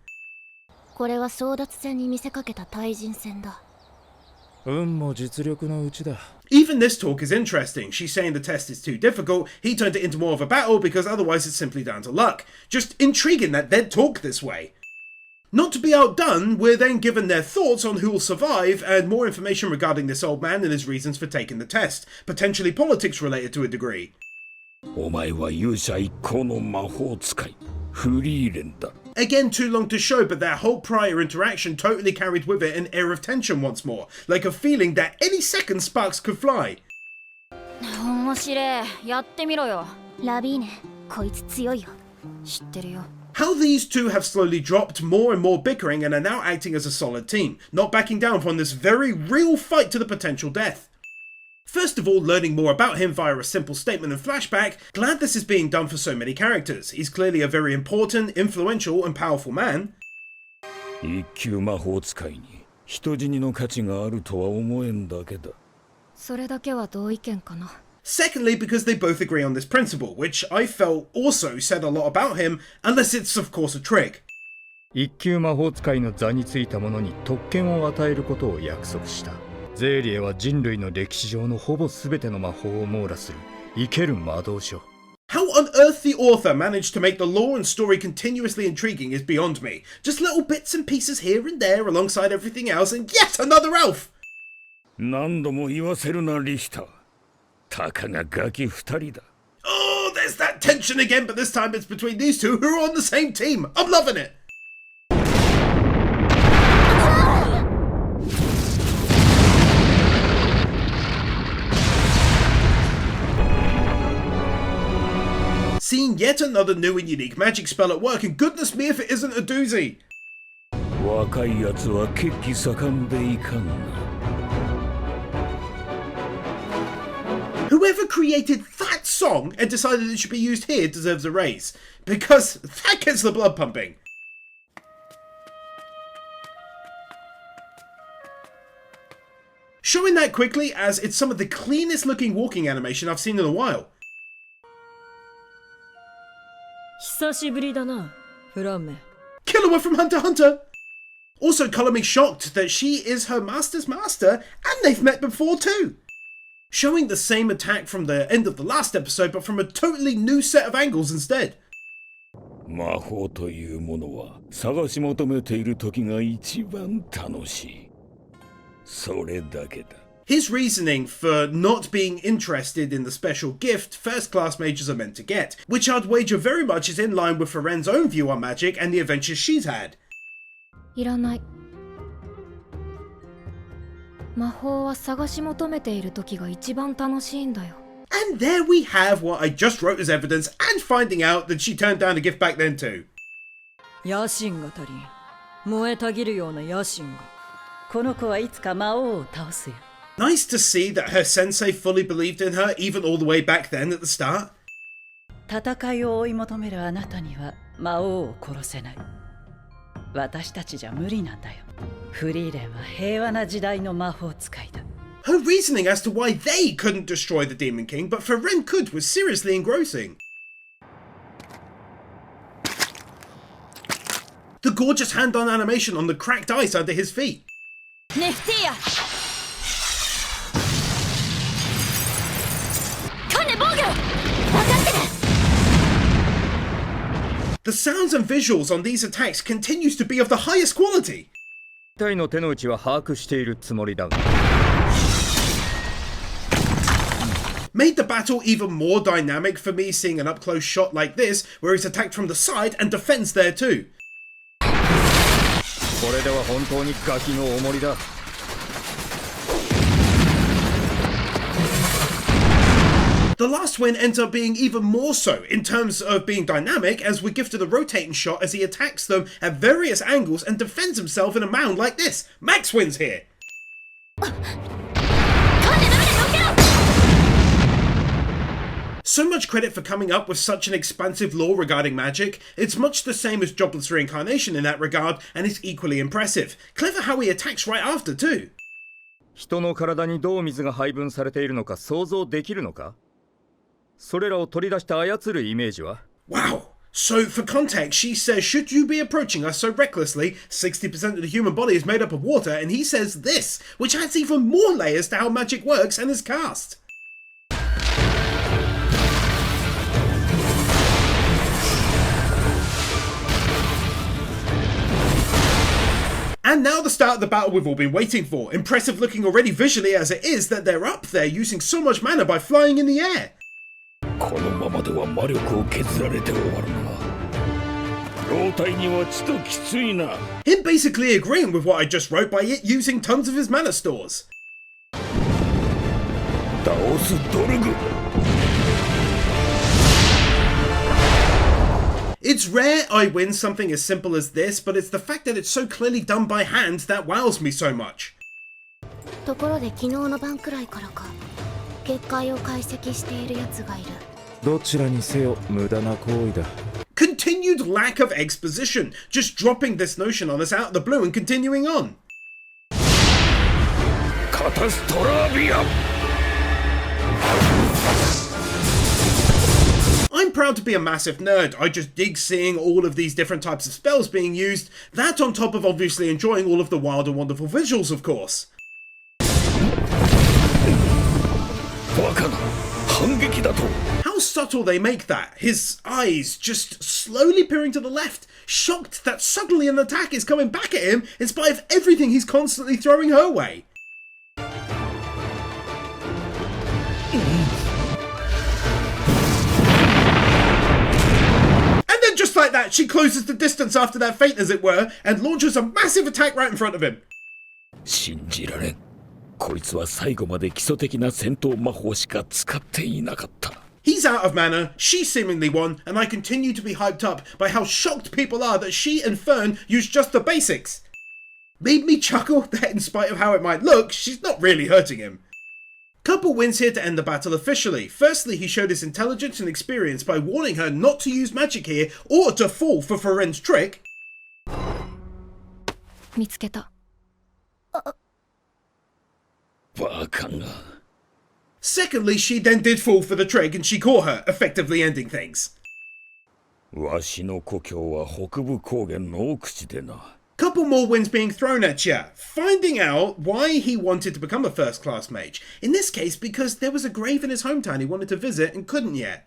これは争奪戦に見せかけた対人戦だ。運も実力のうちだ。 Even this talk is interesting. She's saying the test is too difficult, he turned it into more of a battle because otherwise it's simply down to luck. Just intriguing that they'd talk this way. Not to be outdone, we're then given their thoughts on who will survive and more information regarding this old man and his reasons for taking the test, potentially politics related to a degree. お前は勇者一行の魔法使いフリーレンだ。 Again, too long to show, but their whole prior interaction totally carried with it an air of tension once more, like a feeling that any second sparks could fly. 面白い。やってみろよ。ラビーネ、こいつ強いよ。知ってるよ。 How these two have slowly dropped more and more bickering and are now acting as a solid team, not backing down from this very real fight to the potential death. First of all, learning more about him via a simple statement and flashback, glad this is being done for so many characters. He's clearly a very important, influential and powerful man. 一級魔法使いに人死にの価値があるとは思えんだけだ。それだけは同意見かな。 Secondly, because they both agree on this principle, which I felt also said a lot about him, unless it's of course a trick. 一級魔法使いの座についた者に特権を与えることを約束した。ゼーリエは人類の歴史上のほぼ全ての魔法を網羅する生ける魔導書。 How on earth the author managed to make the lore and story continuously intriguing is beyond me. Just little bits and pieces here and there alongside everything else, and yet another elf! 何度も言わせるなリヒター。たかがガキ二人だ。 Oh, there's that tension again, but this time it's between these two who are on the same team. I'm loving it. Seeing yet another new and unique magic spell at work, and goodness me if it isn't a doozy. 若いやつは血気盛んでいかんな。 Whoever created that song and decided it should be used here deserves a raise, because that gets the blood pumping. showing that quickly as it's some of the cleanest looking walking animation I've seen in a while. 久しぶりだな、フランメ。 Killer from Hunter x Hunter! Also colour me shocked that she is her master's master and they've met before too. Showing the same attack from the end of the last episode but from a totally new set of angles instead. 魔法というものは探し求めている時が一番楽しい。それだけだ。 His reasoning for not being interested in the special gift first-class mages are meant to get, which I'd wager very much is in line with Frieren's own view on magic and the adventures she's had. いらない。魔法は探し求めている時が一番楽しいんだよ。 And there we have what I just wrote as evidence and finding out that she turned down a gift back then too. 野心が足りん。燃えたぎるような野心が。この子はいつか魔王を倒すよ。 Nice to see that her sensei fully believed in her even all the way back then at the start. 戦いを追い求めるあなたには魔王を殺せない。私たちじゃ無理なんだよ。フリーレンは平和な時代の魔法使いだ。 Her reasoning as to why they couldn't destroy the Demon King, but Frieren could, was seriously engrossing. The gorgeous hand-on animation on the cracked ice under his feet. ネフティア。カネボーグ。分かってる。 The sounds and visuals on these attacks continues to be of the highest quality. 体の手の内は把握しているつもりだが。 Made the battle even more dynamic for me seeing an up-close shot like this, where he's attacked from the side and defends there too. これでは本当にガキの重りだ。 The last win ends up being even more so in terms of being dynamic, as we're gifted a rotating shot as he attacks them at various angles and defends himself in a mound like this. Max wins here. So much credit for coming up with such an expansive lore regarding magic. It's much the same as Jobless Reincarnation in that regard, and it's equally impressive. Clever how he attacks right after too. 人の体にどう水が配分されているのか想像できるのか？それらを取り出して操るイメージは？ Wow! So for context, she says, should you be approaching us so recklessly, 60% of the human body is made up of water, and he says this, which adds even more layers to how magic works and is cast. And now the start of the battle we've all been waiting for. Impressive looking already visually as it is that they're up there using so much mana by flying in the air. このままでは魔力を削られて終わるな。老体にはちときついな。 Him basically agreeing with what I just wrote by it using tons of his mana stores. 倒すドルグ。 It's rare I win something as simple as this, but it's the fact that it's so clearly done by hand that wows me so much. ところで昨日の晩くらいからか結界を解析しているやつがいる。どちらにせよ無駄な行為だ。 Continued lack of exposition, just dropping this notion on us out of the blue and continuing on. カタストラビア。 I'm proud to be a massive nerd. I just dig seeing all of these different types of spells being used. That on top of obviously enjoying all of the wild and wonderful visuals, of course. How subtle they make that. His eyes just slowly peering to the left, shocked that suddenly an attack is coming back at him in spite of everything he's constantly throwing her way. Just like that, she closes the distance after that feint, as it were, and launches a massive attack right in front of him. 信じられん。こいつは最後まで基礎的な戦闘魔法しか使っていなかった。 He's out of mana, she seemingly won, and I continue to be hyped up by how shocked people are that she and Fern used just the basics. Made me chuckle that in spite of how it might look, she's not really hurting him. Couple wins here to end the battle officially. Firstly, he showed his intelligence and experience by warning her not to use magic here or to fall for Frieren's trick. 見つけた。バカが。 Secondly, she then did fall for the trick and she caught her, effectively ending things. わしの故郷は北部高原の奥地でな。 Couple more wins being thrown at ya. Finding out why he wanted to become a first-class mage. In this case, because there was a grave in his hometown he wanted to visit and couldn't yet.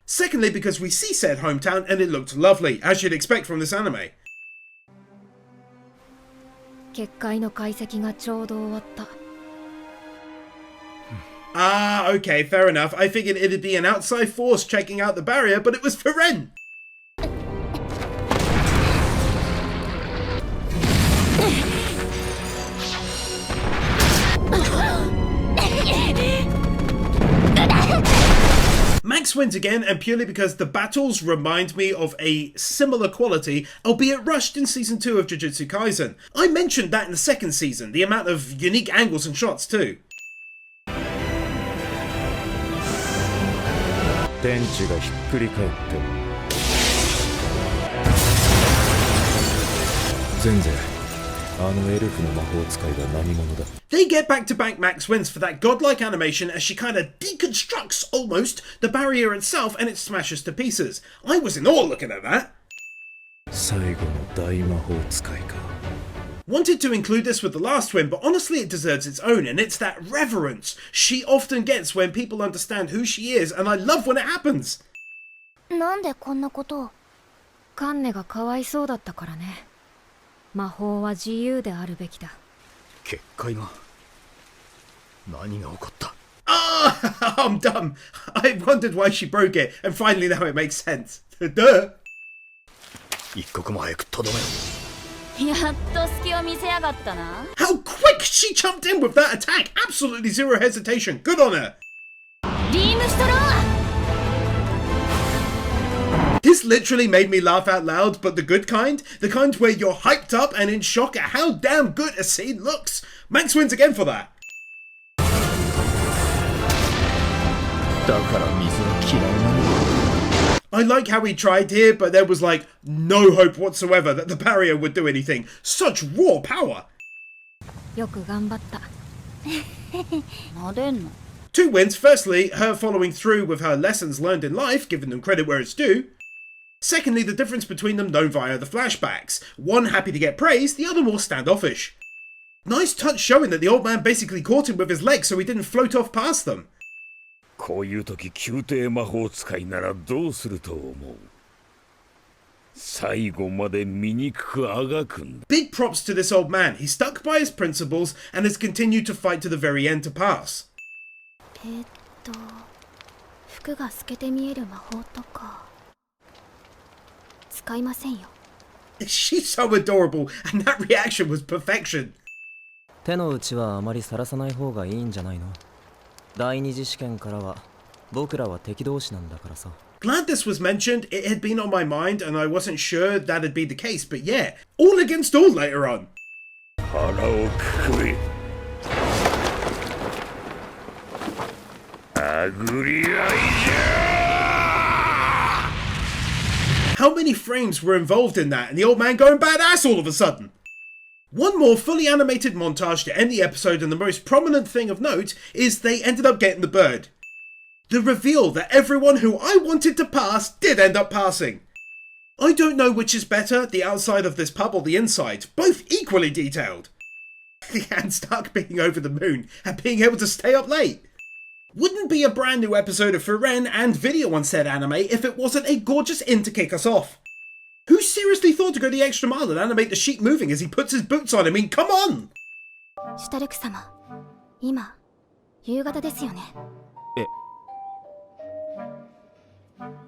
Secondly, because we see said hometown and it looked lovely, as you'd expect from this anime. 結界の解析がちょうど終わった。 Ah, okay, fair enough. I figured it'd be an outside force checking out the barrier, but it was Frieren. Max wins again, and purely because the battles remind me of a similar quality, albeit rushed in Season 2 of Jujutsu Kaisen. I mentioned that in the second season, the amount of unique angles and shots too. 天地がひっくり返って全然あのエルフの魔法使いが何者だ。 They get back-to-back max wins for that godlike animation as she kinda deconstructs, almost, the barrier itself and it smashes to pieces. I was in awe looking at that. 最後の大魔法使いか。 Wanted to include this with the last win, but honestly it deserves its own, and it's that reverence she often gets when people understand who she is, and I love when it happens. なんでこんなことを？カンネがかわいそうだったからね。魔法は自由であるべきだ。結界が何が起こった？ Ah, I'm dumb. I wondered why she broke it, and finally now it makes sense. Duh. 一刻も早くとどめろ。 やっと隙を見せやがったな。 How quick she jumped in with that attack! Absolutely zero hesitation. Good on her. リームストロー。 This literally made me laugh out loud, but the good kind? The kind where you're hyped up and in shock at how damn good a scene looks. Max wins again for that. だから水が嫌いなの。 I like how he tried here, but there was like no hope whatsoever that the barrier would do anything. Such raw power. よく頑張った。なでんの。 Two wins. Firstly, her following through with her lessons learned in life, giving them credit where it's due. Secondly, the difference between them known via the flashbacks. One happy to get praised, the other more standoffish. Nice touch showing that the old man basically caught him with his legs so he didn't float off past them. こういう時宮廷魔法使いならどうすると思う？最後まで醜くあがくんだ。 Big props to this old man. He stuck by his principles and has continued to fight to the very end to pass. 服が透けて見える魔法とか使いませんよ。 She's so adorable, and that reaction was perfection. 手の内はあまりさらさない方がいいんじゃないの？第二次試験からは僕らは敵同士なんだからさ。 Glad this was mentioned. It had been on my mind and I wasn't sure that'd be the case, but yeah, all against all later on. 腹をくくれ。あぐり合いじゃ。 How many frames were involved in that and the old man going badass all of a sudden? One more fully animated montage to end the episode, and the most prominent thing of note is they ended up getting the bird. The reveal that everyone who I wanted to pass did end up passing. I don't know which is better, the outside of this pub or the inside, both equally detailed. And Stark being over the moon and being able to stay up late. Wouldn't be a brand new episode of Frieren and video on said anime if it wasn't a gorgeous inn to kick us off. Who seriously thought to go the extra mile and animate the sheep moving as he puts his boots on? I mean, come on! シュタルク様、今、夕方ですよね。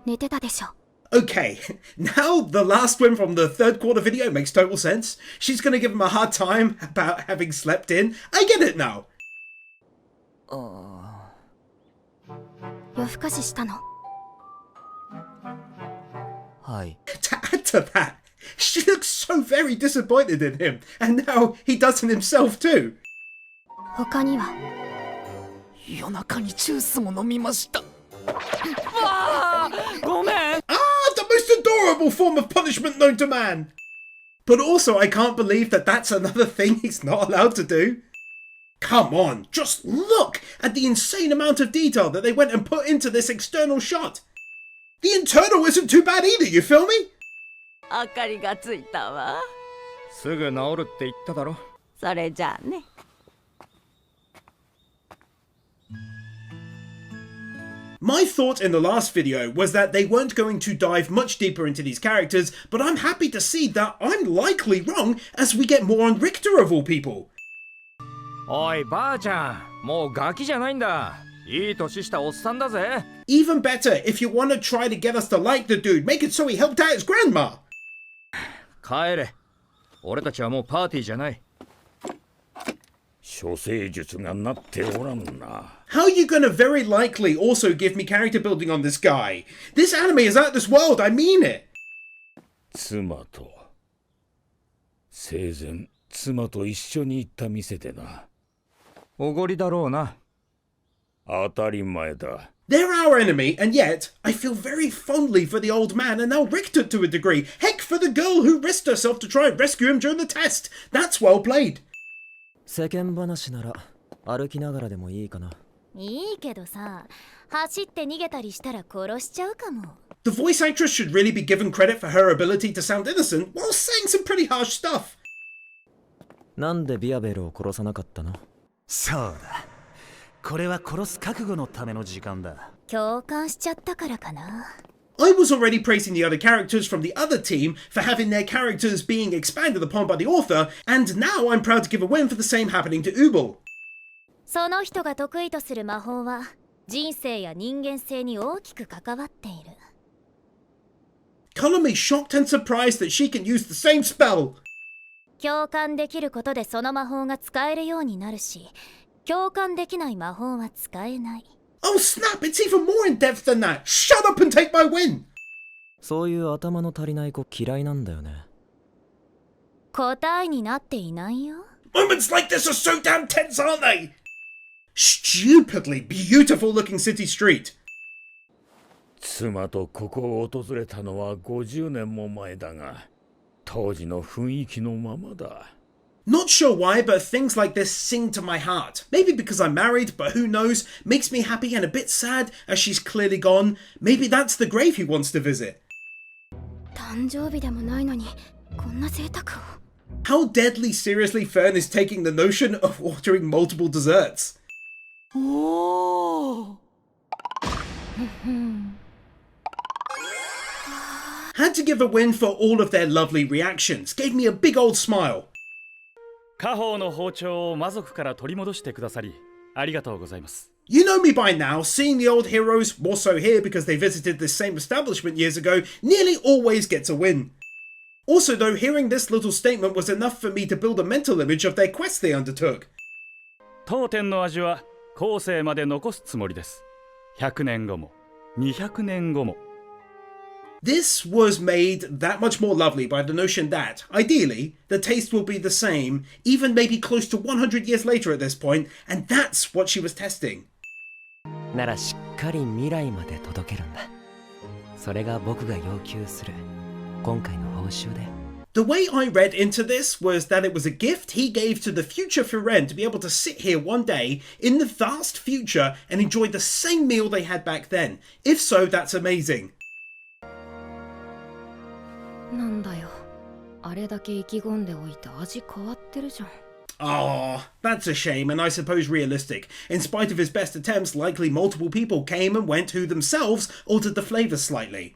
寝てたでしょ。 Okay, now the last win from the third quarter video makes total sense. She's gonna give him a hard time about having slept in. I get it now. 夜更かししたの。はい。 To add to that, she looks so very disappointed in him, and now he doesn't himself too. 他には夜中にジュースも飲みました。わあ、ごめん。 Ah, the most adorable form of punishment known to man. But also, I can't believe that that's another thing he's not allowed to do. Come on, just look at the insane amount of detail that they went and put into this external shot. The internal isn't too bad either, you feel me? 明かりがついたわ。すぐ治るって言っただろ。それじゃあね。My thought in the last video was that they weren't going to dive much deeper into these characters, but I'm happy to see that I'm likely wrong as we get more on Richter of all people. おいばあちゃん、もうガキじゃないんだ。いい年したおっさんだぜ。Even better, if you want to try to get us to like the dude, make it so he helped out his grandma. 帰れ。俺たちはもうパーティーじゃない。処世術がなっておらんな。How are you gonna very likely also give me character building on this guy? This anime is out of this world, I mean it. 妻と生前妻と一緒に行った店でな。おごりだろうな。当たり前だ。They're our enemy, and yet I feel very fondly for the old man and now Richter to a degree. Heck, for the girl who risked herself to try and rescue him during the test. That's well played. 世間話なら歩きながらでもいいかな。いいけどさ、走って逃げたりしたら殺しちゃうかも。The voice actress should really be given credit for her ability to sound innocent while saying some pretty harsh stuff. なんでビアベルを殺さなかったの？そうだ。これは殺す覚悟のための時間だ。共感しちゃったからかな。I was already praising the other characters from the other team for having their characters being expanded upon by the author, and now I'm proud to give a win for the same happening to Ubel. その人が得意とする魔法は人生や人間性に大きく関わっている。Color me shocked and surprised that she can use the same spell. 共感できることでその魔法が使えるようになるし、共感できない魔法は使えない。Oh snap, it's even more in depth than that. Shut up and take my win. そういう頭の足りない子嫌いなんだよね。答えになっていないよ。Moments like this are so damn tense, aren't they? Stupidly beautiful looking city street. 妻とここを訪れたのは50年も前だが、当時の雰囲気のままだ。Not sure why, but things like this sing to my heart. Maybe because I'm married, but who knows? Makes me happy and a bit sad as she's clearly gone. Maybe that's the grave he wants to visit. 誕生日でもないのにこんな贅沢を。How deadly seriously Fern is taking the notion of ordering multiple desserts. Had to give a win for all of their lovely reactions. Gave me a big old smile. 家宝の包丁を魔族から取り戻してくださりありがとうございます。You know me by now, seeing the old heroes, more so here because they visited this same establishment years ago, nearly always gets a win. Also though, hearing this little statement was enough for me to build a mental image of their quest they undertook. 当店の味は後世まで残すつもりです。100年後も200年後も。This was made that much more lovely by the notion that, ideally, the taste will be the same, even maybe close to 100 years later at this point, and that's what she was testing. ならしっかり未来まで届けるんだ。それが僕が要求する今回の報酬で。The way I read into this was that it was a gift he gave to the future Frieren to be able to sit here one day in the vast future and enjoy the same meal they had back then. If so, that's amazing. なんだよ。あれだけ意気込んでおいて味変わってるじゃん。Ah, that's a shame and I suppose realistic. In spite of his best attempts, likely multiple people came and went who themselves altered the flavour slightly.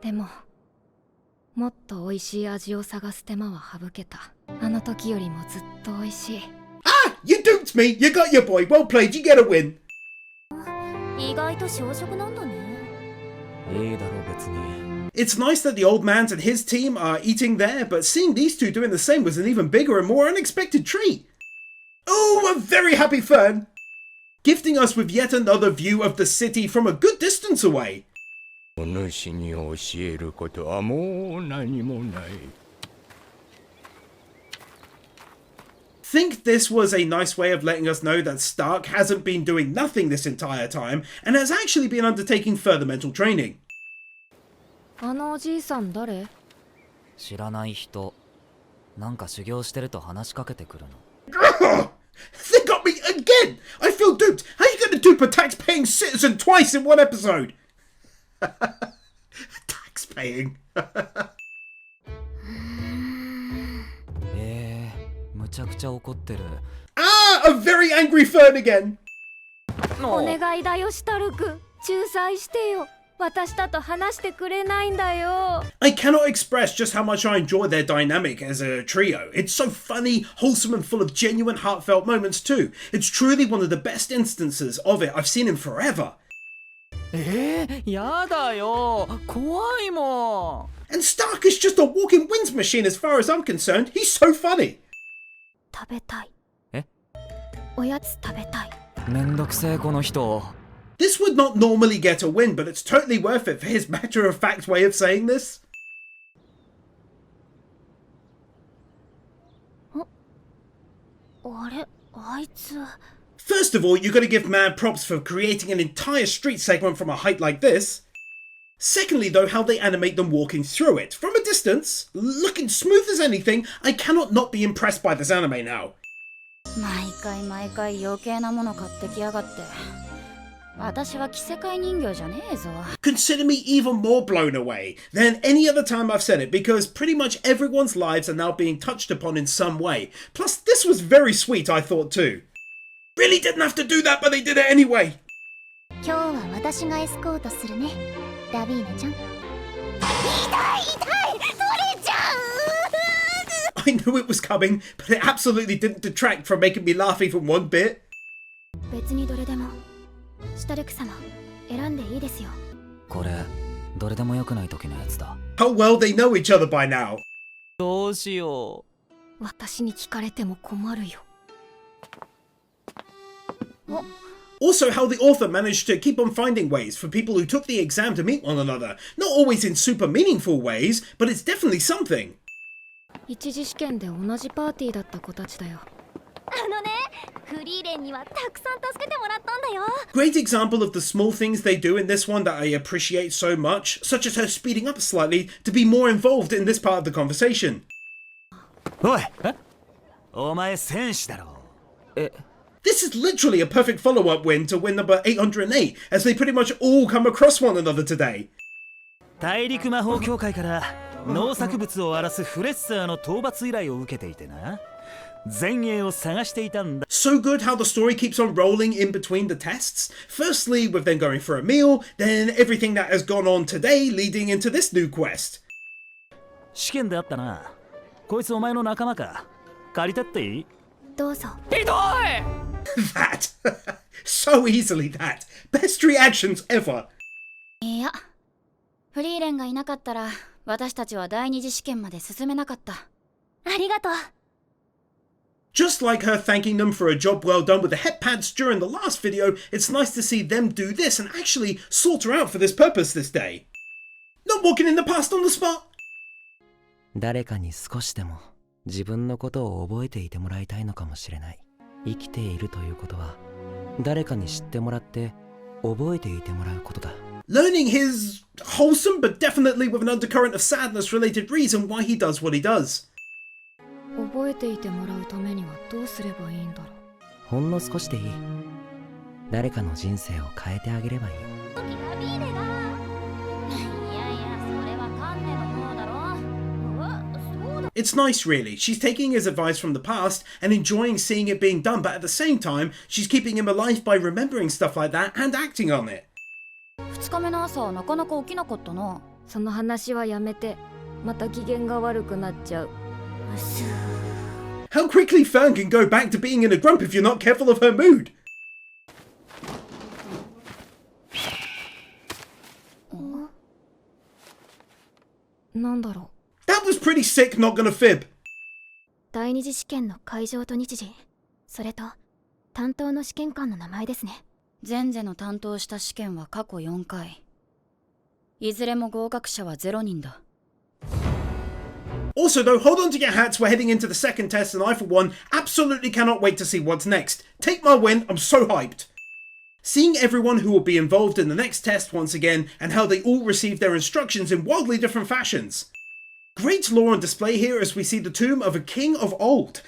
でも、もっと美味しい味を探す手間は省けた。あの時よりもずっと美味しい。Ah! You duped me! You got your boy! Well played, you get a win! 意外と小食なんだね。いいだろ別に。It's nice that the old man and his team are eating there, but seeing these two doing the same was an even bigger and more unexpected treat. Oh, a very happy Fern! Gifting us with yet another view of the city from a good distance away. お主に教えることはもう何もない。Think this was a nice way of letting us know that Stark hasn't been doing nothing this entire time and has actually been undertaking further mental training. あのおじいさん誰？知らない人。なんか修行してると話しかけてくるの。They got me again! I feel duped! How are you going to dupe a tax-paying citizen twice in one episode? Tax-paying. むちゃくちゃ怒ってる。 Ah, a very angry Fern again. お願いだよシュタルク、仲裁してよ。私だと話してくれないんだよ。 I cannot express just how much I enjoy their dynamic as a trio. It's so funny, wholesome and full of genuine heartfelt moments too. It's truly one of the best instances of it I've seen in forever. やだよ、怖いもん。 And Stark is just a walking wins machine as far as I'm concerned. He's so funny. 食べたい。え？おやつ食べたい。めんどくせえこの人。 This would not normally get a win, but it's totally worth it for his matter-of-fact way of saying this. あれ、あいつ。 First of all, you gotta give mad props for creating an entire street segment from a height like this. Secondly, though, how they animate them walking through it. From a distance, looking smooth as anything, I cannot not be impressed by this anime now. 毎回余計なもの買ってきやがって。私は着せ替え人形じゃねえぞ。 Consider me even more blown away than any other time I've said it, because pretty much everyone's lives are now being touched upon in some way. Plus, this was very sweet, I thought too. Really didn't have to do that, but they did it anyway. 今日は私がエスコートするね、ラビーナちゃん。痛い取れちゃう。 I knew it was coming, but it absolutely didn't detract from making me laugh even one bit. 別にどれでも。シュタルク様、選んでいいですよ。これ、どれでも良くない時のやつだ。 How well they know each other by now. どうしよう。私に聞かれても困るよ。 Also, how the author managed to keep on finding ways for people who took the exam to meet one another. Not always in super meaningful ways, but it's definitely something. 一次試験で同じパーティーだった子たちだよ。フリーレンにはたくさん助けてもらったんだよ。 Great example of the small things they do in this one that I appreciate so much, such as her speeding up slightly to be more involved in this part of the conversation. おい、お前戦士だろ。This is literally a perfect follow-up win to win number 808, as they pretty much all come across one another today. 大陸魔法協会から農作物を荒らすフレッサーの討伐依頼を受けていてな。前衛を探していたんだ。 So good how the story keeps on rolling in between the tests. Firstly, with them going for a meal, then everything that has gone on today leading into this new quest. 試験であったな。こいつお前の仲間か。借りたっていい？どうぞ。ひどい！ That. So easily that. Best reactions ever. いや、フリーレンがいなかったら私たちは第二次試験まで進めなかった。ありがとう。 Just like her thanking them for a job well done with the het pads during the last video, it's nice to see them do this and actually sort her out for this purpose this day. Not walking in the past on the spot. 誰かに少しでも自分のことを覚えていてもらいたいのかもしれない。生きているということは誰かに知ってもらって覚えていてもらうことだ。 Learning his wholesome but definitely with an undercurrent of sadness related reason why he does what he does. 覚えていてもらうためにはどうすればいいんだろう。ほんの少しでいい。誰かの人生を変えてあげればいい。ラビーネが。いやいや、それはカンネの方だろ。そうだ。 It's nice really. She's taking his advice from the past and enjoying seeing it being done, but at the same time, she's keeping him alive by remembering stuff like that and acting on it. 2日目の朝はなかなか起きなかったな。その話はやめて。また機嫌が悪くなっちゃう。 How quickly Fern can go back to being in a grump if you're not careful of her mood. That was pretty sick, not gonna fib. 第二次試験の会場と日時、それと担当の試験官の名前ですね。前世の担当した試験は過去4回。いずれも合格者は0人だ。 Also though, hold on to your hats, we're heading into the second test and I for one absolutely cannot wait to see what's next. Take my win, I'm so hyped. Seeing everyone who will be involved in the next test once again and how they all receive their instructions in wildly different fashions. Great lore on display here as we see the tomb of a king of old.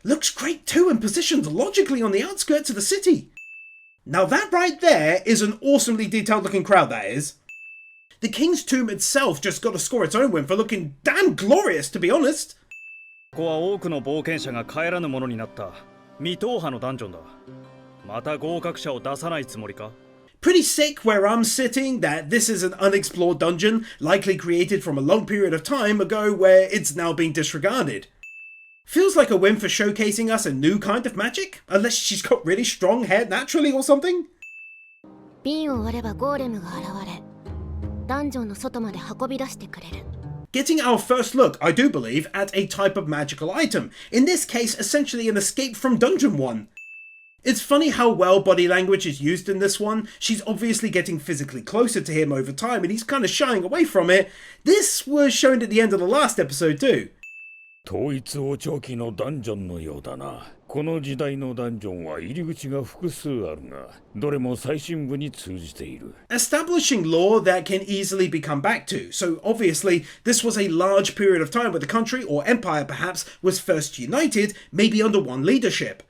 Looks great too and positioned logically on the outskirts of the city. Now that right there is an awesomely detailed looking crowd, that is. The King's Tomb itself just got to score its own win for looking damn glorious, to be honest. ここは多くの冒険者が帰らぬものになった未踏破のダンジョンだ。また合格者を出さないつもりか? Pretty sick where I'm sitting that this is an unexplored dungeon, likely created from a long period of time ago where it's now being disregarded. Feels like a win for showcasing us a new kind of magic, unless she's got really strong hair naturally or something? 瓶を割ればゴーレムが現れ、ダンジョンの外まで運び出してくれる。Getting our first look, I do believe, at a type of magical item, in this case essentially an escape from Dungeon 1. It's funny how well body language is used in this one. She's obviously getting physically closer to him over time and he's kind of shying away from it. This was shown at the end of the last episode too. 統一王朝期のダンジョンのようだな。この時代のダンジョンは入り口が複数あるが、どれも最深部に通じている。Establishing lore that can easily be come back to. So obviously this was a large period of time where the country, or empire perhaps, was first united, maybe under one leadership.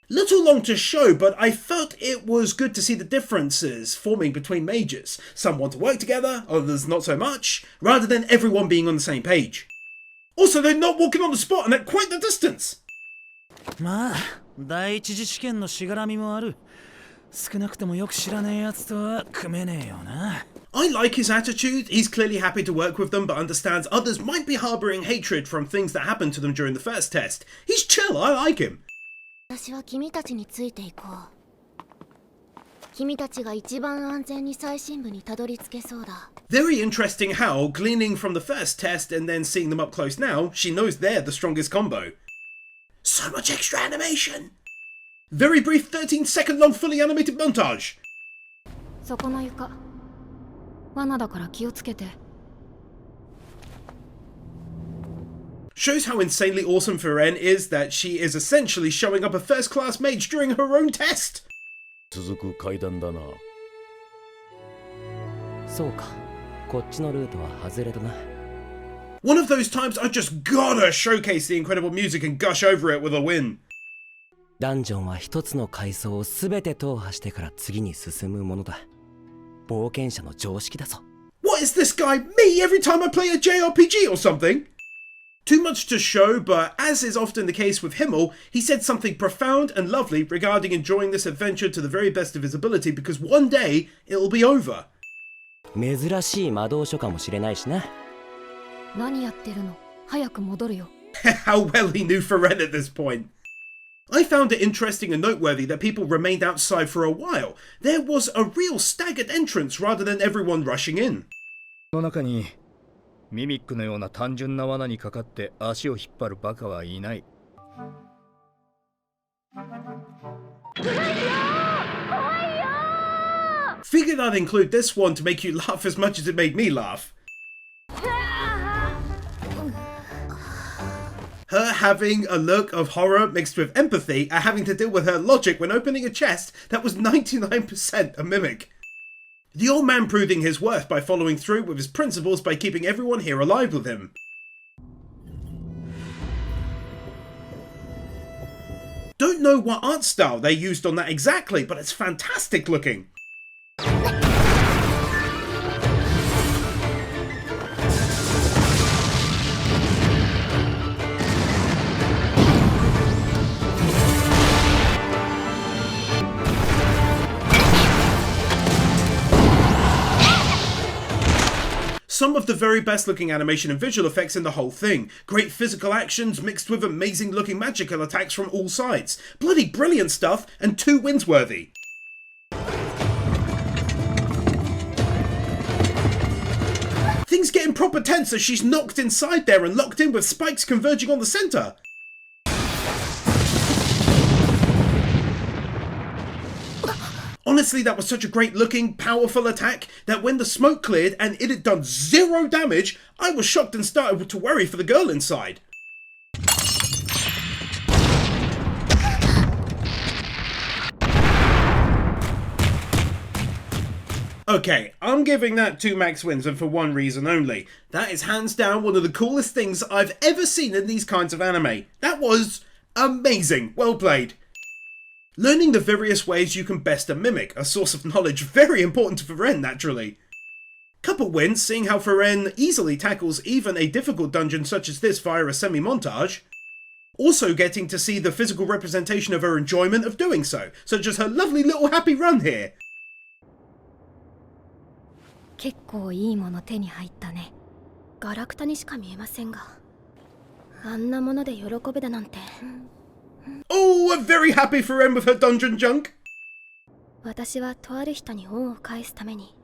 Little long to show, but I felt it was good to see the differences forming between mages. Some want to work together, others not so much, rather than everyone being on the same page. Also, they're not walking on the spot and at quite the distance. まあ、第一次試験のしがらみもある。少なくともよく知らねえやつとは組めねえよな。I like his attitude. He's clearly happy to work with them, but understands others might be harboring hatred from things that happened to them during the first test. He's chill, I like him. 私は君たちについていこう。君たちが一番安全に最深部にたどり着けそうだ。Very interesting how, gleaning from the first test and then seeing them up close now, she knows they're the strongest combo. So much extra animation! Very brief 13-second long fully animated montage! そこの床、罠だから気をつけて。Shows how insanely awesome Frieren is that she is essentially showing up a first-class mage during her own test! 続く階段だな。そうか。こっちのルートは外れだな。One of those times I just gotta showcase the incredible music and gush over it with a win. ダンジョンは一つの階層を全て踏破してから次に進むものだ。冒険者の常識だぞ。What is this guy? Me every time I play a JRPG or something? Too much to show, but as is often the case with Himmel, he said something profound and lovely regarding enjoying this adventure to the very best of his ability because one day it'll be over. 珍しい魔導書かもしれないしな。何やってるの？早く戻るよ。How well he knew Frieren at this point. I found it interesting and noteworthy that people remained outside for a while. There was a real staggered entrance rather than everyone rushing in. この中にミミックのような単純な罠にかかって足を引っ張るバカはいない。Figured I'd include this one to make you laugh as much as it made me laugh. Her having a look of horror mixed with empathy at having to deal with her logic when opening a chest that was 99% a mimic. The old man proving his worth by following through with his principles by keeping everyone here alive with him. Don't know what art style they used on that exactly, but it's fantastic looking. Some of the very best looking animation and visual effects in the whole thing. Great physical actions mixed with amazing looking magical attacks from all sides. Bloody brilliant stuff, and 2 wins worthy. Things getting proper tense as she's knocked inside there and locked in with spikes converging on the centre. Honestly, that was such a great looking, powerful attack that when the smoke cleared and it had done 0 damage, I was shocked and started to worry for the girl inside. Okay, I'm giving that 2 max wins and for one reason only. That is hands down one of the coolest things I've ever seen in these kinds of anime. That was Amazing, well played. Learning the various ways you can best a mimic, a source of knowledge very important to Frieren naturally. Couple wins seeing how Frieren easily tackles even a difficult dungeon such as this via a semi-montage. Also getting to see the physical representation of her enjoyment of doing so, such as her lovely little happy run here. 結構いいもの手に入ったね。ガラクタにしか見えませんが、あんなもので喜べだなんて。Oh, I'm very happy for Frieren with her dungeon junk. 私はとある人に恩を返すために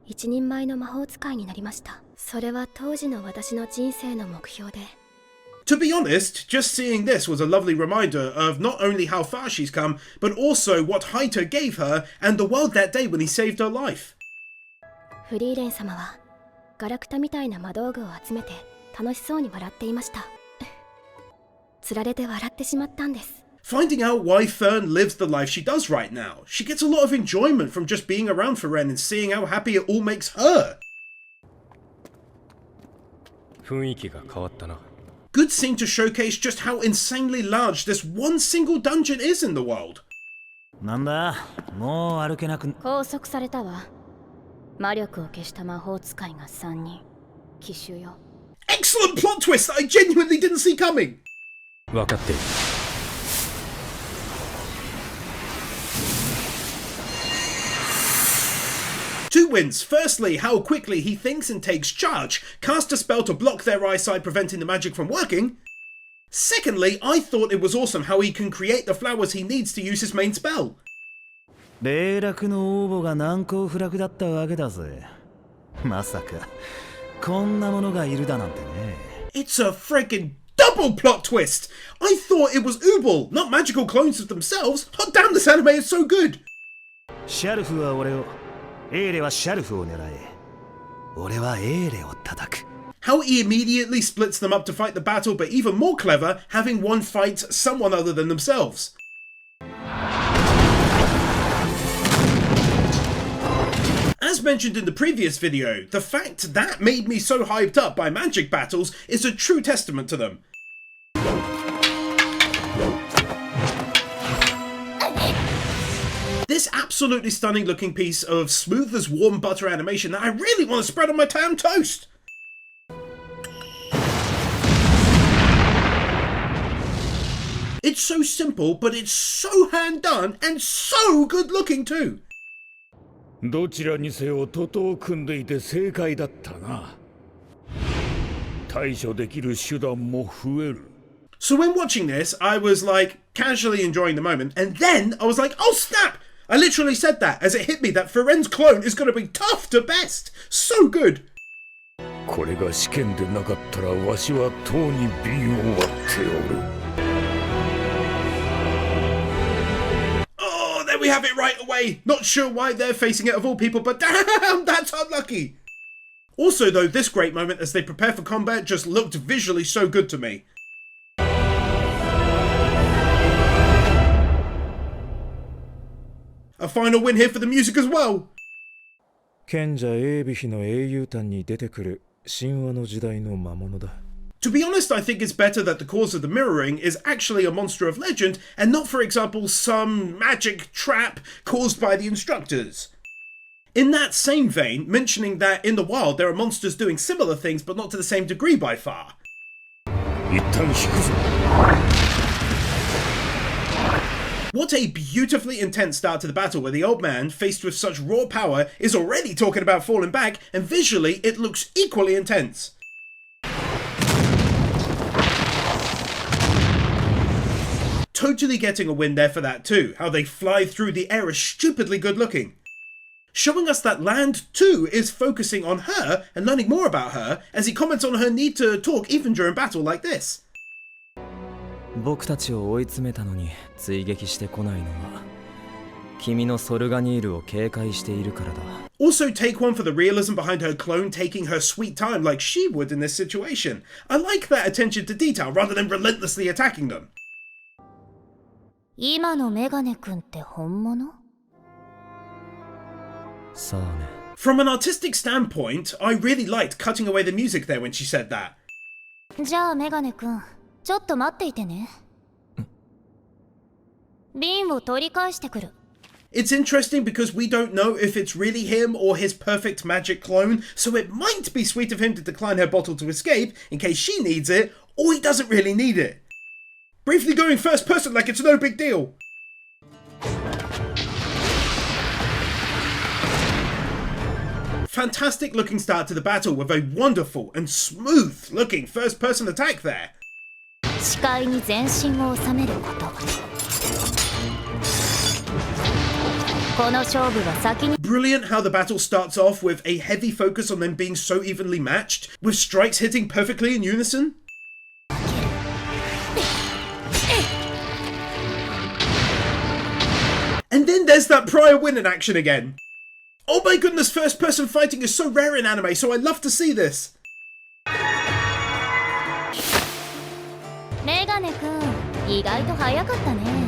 一人前の魔法使いになりました。それは当時の私の人生の目標で。To be honest, just seeing this was a lovely reminder of not only how far she's come, but also what Heiter gave her and the world that day when he saved her life. フリーレン様はガラクタみたいな魔道具を集めて楽しそうに笑っていました。つられて笑ってしまったんです。Finding out why Fern lives the life she does right now, she gets a lot of enjoyment from just being around Frieren and seeing how happy it all makes her. 雰囲気が変わったな。Good scene to showcase just how insanely large this one single dungeon is in the world. なんだ、もう歩けなく。拘束されたわ。魔力を消した魔法使いが3人。奇襲よ。Excellent plot twist that I genuinely didn't see coming. 分かっている。Two wins. Firstly, how quickly he thinks and takes charge, cast a spell to block their eyesight, preventing the magic from working. Secondly, I thought it was awesome how he can create the flowers he needs to use his main spell. 霊落の応募が難攻不落だったわけだぜ。まさかこんなものがいるだなんてね。It's a freaking double plot twist. I thought it was Ubal, not magical clones of themselves. Hot damn, this anime is so good. シャルフは俺を、エーレはシャルフを狙え。俺はエーレを叩く。How he immediately splits them up to fight the battle, but even more clever, having one fight someone other than themselves. As mentioned in the previous video, the fact that made me so hyped up by magic battles is a true testament to them. This absolutely stunning looking piece of smooth as warm butter animation that I really want to spread on my ham toast. It's so simple, but it's so hand done and so good looking too. どちらにせよ徒党を組んでいて正解だったな。対処できる手段も増える。So when watching this, I was like casually enjoying the moment, and then I was like, oh snap! I literally said that as it hit me that Frien's clone is going to be tough to best. So good. これが試験でなかったらわしはとうに瓶を割っておる。Oh, there we have it right away. Not sure why they're facing it of all people, but damn, that's unlucky. Also though, this great moment as they prepare for combat just looked visually so good to me. A final win here for the music as well. 賢者エービヒの英雄譚に出てくる神話の時代の魔物だ。To be honest, I think it's better that the cause of the mirroring is actually a monster of legend and not, for example, some magic trap caused by the instructors. In that same vein, mentioning that in the wild there are monsters doing similar things but not to the same degree by far. What a beautifully intense start to the battle where the old man, faced with such raw power, is already talking about falling back, and visually it looks equally intense. Totally getting a win there for that too. How they fly through the air is stupidly good looking. Showing us that Land too is focusing on her and learning more about her as he comments on her need to talk even during battle like this. 僕たちを追い詰めたのに追撃してこないのは君のソルガニールを警戒しているからだ。Also take one for the realism behind her clone taking her sweet time like she would in this situation. I like that attention to detail rather than relentlessly attacking them. 今のメガネくんって本物？さあね。From an artistic standpoint, I really liked cutting away the music there when she said that. じゃあメガネくん、ちょっと待っていてね。瓶を取り返してくる。 It's interesting because we don't know if it's really him or his perfect magic clone, so it might be sweet of him to decline her bottle to escape in case she needs it, or he doesn't really need it. Briefly going first person like it's no big deal. Fantastic looking start to the battle with a wonderful and smooth looking first person attack there. 視界に全身を収めること。 Brilliant how the battle starts off with a heavy focus on them being so evenly matched, with strikes hitting perfectly in unison. And then there's that prior win in action again. Oh my goodness, first person fighting is so rare in anime, so I love to see this. メガネくん、意外と早かったね。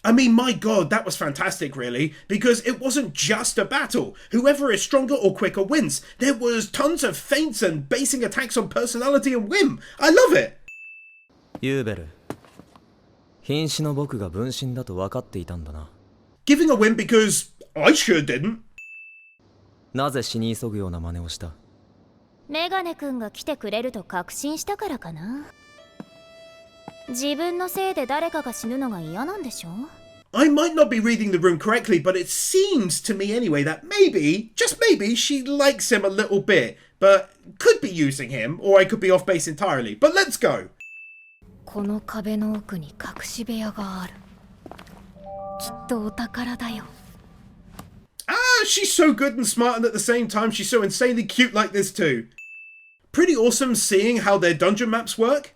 I mean, my god, that was fantastic, really, because it wasn't just a battle. Whoever is stronger or quicker wins. There was tons of feints and basing attacks on personality and whim. I love it! ユーベル、瀕死の僕が分身だと分かっていたんだな。 Giving a win because I sure didn't. なぜ死に急ぐような真似をした？メガネくんが来てくれると確信したからかな。 自分のせいで誰かが死ぬのが嫌なんでしょ? I might not be reading the room correctly, but it seems to me anyway that maybe, just maybe, she likes him a little bit, but could be using him, or I could be off base entirely. But let's go! この壁の奥に隠し部屋がある。きっとお宝だよ。 Ah, she's so good and smart, and at the same time she's so insanely cute like this too. Pretty awesome seeing how their dungeon maps work.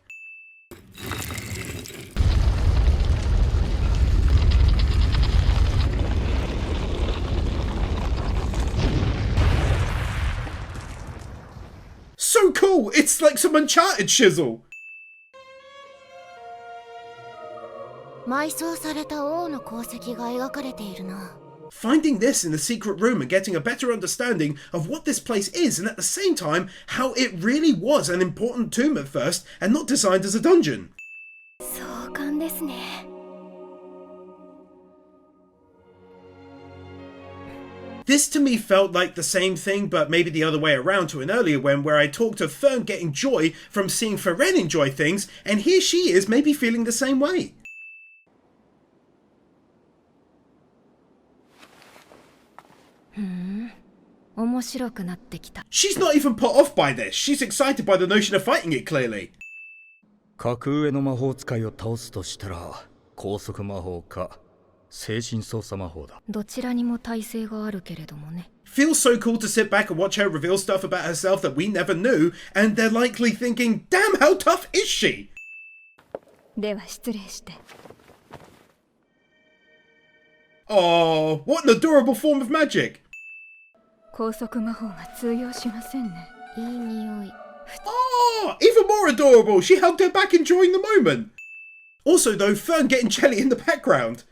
So cool! It's like some Uncharted shizzle! 埋葬された王の功績が描かれているな。 Finding this in the secret room and getting a better understanding of what this place is, and at the same time, how it really was an important tomb at first and not designed as a dungeon. 壮観ですね。 This to me felt like the same thing, but maybe the other way around to an earlier one where I talked of Fern getting joy from seeing Frieren enjoy things, and here she is maybe feeling the same way. She's not even put off by this. She's excited by the notion of fighting it, clearly. 格上の魔法使いを倒すとしたら高速魔法か精神操作魔法だ。どちらにも耐性があるけれどもね。 Feels so cool to sit back and watch her reveal stuff about herself that we never knew, and they're likely thinking, damn, how tough is she? では失礼して。 Oh, what an adorable form of magic! 高速魔法が通用しませんね。いい匂い。 Oh, even more adorable! She hugged her back, enjoying the moment! Also though, Fern getting jelly in the background.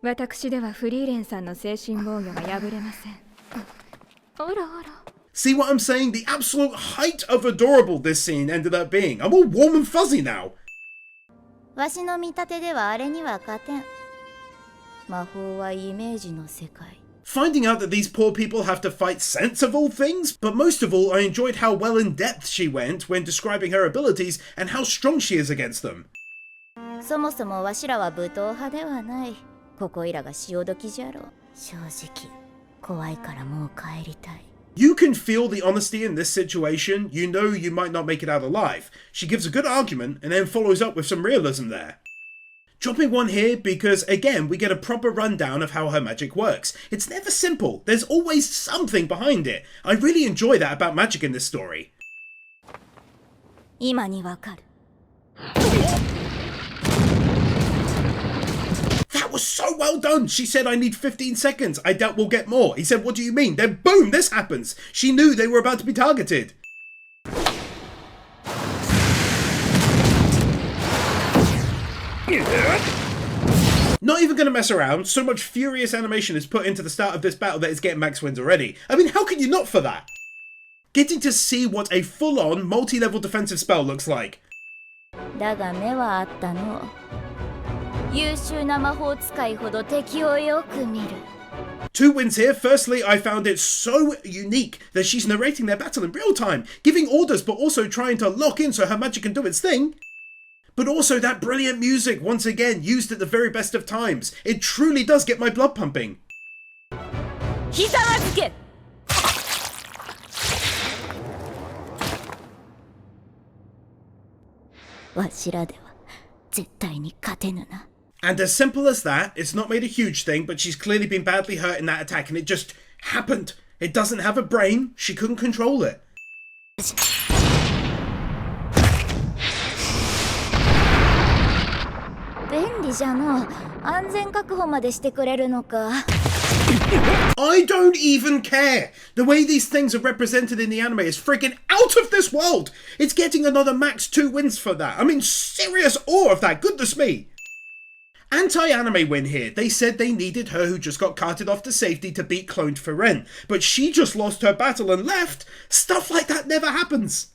私ではフリーレンさんの精神防御が破れません。あらあら。 See what I'm saying? The absolute height of adorable this scene ended up being. I'm all warm and fuzzy now. わしの見立てではあれには勝てん。魔法はイメージの世界。 Finding out that these poor people have to fight sense of all things, but most of all I enjoyed how well in depth she went when describing her abilities and how strong she is against them. そもそもわしらは武闘派ではない。ここいらが潮時じゃろ。正直怖いからもう帰りたい。 You can feel the honesty in this situation. You know you might not make it out alive. She gives a good argument and then follows up with some realism there. Dropping one here because, again, we get a proper rundown of how her magic works. It's never simple. There's always something behind it. I really enjoy that about magic in this story. 今にわかる。 That was so well done. She said, I need 15 seconds. I doubt we'll get more. He said, what do you mean? Then boom, this happens. She knew they were about to be targeted. Not even going to mess around. So much furious animation is put into the start of this battle that it's getting max wins already. I mean, how can you not for that? Getting to see what a full-on multi-level defensive spell looks like. だが目はあったの。優秀な魔法使いほど敵をよく見る。Two wins here. Firstly, I found it so unique that she's narrating their battle in real time, giving orders but also trying to lock in so her magic can do its thing. But also that brilliant music, once again, used at the very best of times. It truly does get my blood pumping. ひざまずけ。わしらでは絶対に勝てぬな。And as simple as that, it's not made a huge thing, but she's clearly been badly hurt in that attack and it just happened. It doesn't have a brain, she couldn't control it. 便利じゃの。安全確保までしてくれるのか。I don't even care. The way these things are represented in the anime is freaking out of this world. It's getting another max 2 wins for that. I'm in serious awe of that, goodness me. Anti-anime win here. They said they needed her who just got carted off to safety to beat cloned Frieren, but she just lost her battle and left. Stuff like that never happens.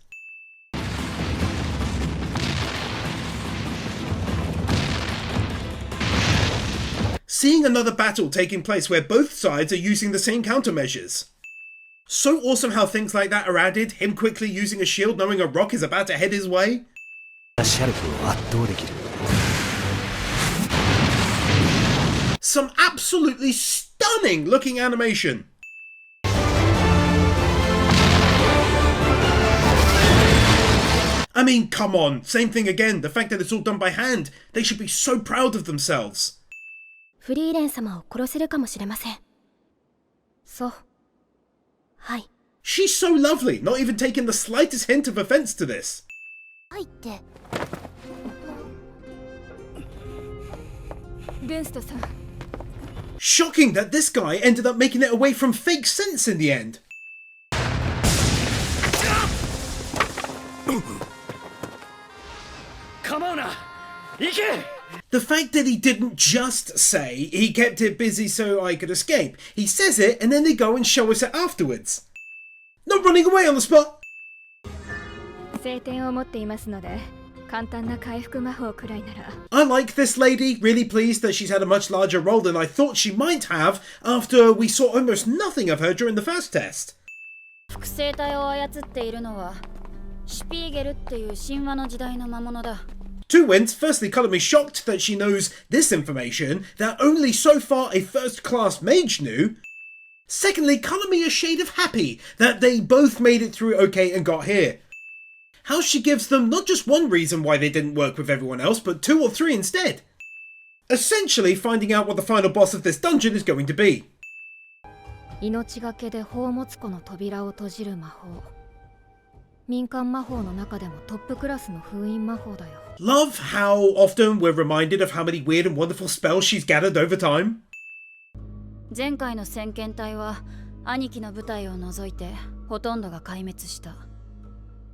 Seeing another battle taking place where both sides are using the same countermeasures. So awesome how things like that are added, him quickly using a shield knowing a rock is about to head his way. Some absolutely stunning looking animation. I mean, come on, same thing again, the fact that it's all done by hand. They should be so proud of themselves. フリーレン様を殺せるかもしれません。そう。はい。She's so lovely, not even taking the slightest hint of offense to this. はいって。ベンストさん。Shocking that this guy ended up making it away from fake sense in the end. Come on, 行け! The fact that he didn't just say he kept it busy so I could escape. He says it and then they go and show us it afterwards. Not running away on the spot. 聖典を持っていますので、簡単な回復魔法くらいなら。I like this lady, really pleased that she's had a much larger role than I thought she might have after we saw almost nothing of her during the first test. 複製体を操っているのはシュピーゲルっていう神話の時代の魔物だ。Two wins. Firstly, colour me shocked that she knows this information that only so far a first-class mage knew. Secondly, colour me a shade of happy that they both made it through okay and got here. How she gives them not just one reason why they didn't work with everyone else, but 2 or 3 instead. Essentially finding out what the final boss of this dungeon is going to be. 命がけで宝物庫の扉を閉じる魔法。民間魔法の中でもトップクラスの封印魔法だよ。Love how often we're reminded of how many weird and wonderful spells she's gathered over time. 前回の先遣隊は兄貴の部隊を除いてほとんどが壊滅した。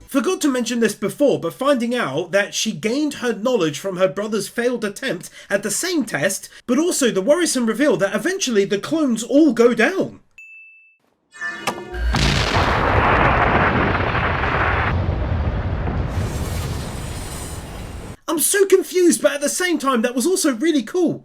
Forgot to mention this before, but finding out that she gained her knowledge from her brother's failed attempt at the same test, but also the worrisome reveal that eventually the clones all go down. I'm so confused, but at the same time, that was also really cool.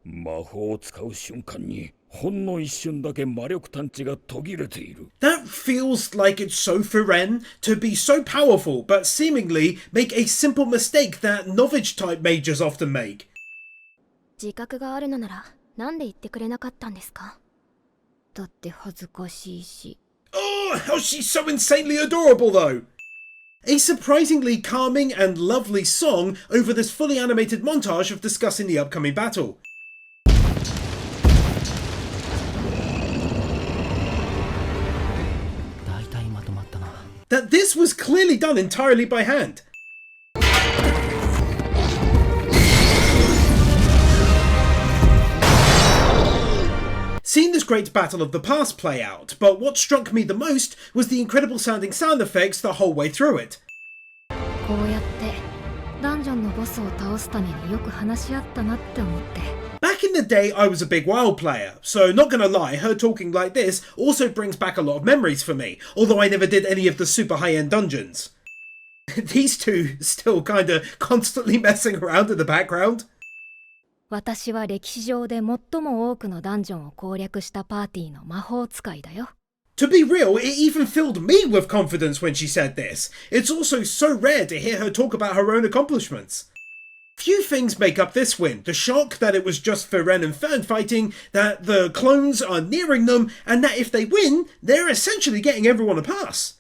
魔法を使う瞬間にほんの一瞬だけ魔力探知が途切れている。That feels like it's so Frieren to be so powerful, but seemingly make a simple mistake that novice type mages often make. 自覚があるのなら、なんで言ってくれなかったんですか？だって恥ずかしいし。Oh, how she's so insanely adorable though! A surprisingly calming and lovely song over this fully animated montage of discussing the upcoming battle. That this was clearly done entirely by hand. Seeing this great battle of the past play out, but what struck me the most was the incredible sounding sound effects the whole way through it. こうやってダンジョンのボスを倒すためによく話し合ったなって思って。Back in the day, I was a big WoW player, so not gonna lie, her talking like this also brings back a lot of memories for me, although I never did any of the super high-end dungeons. These two still kinda constantly messing around in the background. 私は歴史上で最も多くのダンジョンを攻略したパーティーの魔法使いだよ。To be real, it even filled me with confidence when she said this. It's also so rare to hear her talk about her own accomplishments. Few things make up this win. The shock that it was just Frieren and Fern fighting, that the clones are nearing them, and that if they win, they're essentially getting everyone a pass.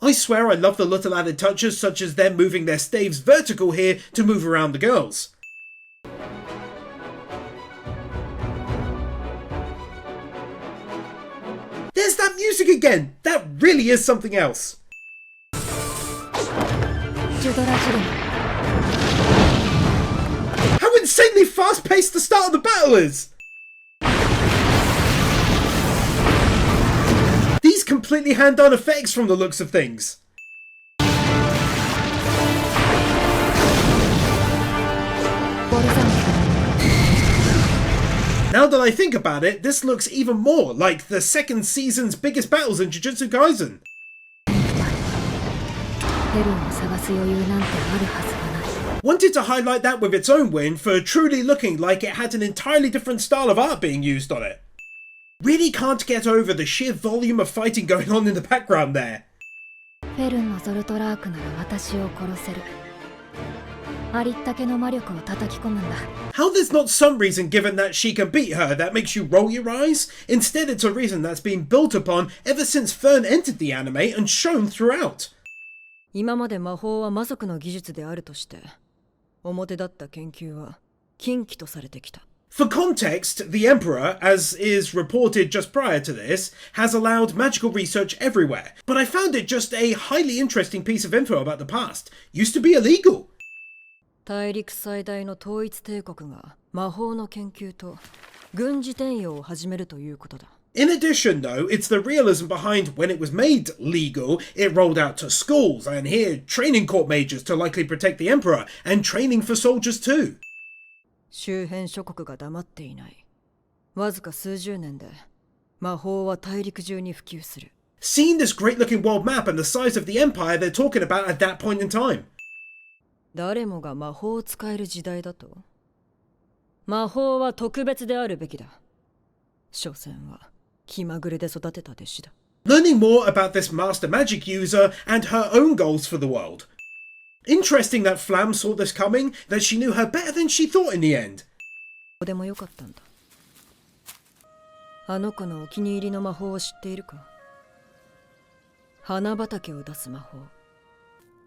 I swear I love the little added touches such as them moving their staves vertical here to move around the girls. There's that music again! That really is something else. How insanely fast-paced the start of the battle is! These completely hand-done effects from the looks of things. Now that I think about it, this looks even more like the second season's biggest battles in Jujutsu Kaisen. Wanted to highlight that with its own win for truly looking like it had an entirely different style of art being used on it. Really can't get over the sheer volume of fighting going on in the background there. How there's not some reason given that she can beat her that makes you roll your eyes? Instead it's a reason that's been built upon ever since Fern entered the anime and shown throughout. 今まで魔法は魔族の技術であるとして、表立った研究は禁忌とされてきた。For context, the Emperor, as is reported just prior to this, has allowed magical research everywhere, but I found it just a highly interesting piece of info about the past. Used to be illegal. 大陸最大の統一帝国が魔法の研究と軍事転用を始めるということだ。In addition, though, it's the realism behind when it was made legal, it rolled out to schools, and here training court mages to likely protect the Emperor, and training for soldiers too. 周辺諸国が黙っていない。わずか数十年で魔法は大陸中に普及する。Seeing this great-looking world map and the size of the empire they're talking about at that point in time. 誰もが魔法を使える時代だと？魔法は特別であるべきだ。所詮は気まぐれで育てた弟子だ。Learning more about this master magic user and her own goals for the world. Interesting that Flam saw this coming, that she knew her better than she thought in the end. でもよかったんだ。あの子のお気に入りの魔法を知っているか？花畑を出す魔法。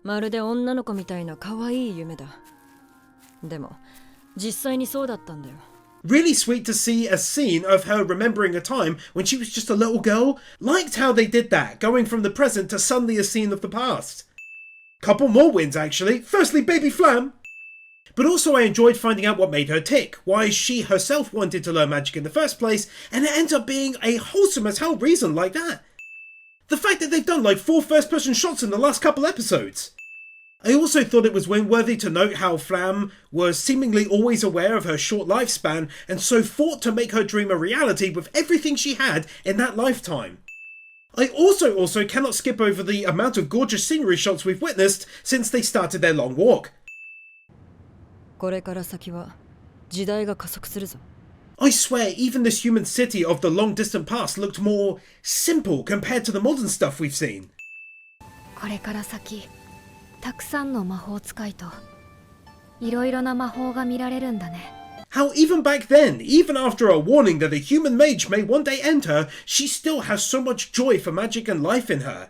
まるで女の子みたいな可愛い夢だ。でも実際にそうだったんだよ。Really sweet to see a scene of her remembering a time when she was just a little girl. Liked how they did that, going from the present to suddenly a scene of the past. Couple more wins actually. Firstly, baby Flam. But also I enjoyed finding out what made her tick, why she herself wanted to learn magic in the first place, and it ends up being a wholesome as hell reason like that. The fact that they've done like 4 first-person shots in the last couple episodes. I also thought it was win-worthy to note how Flam was seemingly always aware of her short lifespan and so fought to make her dream a reality with everything she had in that lifetime. I also cannot skip over the amount of gorgeous scenery shots we've witnessed since they started their long walk. これから先は時代が加速するぞ。I swear, even this human city of the long-distant past looked more simple compared to the modern stuff we've seen. これから先、たくさんの魔法使いといろいろな魔法が見られるんだね。How even back then, even after a warning that a human mage may one day enter, she still has so much joy for magic and life in her.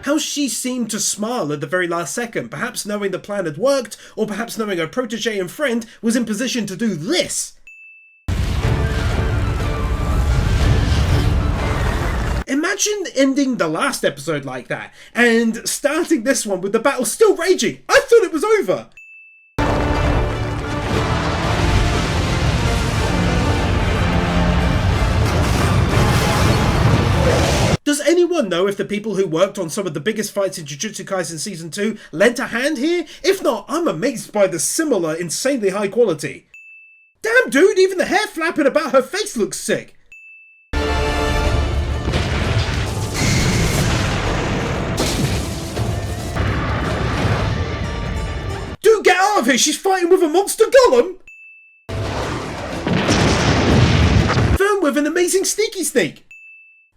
How she seemed to smile at the very last second, perhaps knowing the plan had worked, or perhaps knowing her protege and friend was in position to do this. Imagine ending the last episode like that, and starting this one with the battle still raging. I thought it was over. Does anyone know if the people who worked on some of the biggest fights in Jujutsu Kaisen Season 2 lent a hand here? If not, I'm amazed by the similar, insanely high quality. Damn, dude, even the hair flapping about her face looks sick. Dude, get out of here! She's fighting with a monster golem! Fern with an amazing sneaky sneak!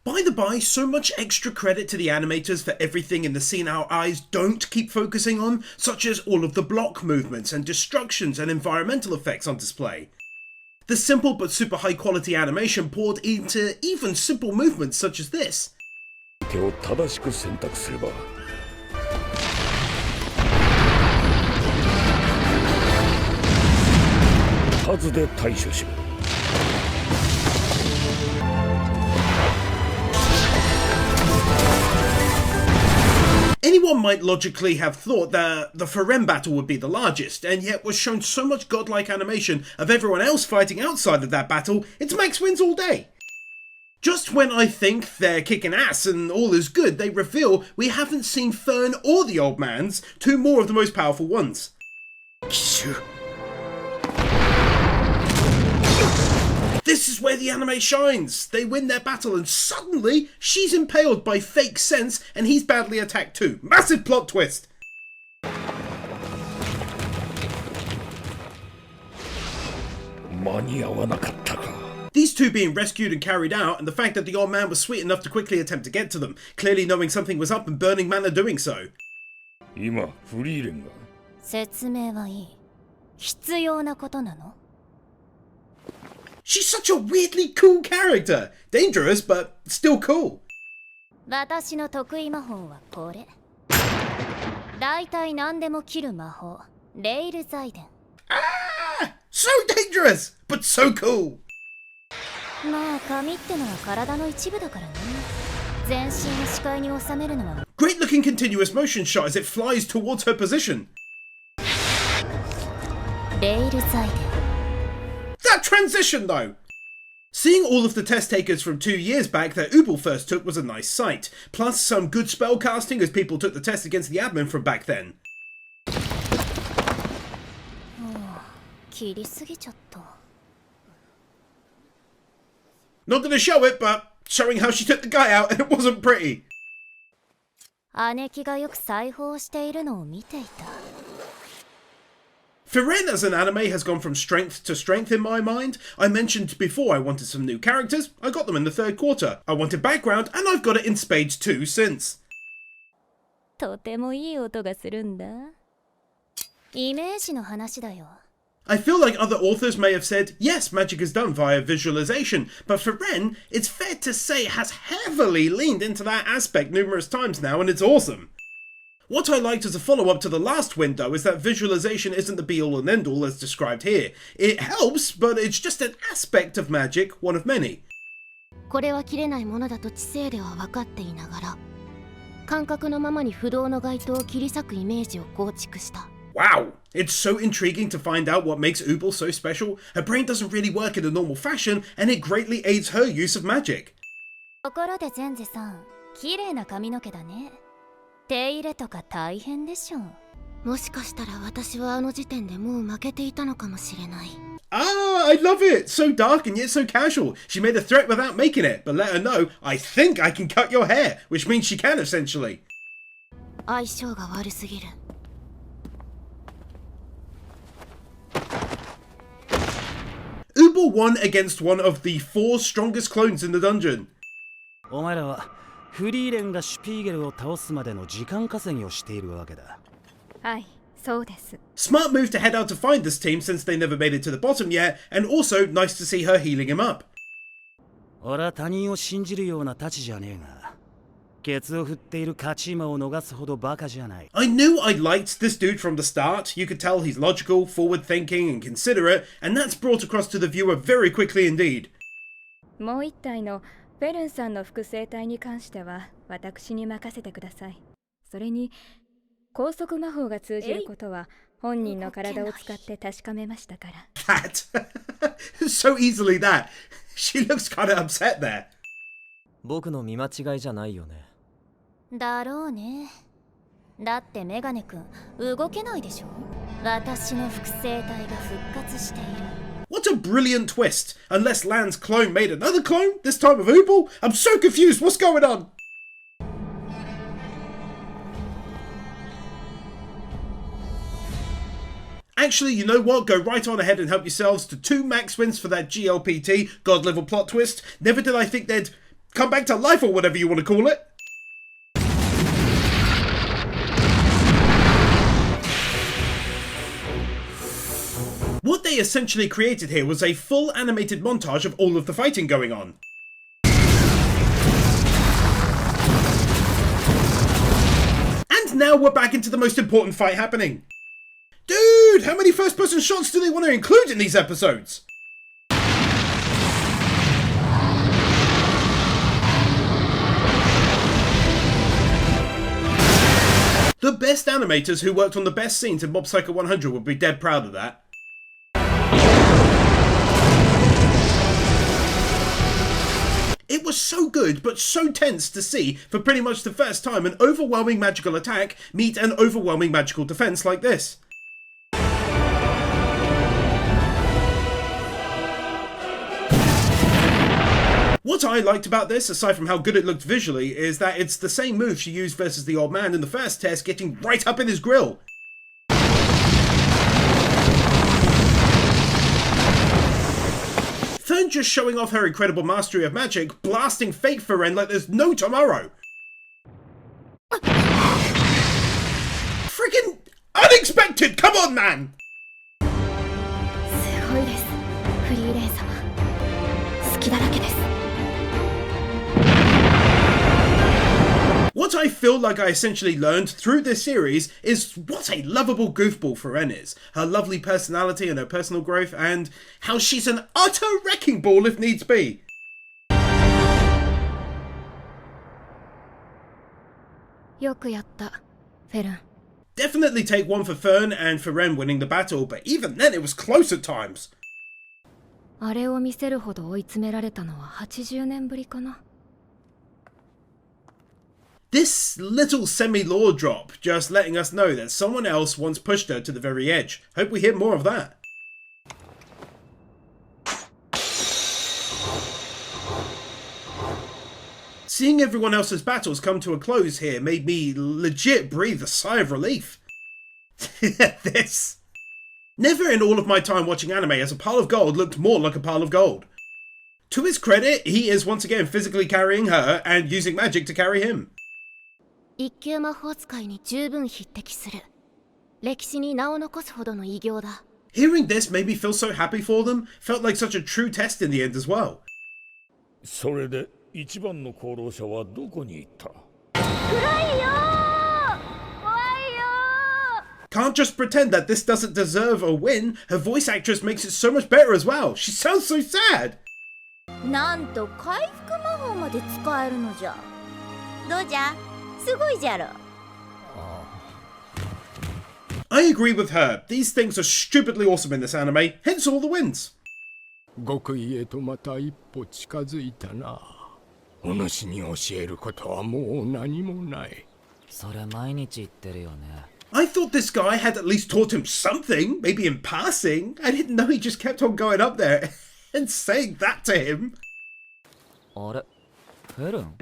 By the by, so much extra credit to the animators for everything in the scene our eyes don't keep focusing on, such as all of the block movements and destructions and environmental effects on display. The simple but super high quality animation poured into even simple movements such as this. 手を正しく選択すれば 数で対処しろ Anyone might logically have thought that the Frieren battle would be the largest, and yet was shown so much godlike animation of everyone else fighting outside of that battle, it's max wins all day. Just when I think they're kicking ass and all is good, they reveal we haven't seen Fern or the Old Man's, two more of the most powerful ones. This is where the anime shines. They win their battle and suddenly she's impaled by fake sense and he's badly attacked too. Massive plot twist. These two being rescued and carried out, and the fact that the old man was sweet enough to quickly attempt to get to them, clearly knowing something was up and burning manner doing so. 今フリーレンが説明はいい。必要なことなの？ She's such a weirdly cool character. Dangerous, but still cool. 私の得意魔法はこれ。大体何でも切る魔法。レイル財伝。So dangerous, but so cool. まあ髪ってのは体の一部だからね。全身を視界に収めるのは。Great looking continuous motion shot as it flies towards her position. レイル財伝。 That transition though! Seeing all of the test takers from 2 years back that Ubel first took was a nice sight, plus some good spell casting as people took the test against the admin from back then. 切りすぎちゃった。 Not gonna show it, but showing how she took the guy out and it wasn't pretty. 姉貴がよく裁縫をしているのを見ていた。 Frieren as an anime has gone from strength to strength in my mind. I mentioned before I wanted some new characters, I got them in the third quarter. I wanted background, and I've got it in spades too since. とてもいい音がするんだ。イメージの話だよ。 I feel like other authors may have said, yes, magic is done via visualization, but Frieren, it's fair to say, has heavily leaned into that aspect numerous times now, and it's awesome. What I liked as a follow-up to the last window is that visualization isn't the be-all and end-all as described here. It helps, but it's just an aspect of magic, one of many. これは切れないものだと知性では分かっていながら、感覚のままに不動の街灯を切り裂くイメージを構築した。 Wow! It's so intriguing to find out what makes Ubel so special. Her brain doesn't really work in a normal fashion, and it greatly aids her use of magic. ところでゼンゼさん、綺麗な髪の毛だね。 手入れとか大変でしょ。もしかしたら私はあの時点でもう負けていたのかもしれない。Ah, I love it! So dark and yet so casual. She made a threat without making it, but let her know, I think I can cut your hair, which means she can essentially. 相性が悪すぎる。Ubel won against one of the 4 strongest clones in the dungeon. お前らはフリーレンがシュピーゲルを倒すまでの時間稼ぎをしているわけだ。はい、そうです。 Smart move to head out to find this team since they never made it to the bottom yet, and also nice to see her healing him up. 俺は他人を信じるような太刀じゃねえが、ケツを振っている勝ち馬を逃すほどバカじゃない。I knew I liked this dude from the start. You could tell he's logical, forward-thinking, and considerate, and that's brought across to the viewer very quickly indeed. もう一体のフェルンさんの複製体に関しては私に任せてください。それに高速魔法が通じることは本人の体を使って確かめましたから。That so easily that she looks kind of upset there. 僕の見間違いじゃないよね。だろうね。だってメガネくん動けないでしょ。私の複製体が復活している。What's What a brilliant twist! Unless Lan's clone made another clone, this time of Ubel? I'm so confused, what's going on? Actually, you know what? Go right on ahead and help yourselves to 2 max wins for that GLPT, God level plot twist. Never did I think they'd come back to life, or whatever you want to call it. What they essentially created here was a full animated montage of all of the fighting going on. And now we're back into the most important fight happening. Dude, how many first-person shots do they want to include in these episodes? The best animators who worked on the best scenes in Mob Psycho 100 would be dead proud of that. It was so good, but so tense to see, for pretty much the first time, an overwhelming magical attack meet an overwhelming magical defense like this. What I liked about this, aside from how good it looked visually, is that it's the same move she used versus the old man in the first test, getting right up in his grill. Fern just showing off her incredible mastery of magic, blasting fake Frieren like there's no tomorrow. Friggin' unexpected! Come on, man! What I feel like I essentially learned through this series is what a lovable goofball Frieren is, her lovely personality and her personal growth, and how she's an utter wrecking ball if needs be. Definitely take one for Fern and Frieren winning the battle, but even then it was close at times. あれを見せるほど追い詰められたのは80年ぶりかな。 This little semi-lore drop, just letting us know that someone else once pushed her to the very edge. Hope we hear more of that. Seeing everyone else's battles come to a close here made me legit breathe a sigh of relief. This. Never in all of my time watching anime has a pile of gold looked more like a pile of gold. To his credit, he is once again physically carrying her and using magic to carry him. 一級魔法使いに十分匹敵する。歴史に名を残すほどの偉業だ。 Hearing this made me feel so happy for them, felt like such a true test in the end as well. それで一番の功労者はどこに行った？ 暗いよー！怖いよー！ Can't just pretend that this doesn't deserve a win. Her voice actress makes it so much better as well. She sounds so sad. なんと回復魔法まで使えるのじゃ。どうじゃ？すごいじゃろ。I agree with her. These things are stupidly awesome in this anime, hence all the wins. 極意へとまた一歩近づいたな。お主に教えることはもう何もない。それ毎日言ってるよね。I thought this guy had at least taught him something, maybe in passing. I didn't know he just kept on going up there and saying that to him. あれ？フェルン？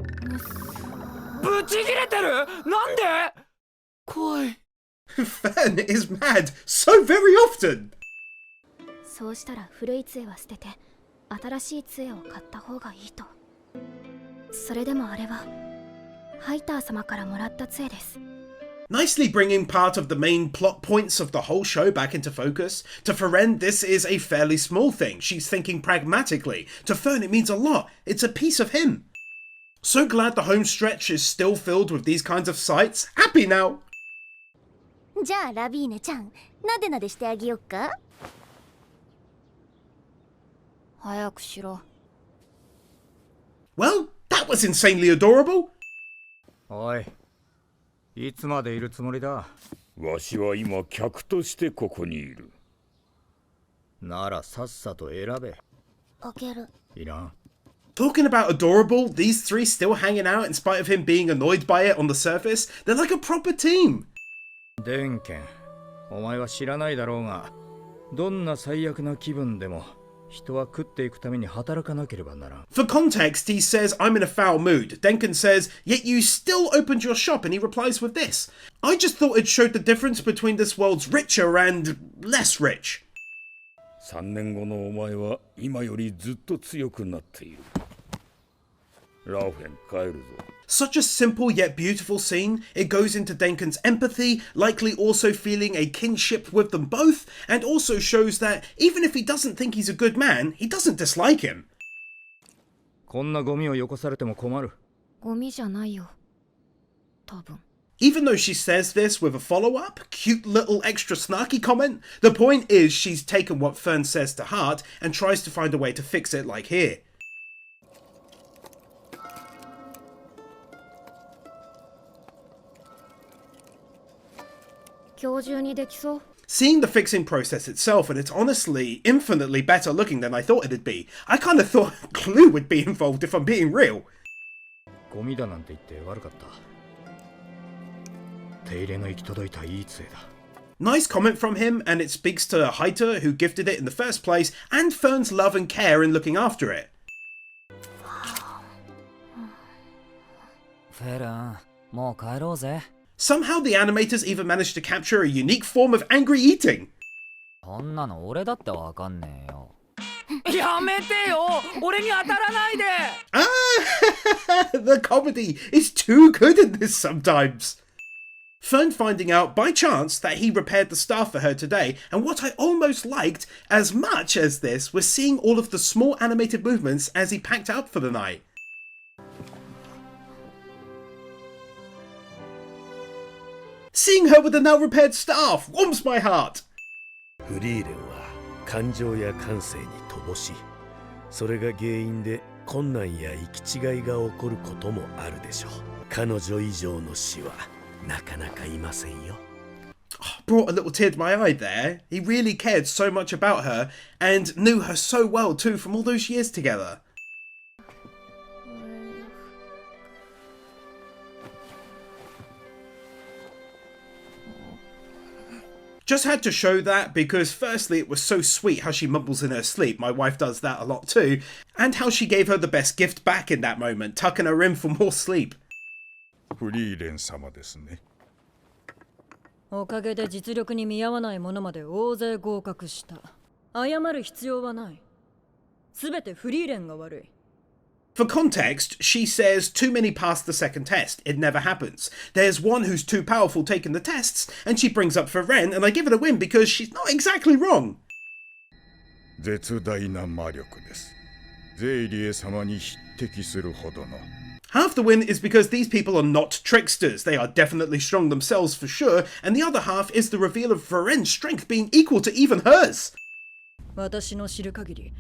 ブチギレてる？なんで？怖い。Fern is mad so very often. そうしたら古い杖は捨てて新しい杖を買った方がいいと。それでもあれはハイター様からもらった杖です。Nicely bringing part of the main plot points of the whole show back into focus. To Frieren, this is a fairly small thing. She's thinking pragmatically. To Fern, it means a lot. It's a piece of him. So glad the home stretch is still filled with these kinds of sights. Happy now. じゃあラビーネちゃん、なでなでしてあげよっか。早くしろ。Well, that was insanely adorable. おい、いつまでいるつもりだ？わしは今客としてここにいる。ならさっさと選べ。あげる。いらん。Talking about adorable, these three still hanging out in spite of him being annoyed by it on the surface. They're like a proper team. デンケン、お前は知らないだろうが、どんな最悪な気分でも人は食っていくために働かなければならん。 For context, he says, I'm in a foul mood. Denken says, yet you still opened your shop, and he replies with this. I just thought it showed the difference between this world's richer and less rich. 3年後のお前は今よりずっと強くなっている。ラーフェン帰るぞ。 Such a simple yet beautiful scene. It goes into Denken's empathy, likely also feeling a kinship with them both, and also shows that even if he doesn't think he's a good man, he doesn't dislike him. こんなゴミをよこされても困る。ゴミじゃないよ。多分。 Even though she says this with a follow-up, cute little extra snarky comment, the point is she's taken what Fern says to heart and tries to find a way to fix it like here. Seeing the fixing process itself, and it's honestly infinitely better looking than I thought it'd be. I kind of thought glue would be involved if I'm being real. ゴミだなんて言って悪かった。手入れの行き届いたいい杖だ。 Nice comment from him, and it speaks to Heiter, who gifted it in the first place, and Fern's love and care in looking after it. フェルン、もう帰ろうぜ。 Somehow the animators even managed to capture a unique form of angry eating. こんなの俺だってわかんねえよ。やめてよ、俺に当たらないで。The comedy is too good in this sometimes. Fern finding out by chance that he repaired the staff for her today, and what I almost liked as much as this was seeing all of the small animated movements as he packed out for the night. Seeing her with the now repaired staff warms my heart. フリーレンは感情や感性に乏しい。それが原因で困難や行き違いが起こることもあるでしょう。彼女以上の死はなかなかいませんよ。 Brought a little tear to my eye there. He really cared so much about her and knew her so well too from all those years together. Just had to show that because firstly it was so sweet how she mumbles in her sleep, my wife does that a lot too, and how she gave her the best gift back in that moment, tucking her in for more sleep. フリーレン様ですね。おかげで実力に見合わないものまで大勢合格した。謝る必要はない。すべてフリーレンが悪い。 For context, she says too many passed the second test. It never happens. There's one who's too powerful taking the tests, and she brings up Frieren, and I give it a win because she's not exactly wrong. 絶大な魔力です。ゼイリエ様に匹敵するほどの。 Half the win is because these people are not tricksters. They are definitely strong themselves for sure, and the other half is the reveal of Frien's strength being equal to even hers. 私の知る限り、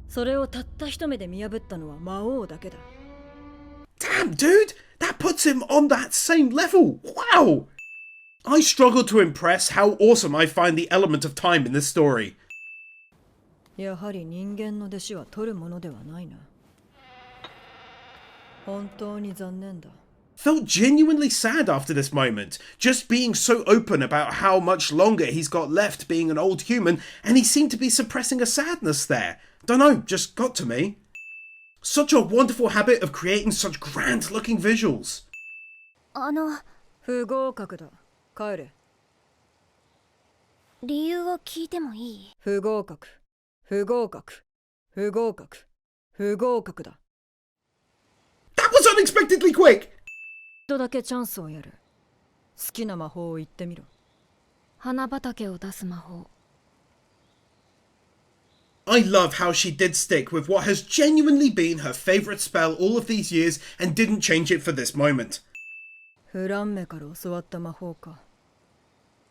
それをたった一目で見破ったのは魔王だけだ。 Damn, dude! That puts him on that same level! Wow! I struggle to impress how awesome I find the element of time in this story. やはり人間の弟子は取るものではないな。本当に残念だ。 Felt genuinely sad after this moment, just being so open about how much longer he's got left being an old human, and he seemed to be suppressing a sadness there. Dunno, just got to me. Such a wonderful habit of creating such grand looking visuals. 不合格だ。帰れ。理由を聞いてもいい？不合格。不合格。不合格。不合格だ。 That was unexpectedly quick! 一度だけチャンスをやる。好きな魔法を言ってみろ。花畑を出す魔法。 I love how she did stick with what has genuinely been her favourite spell all of these years and didn't change it for this moment. フランメから教わった魔法か。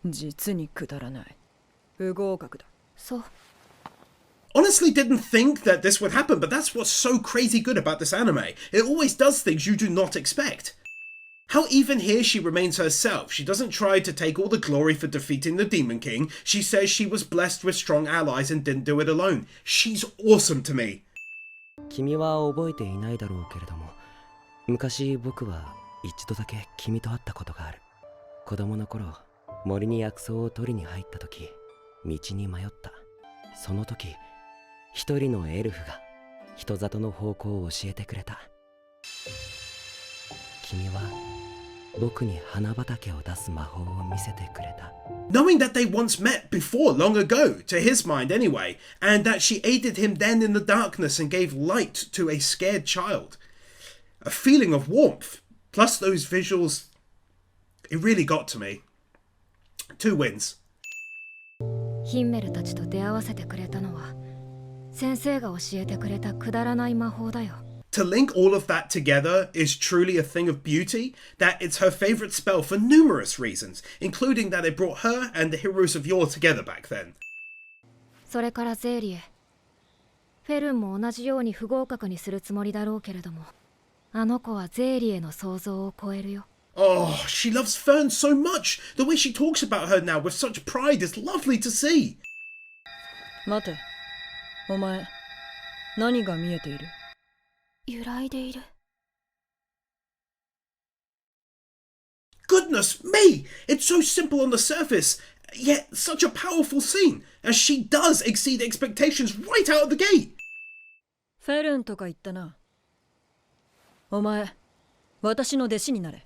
実にくだらない。不合格だ。そう。 Honestly didn't think that this would happen, but that's what's so crazy good about this anime. It always does things you do not expect. How even here she remains herself. She doesn't try to take all the glory for defeating the Demon King. She says she was blessed with strong allies and didn't do it alone. She's awesome to me. 君は覚えていないだろうけれども、昔僕は一度だけ君と会ったことがある。子供の頃、森に薬草を取りに入った時、道に迷った。その時、一人のエルフが人里の方向を教えてくれた。君は僕に花畑を出す魔法を見せてくれた。 Knowing that they once met before long ago, to his mind anyway, and that she aided him then in the darkness and gave light to a scared child. A feeling of warmth, plus those visuals, it really got to me. 2 wins. ヒンメルたちと出会わせてくれたのは先生が教えてくれたくだらない魔法だよ。 To link all of that together is truly a thing of beauty, that it's her favourite spell for numerous reasons, including that it brought her and the heroes of yore together back then. それからゼーリエ、フェルンも同じように不合格にするつもりだろうけれども、あの子はゼーリエの想像を超えるよ。 Oh, she loves Fern so much. The way she talks about her now with such pride is lovely to see. 待て、お前、何が見えている？揺らいでいる。 Goodness me! It's so simple on the surface, yet such a powerful scene, as she does exceed expectations right out of the gate. フェルンとか言ったな。お前、私の弟子になれ。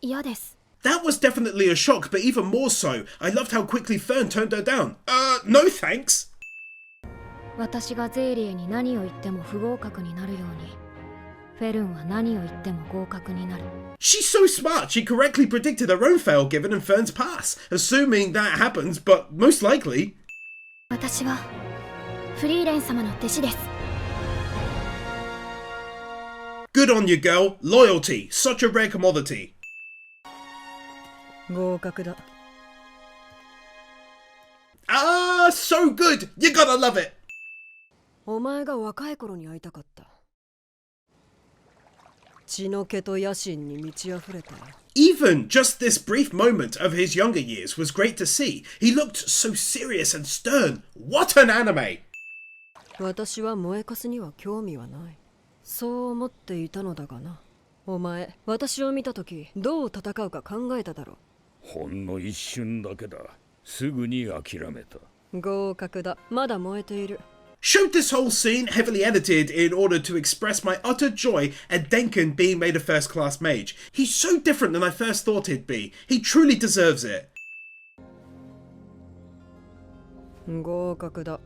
嫌です。 That was definitely a shock, but even more so, I loved how quickly Fern turned her down. No thanks. 私がゼーリエに何を言っても不合格になるように、フェルンは何を言っても合格になる。 She's so smart, she correctly predicted her own fail given in Fern's pass, assuming that happens, but most likely. 私はフリーレン様の弟子です。 Good on you, girl. Loyalty, such a rare commodity. 合格だ。Ah, so good. You gotta love it. お前が若い頃に会いたかった。血の気と野心に満ち溢れた。 Even just this brief moment of his younger years was great to see. He looked so serious and stern. What an anime! 私は燃えかすには興味はない。そう思っていたのだがな。お前、私を見たときどう戦うか考えただろう。ほんの一瞬だけだ。すぐに諦めた。合格だ。まだ燃えている。 Showed this whole scene heavily edited in order to express my utter joy at Denken being made a first-class mage. He's so different than I first thought he'd be. He truly deserves it. 合格だ。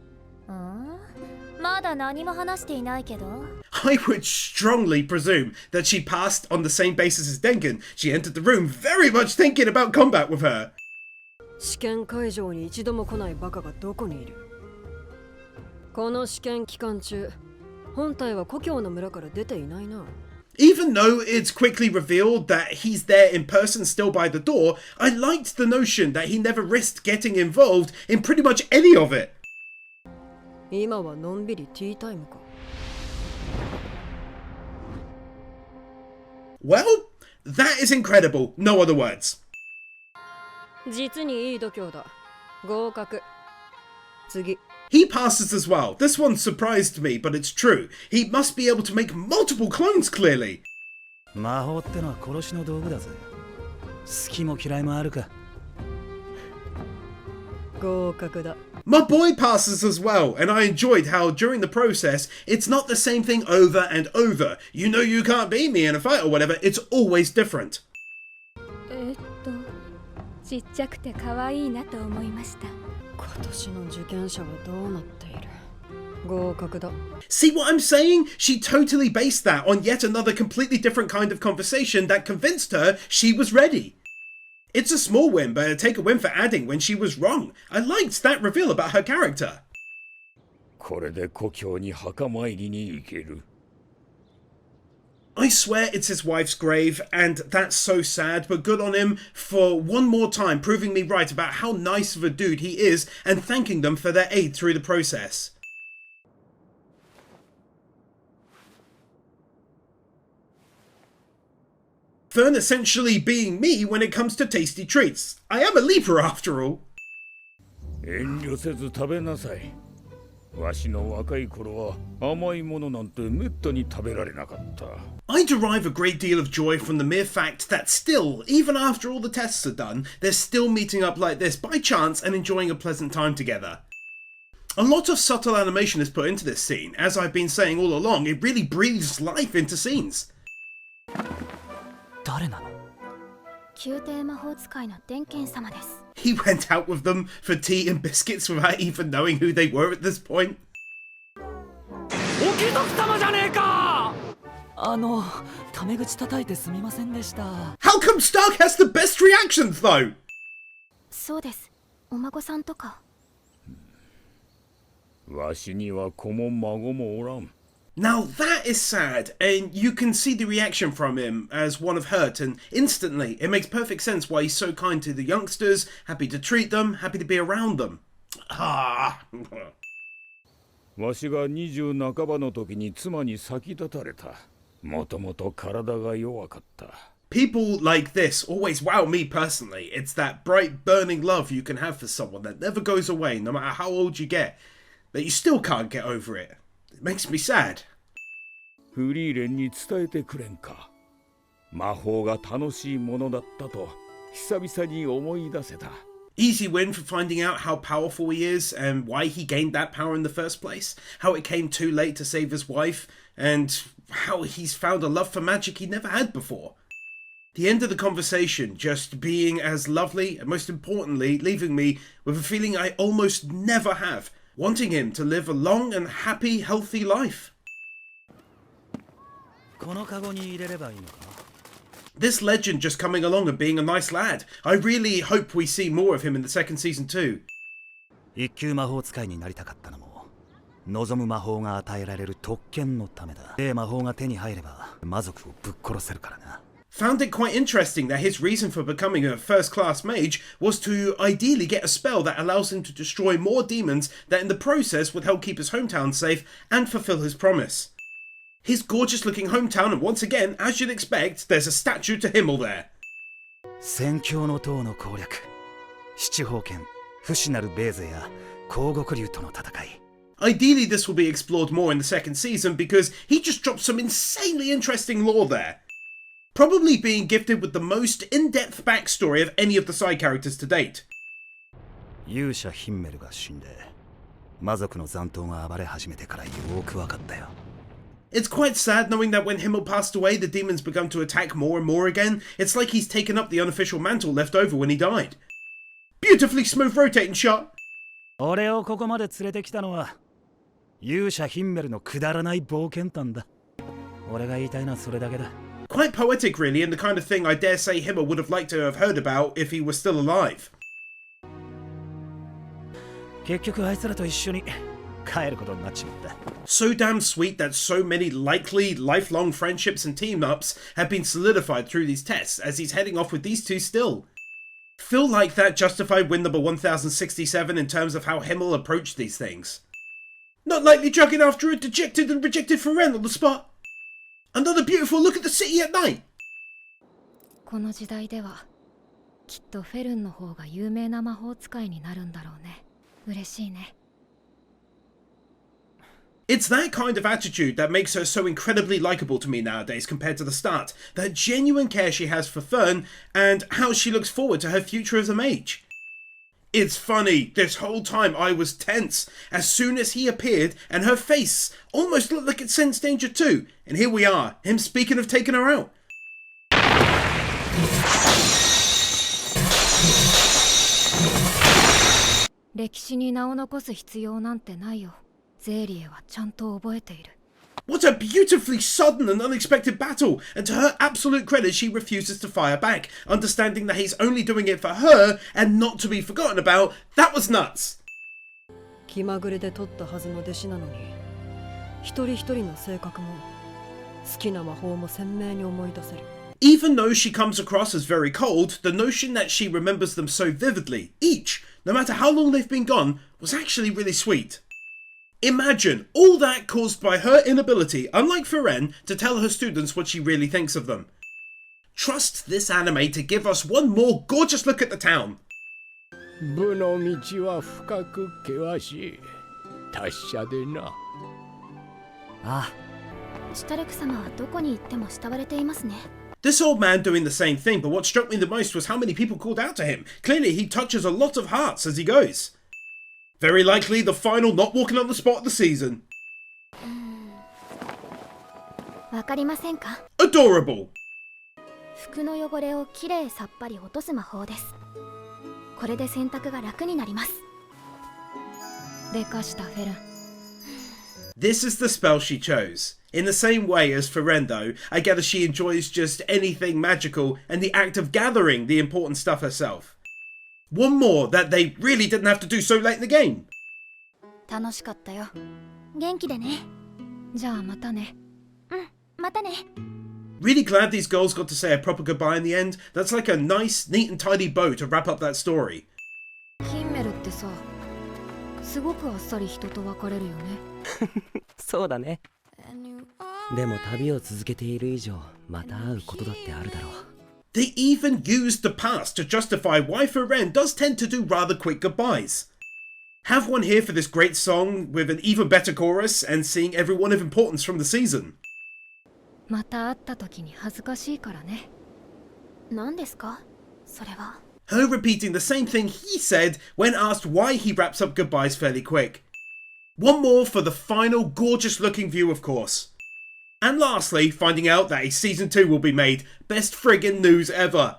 まだ何も話していないけど。 I would strongly presume that she passed on the same basis as Denken. She entered the room very much thinking about combat with her. 試験会場に一度も来ないバカがどこにいる？この試験期間中、本体は故郷の村から出ていないな。 Even though it's quickly revealed that he's there in person still by the door, I liked the notion that he never risked getting involved in pretty much any of it. 今はのんびりティータイムか。 Well, that is incredible. No other words. 実にいい度胸だ。合格。次。 He passes as well. This one surprised me, but it's true. He must be able to make multiple clones, clearly. 魔法ってのは殺しの道具だぜ。好きも嫌いもあるか。合格だ。 My boy passes as well, and I enjoyed how during the process, it's not the same thing over and over. You know you can't beat me in a fight or whatever, it's always different. ちっちゃくて可愛いなと思いました。今年の受験者はどうなっている？合格だ。 See what I'm saying? She totally based that on yet another completely different kind of conversation that convinced her she was ready. It's a small win, but take a win for adding when she was wrong. I liked that reveal about her character. これで故郷に墓参りに行ける。 I swear it's his wife's grave, and that's so sad, but good on him for one more time proving me right about how nice of a dude he is and thanking them for their aid through the process. Fern essentially being me when it comes to tasty treats. I am a leaper after all. 遠慮せず食べなさい。わしの若い頃は甘いものなんてめったに食べられなかった。 I derive a great deal of joy from the mere fact that still, even after all the tests are done, they're still meeting up like this by chance and enjoying a pleasant time together. A lot of subtle animation is put into this scene. As I've been saying all along, it really breathes life into scenes. 誰なの？宮廷魔法使いの電剣様です。 He went out with them for tea and biscuits without even knowing who they were at this point. お貴族様じゃねえか！タメ口叩いてすみませんでした。How come Stark has the best reactions though? そうです。お孫さんとか。わしには子も孫もおらん。 Now that is sad, and you can see the reaction from him as one of hurt, and instantly it makes perfect sense why he's so kind to the youngsters, happy to treat them, happy to be around them. Ah. わしが20半ばの時に妻に先立たれた。もともと体が弱かった。 People like this always wow me personally. It's that bright, burning love you can have for someone that never goes away, no matter how old you get, but you still can't get over it. It makes me sad. フリーレンに伝えてくれんか。魔法が楽しいものだったと久々に思い出せた。 Easy win for finding out how powerful he is and why he gained that power in the first place, how it came too late to save his wife, and how he's found a love for magic he never had before. The end of the conversation just being as lovely and most importantly leaving me with a feeling I almost never have, wanting him to live a long and happy, healthy life. このカゴに入れればいいのか? This legend just coming along and being a nice lad. I really hope we see more of him in the second season too. 一級魔法使いになりたかったのも望む魔法が与えられる特権のためだ。で魔法が手に入れば魔族をぶっ殺せるからな。 Found it quite interesting that his reason for becoming a first-class mage was to ideally get a spell that allows him to destroy more demons that in the process would help keep his hometown safe and fulfill his promise. His gorgeous-looking hometown, and once again, as you'd expect, there's a statue to Himmel there. 宣教の塔の攻略、七宝剣、不死なるベーゼや光極竜との戦い。 Ideally, this will be explored more in the second season because he just dropped some insanely interesting lore there. Probably being gifted with the most in-depth backstory of any of the side characters to date. 勇者ヒンメルが死んで、魔族の残党が暴れ始めてからよくわかったよ。 It's quite sad knowing that when Himmel passed away, the demons begun to attack more and more again. It's like he's taken up the unofficial mantle left over when he died. Beautifully smooth rotating shot. 俺をここまで連れてきたのは勇者ヒンメルのくだらない冒険譚だ。俺が言いたいのはそれだけだ。 Quite poetic really, and the kind of thing I dare say Himmel would have liked to have heard about if he was still alive. 結局あいつらと一緒に帰ることになっちまった。 So damn sweet that so many likely lifelong friendships and team-ups have been solidified through these tests as he's heading off with these two still. Feel like that justified win number 1067 in terms of how Himmel approached these things. Not likely dragging after a dejected and rejected Frieren on the spot. Another beautiful look at the city at night. この時代ではきっとフェルンの方が有名な魔法使いになるんだろうね。嬉しいね。 It's that kind of attitude that makes her so incredibly likeable to me nowadays compared to the start. That genuine care she has for Fern and how she looks forward to her future as a mage. It's funny, this whole time I was tense as soon as he appeared and her face almost looked like it sensed danger too. And here we are, him speaking of taking her out. 歴史に名を残す必要なんてないよ。ゼーリエはちゃんと覚えている。 What a beautifully sudden and unexpected battle! And to her absolute credit, she refuses to fire back, understanding that he's only doing it for her and not to be forgotten about. That was nuts! 気まぐれで取ったはずの弟子なのに、一人一人の性格も好きな魔法も鮮明に思い出せる。 Even though she comes across as very cold, the notion that she remembers them so vividly, each, no matter how long they've been gone, was actually really sweet. Imagine all that caused by her inability, unlike Frieren, to tell her students what she really thinks of them. Trust this anime to give us one more gorgeous look at the town. 武の道は深く険しい。達者でな。ああ。シュタルク様はどこに行っても慕われていますね。 This old man doing the same thing, but what struck me the most was how many people called out to him. Clearly he touches a lot of hearts as he goes. Very likely the final not walking on the spot of the season. わかりませんか？ Adorable. 服の汚れをきれいさっぱり落とす魔法です。これで洗濯が楽になります。でかしたフェルン。This is the spell she chose. In the same way as Frieren though, I gather she enjoys just anything magical and the act of gathering the important stuff herself. One more that they really didn't have to do so late in the game. 楽しかったよ。元気でね。じゃあまたね。またね。 Really glad these girls got to say a proper goodbye in the end. That's like a nice, neat and tidy bow to wrap up that story. キンメルってさ、すごくあっさり人と別れるよね。そうだね。でも旅を続けている以上、また会うことだってあるだろう。They even used the past to justify why Frieren does tend to do rather quick goodbyes. Have one here for this great song with an even better chorus and seeing everyone of importance from the season. また会った時に恥ずかしいからね。何ですか？それは。Her repeating the same thing he said when asked why he wraps up goodbyes fairly quick. One more for the final gorgeous looking view, of course. And lastly, finding out that a season 2 will be made. Best friggin' news ever.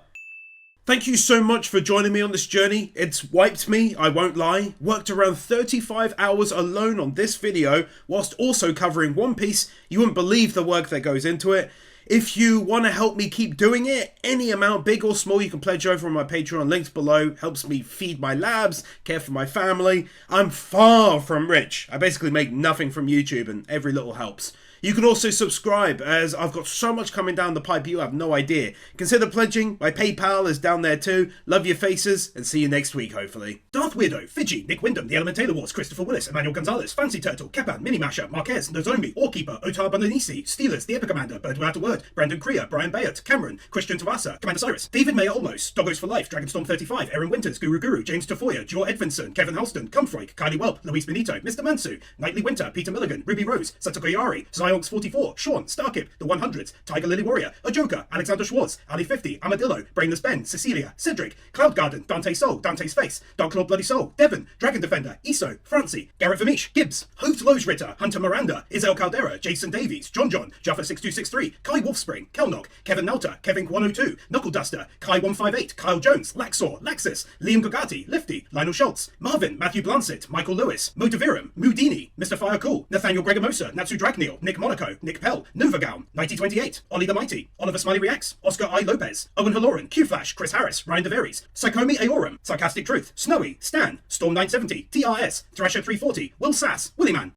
Thank you so much for joining me on this journey. It's wiped me, I won't lie. Worked around 35 hours alone on this video, whilst also covering One Piece. You wouldn't believe the work that goes into it. If you want to help me keep doing it, any amount, big or small, you can pledge over on my Patreon, links below. Helps me feed my labs, care for my family. I'm far from rich. I basically make nothing from YouTube and every little helps. You can also subscribe, as I've got so much coming down the pipe you have no idea. Consider pledging, my PayPal is down there too. Love your faces, and see you next week, hopefully. Darth Weirdo, Fiji, Nick Wyndham, The Element Taylor Wars, Christopher Willis, Emmanuel Gonzalez, Fancy Turtle, Kepan, Mini Masher, Marquez, Nozomi, Orkeeper, Otar Bananisi, Steelers, The Epic Commander, Bird Without a Word, Brandon Krier, Brian Bayard, Cameron, Christian Tavasa, Commander Cyrus, David Mayer Olmos, Doggos for Life, Dragonstorm 35, Aaron Winters, Guru, James Tafoya, Jor Edvinson, Kevin Halston, Cumfreak, Kylie Welp, Luis Benito, Mr. Mansu, Nightly Winter, Peter Milligan, Ruby Rose, Satoko Yari, Zionx 44, Sean, Starkip, The 100s, Tiger Lily Warrior, Ajoka, Alexander Schwartz, Ali 50, Amadillo, Brainless Ben, Cecilia, Cedric, Cloud Garden, Dante Soul, Dante's Face, Dark Lord Bloody Soul, Devon, Dragon Defender, Iso, Francie, Garrett Vermish, Gibbs, Hooved Lowe's Ritter, Hunter Miranda, Isel Caldera, Jason Davies, John, Jaffa 6263, Kai Wolfspring, Kelnock, Kevin Nelter, Kevin 102, Knuckle Duster, Kai 158, Kyle Jones, Laxor, Laxus, Liam Gugati, Lifty, Lionel Schultz, Marvin, Matthew Blancett, Michael Lewis, Motivirum, Mudini, Mr. Fire Cool, Nathaniel Gregomosa, Natsu Dragneel, Nick Monaco, Nick Pell, Novagaum, 9028, Ollie the Mighty, Oliver Smiley Reacts, Oscar I. Lopez, Owen Halloran, Q-Flash, Chris Harris, Ryan DeVeries, Psychomi Aorum, Sarcastic Truth, Snowy, Stan, Storm 970, TRS, Thrasher 340, Will Sass, Willyman.